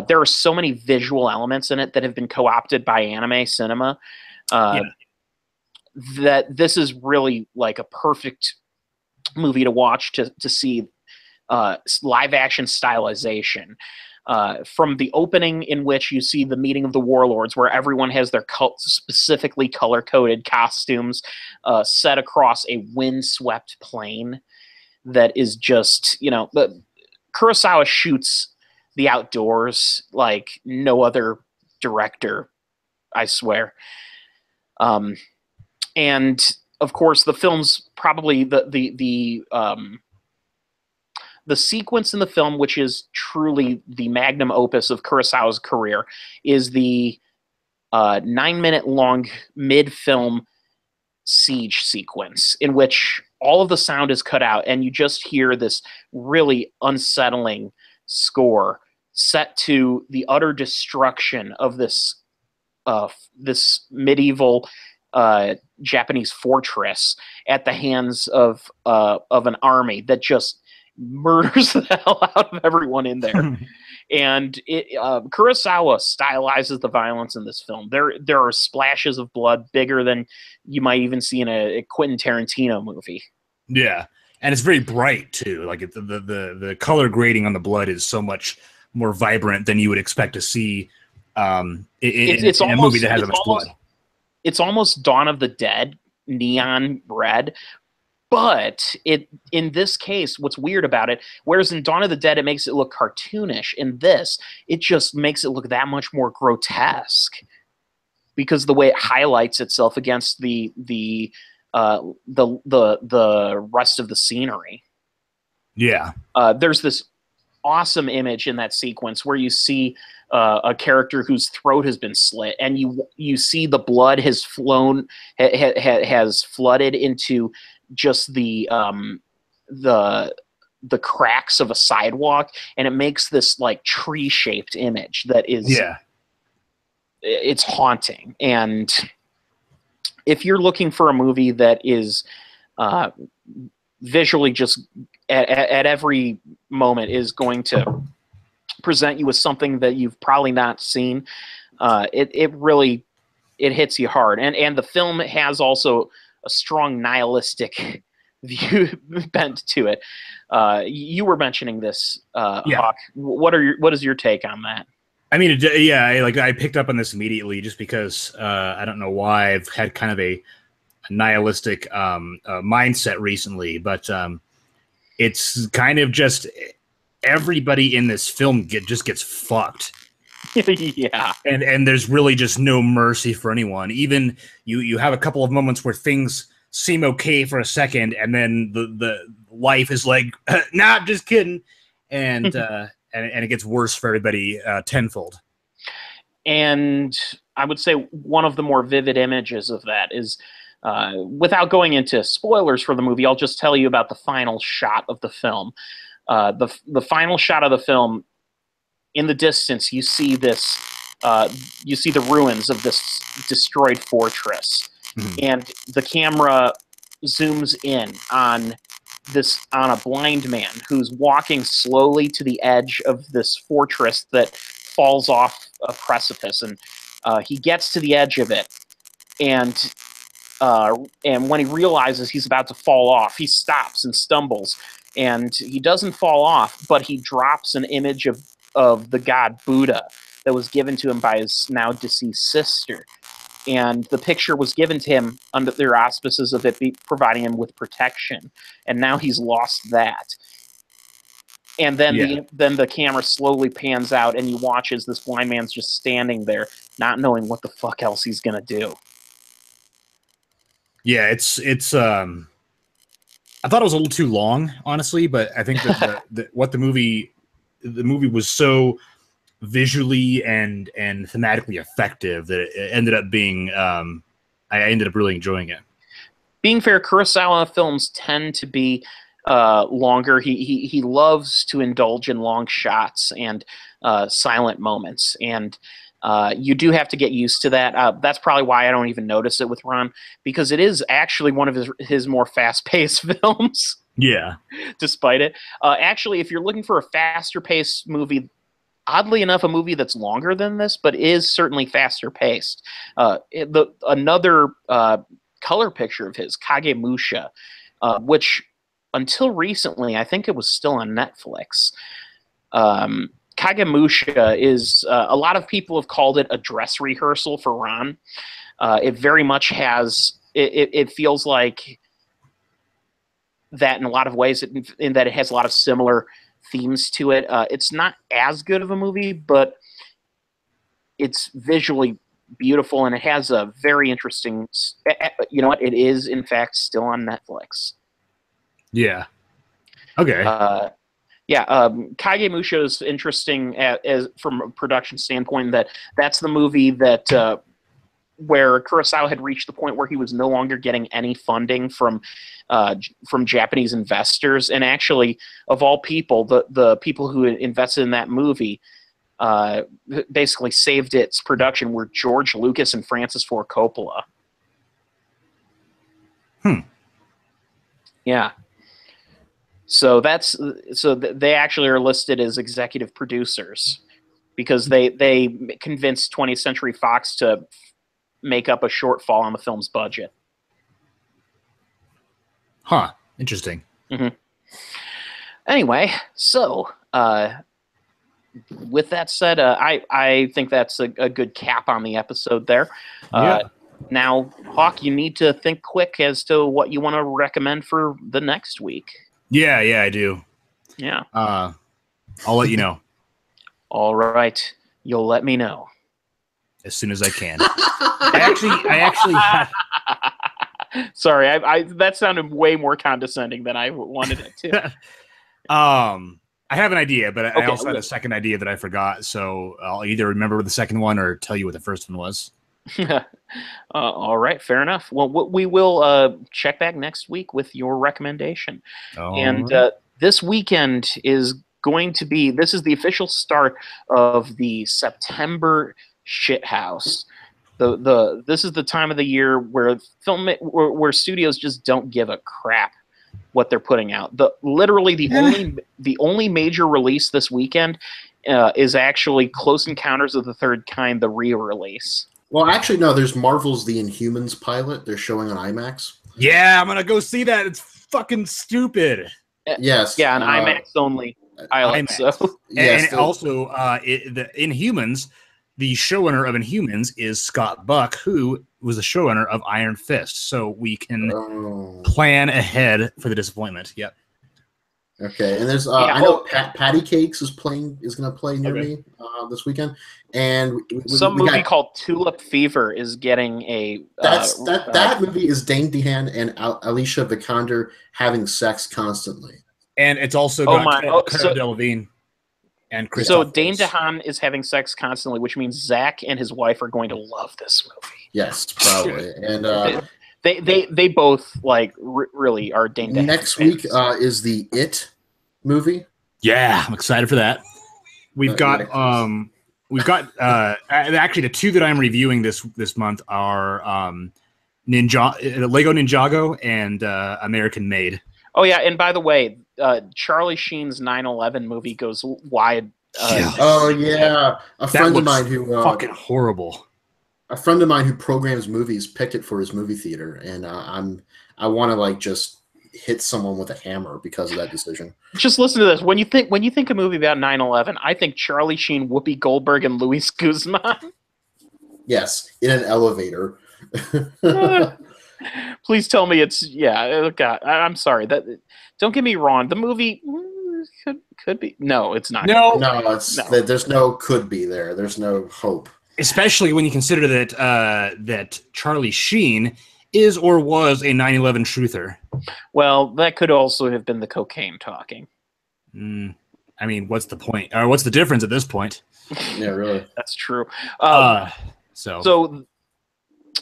there are so many visual elements in it that have been co-opted by anime cinema that this is really like a perfect movie to watch to see live action stylization. From the opening in which you see the meeting of the warlords, where everyone has their specifically color-coded costumes set across a wind-swept plain that is just, Kurosawa shoots the outdoors like no other director, I swear. And of course, the film's probably the sequence in the film, which is truly the magnum opus of Kurosawa's career, is the 9-minute long mid-film siege sequence in which all of the sound is cut out and you just hear this really unsettling score set to the utter destruction of this medieval Japanese fortress at the hands of an army that just murders the hell out of everyone in there. And Kurosawa stylizes the violence in this film. There are splashes of blood bigger than you might even see in a Quentin Tarantino movie. Yeah, and it's very bright too. Like the color grading on the blood is so much more vibrant than you would expect to see in a movie that has that much blood. It's almost Dawn of the Dead neon red. But in this case, what's weird about it, whereas in Dawn of the Dead it makes it look cartoonish, in this it just makes it look that much more grotesque because the way it highlights itself against the rest of the scenery. Yeah, there's this awesome image in that sequence where you see a character whose throat has been slit, and you see the blood has flooded into just the cracks of a sidewalk, and it makes this like tree-shaped image that is it's haunting. And if you're looking for a movie that is visually just at every moment is going to present you with something that you've probably not seen, it really hits you hard. And the film has also a strong nihilistic view bent to it. You were mentioning this, Hawk. What is your take on that? I mean, I picked up on this immediately just because I don't know why I've had kind of a nihilistic mindset recently, but it's kind of just everybody in this film just gets fucked. Yeah, and there's really just no mercy for anyone. Even you have a couple of moments where things seem okay for a second, and then the life is like, nah, just kidding, and and it gets worse for everybody tenfold. And I would say one of the more vivid images of that is, without going into spoilers for the movie, I'll just tell you about the final shot of the film. The final shot of the film. In the distance, you see this. You see the ruins of this destroyed fortress, and the camera zooms in on a blind man who's walking slowly to the edge of this fortress that falls off a precipice, and he gets to the edge of it, and when he realizes he's about to fall off, he stops and stumbles, and he doesn't fall off, but he drops an image of the god Buddha that was given to him by his now deceased sister. And the picture was given to him under the auspices of it providing him with protection. And now he's lost that. and then the camera slowly pans out, and you watch as this blind man's just standing there, not knowing what the fuck else he's gonna do. Yeah, it's I thought it was a little too long, honestly, but I think that the movie was so visually and thematically effective that it ended up being I ended up really enjoying it. Being fair, Kurosawa films tend to be longer. He loves to indulge in long shots and silent moments, and you do have to get used to that. That's probably why I don't even notice it with Ron, because it is actually one of his more fast-paced films. Yeah. Despite it. Actually, if you're looking for a faster-paced movie, oddly enough, a movie that's longer than this, but is certainly faster-paced. Another color picture of his, Kagemusha, which until recently, I think it was still on Netflix. Kagemusha is, a lot of people have called it a dress rehearsal for Ron. It very much has, it feels like that in a lot of ways, in that it has a lot of similar themes to it. It's not as good of a movie, but it's visually beautiful, and it has a very interesting, you know what, it is in fact still on Netflix. Yeah. Okay. Kagemusha is interesting as from a production standpoint. That's the movie that where Kurosawa had reached the point where he was no longer getting any funding from Japanese investors, and actually, of all people, the people who invested in that movie basically saved its production were George Lucas and Francis Ford Coppola. Yeah. So they actually are listed as executive producers because they convinced 20th Century Fox to make up a shortfall on the film's budget. Huh. Interesting. Mm-hmm. Anyway, so with that said, I think that's a good cap on the episode there. Now, Hawk, you need to think quick as to what you want to recommend for the next week. Yeah, I do. Yeah. I'll let you know. All right. You'll let me know. As soon as I can. I actually have... Sorry, I that sounded way more condescending than I wanted it to. I have an idea, but I also had a second idea that I forgot, so I'll either remember the second one or tell you what the first one was. All right, fair enough. Well, we will check back next week with your recommendation. This weekend is going to be, this is the official start of the September shithouse. This is the time of the year where where studios just don't give a crap what they're putting out. The only major release this weekend is actually Close Encounters of the Third Kind, the re-release. Well, actually, no. There's Marvel's The Inhumans pilot. They're showing on IMAX. Yeah, I'm gonna go see that. It's fucking stupid. Yes. Yeah, on IMAX only. IMAX. So. Yes, and also, the Inhumans, the showrunner of Inhumans is Scott Buck, who was the showrunner of Iron Fist. So we can plan ahead for the disappointment. Yep. Okay, and there's I know Patty Cakes is going to play near me this weekend, and some movie called Tulip Fever is getting a. That movie is Dane DeHaan and Alicia Vikander having sex constantly, and it's also got Cara Delevingne and Chris. So Dane DeHaan is having sex constantly, which means Zach and his wife are going to love this movie. Yes, probably, and. They both really are Dane DeHaan. Next week is the It movie. Yeah, I'm excited for that. We've got actually the two that I'm reviewing this month are Lego Ninjago and American Made. Oh yeah, and by the way, Charlie Sheen's 9/11 movie goes wide. Oh yeah, a friend of mine who fucking horrible. A friend of mine who programs movies picked it for his movie theater, and I want to just hit someone with a hammer because of that decision. Just listen to this. When you think a movie about 9/11, I think Charlie Sheen, Whoopi Goldberg, and Luis Guzman. Yes, in an elevator. Please tell me it's God. I'm sorry. Don't get me wrong. The movie, Could be. No, it's not. No, There's no could be there. There's no hope. Especially when you consider that Charlie Sheen is or was a 9/11 truther. Well, that could also have been the cocaine talking. I mean, what's the point? Or what's the difference at this point? Yeah, really. That's true.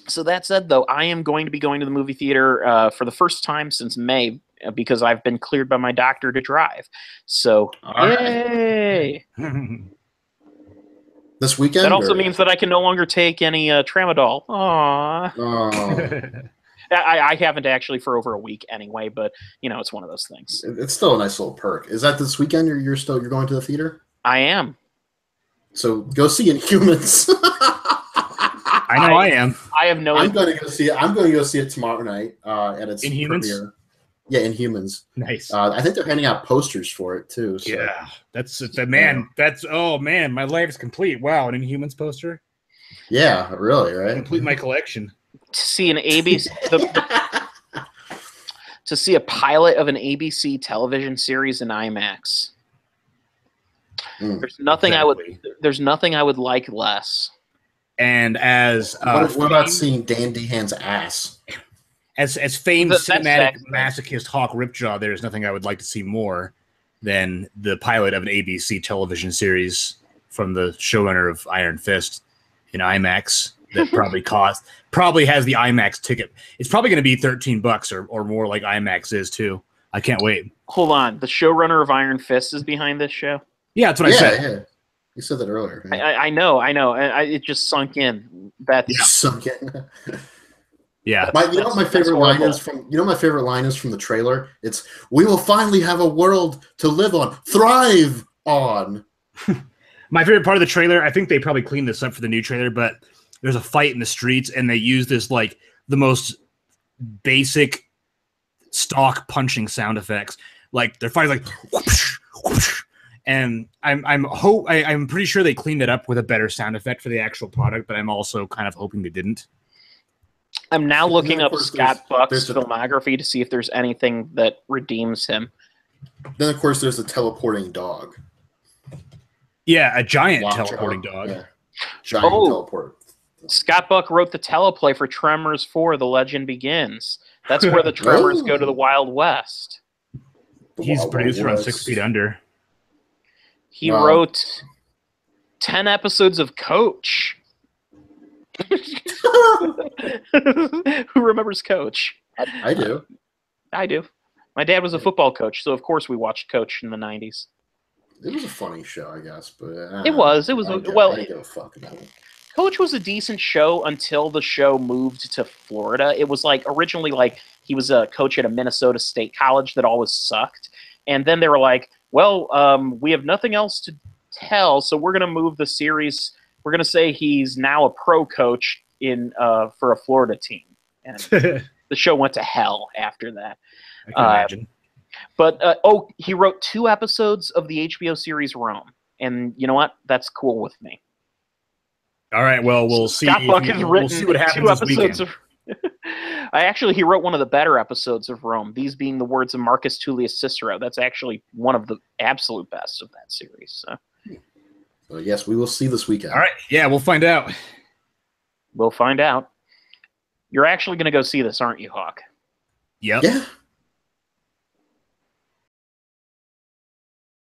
So that said, though, I am going to be going to the movie theater for the first time since May because I've been cleared by my doctor to drive. So, yay! This weekend? That also means that I can no longer take any tramadol. Aww. Oh. I haven't actually for over a week anyway, but it's one of those things. It's still a nice little perk. Is that this weekend? You're going to the theater? I am. So go see Inhumans. I know I am. I have no. I'm going to go see it. I'm going to go see it tomorrow night at its Inhumans? premiere. Yeah, Inhumans. Nice. I think they're handing out posters for it too. So. Yeah, that's man. That's my life is complete. Wow, an Inhumans poster. Yeah, really, right? Complete my collection. To see an ABC, to see a pilot of an ABC television series in IMAX. There's nothing There's nothing I would like less. And as what about seeing Dan Dehaan's ass? As famed cinematic masochist Hawk Ripjaw, there's nothing I would like to see more than the pilot of an ABC television series from the showrunner of Iron Fist in IMAX that probably has the IMAX ticket. It's probably going to be $13 or more like IMAX is too. I can't wait. Hold on. The showrunner of Iron Fist is behind this show? Yeah, that's what I said. Yeah. You said that earlier. Right? I know. It just sunk in. Sunk in. Yeah. My favorite line is from the trailer. It's "We will finally have a world to live on, thrive on." My favorite part of the trailer, I think they probably cleaned this up for the new trailer, but there's a fight in the streets and they use this like the most basic stock punching sound effects. Like they're fighting like whoosh, whoosh. And I'm pretty sure they cleaned it up with a better sound effect for the actual product, but I'm also kind of hoping they didn't. I'm now looking up Scott Buck's filmography to see if there's anything that redeems him. Then, of course, there's the teleporting dog. Yeah, a giant teleporting dog. Yeah. Giant teleport. Scott Buck wrote the teleplay for Tremors 4, The Legend Begins. That's where the Tremors go to the Wild West. He's a producer on 6 Feet Under. He wrote 10 episodes of Coach. Who remembers Coach? I do. I do. My dad was a football coach, so of course we watched Coach in the 90s. It was a funny show, I guess, but it was. I didn't give a fuck about it. Coach was a decent show until the show moved to Florida. It was like originally like he was a coach at a Minnesota State college that always sucked, and then they were like, "Well, we have nothing else to tell, so we're going to move the series. We're going to say he's now a pro coach in for a Florida team." And the show went to hell after that. I can imagine. But he wrote 2 episodes of the HBO series Rome, and you know what? That's cool with me. All right. Well, we'll see. Scott Buck has written we'll see what happens this weekend. He wrote one of the better episodes of Rome. These being the words of Marcus Tullius Cicero. That's actually one of the absolute best of that series. So yes, we will see this weekend. All right. Yeah, we'll find out. We'll find out. You're actually going to go see this, aren't you, Hawk? Yep. Yeah.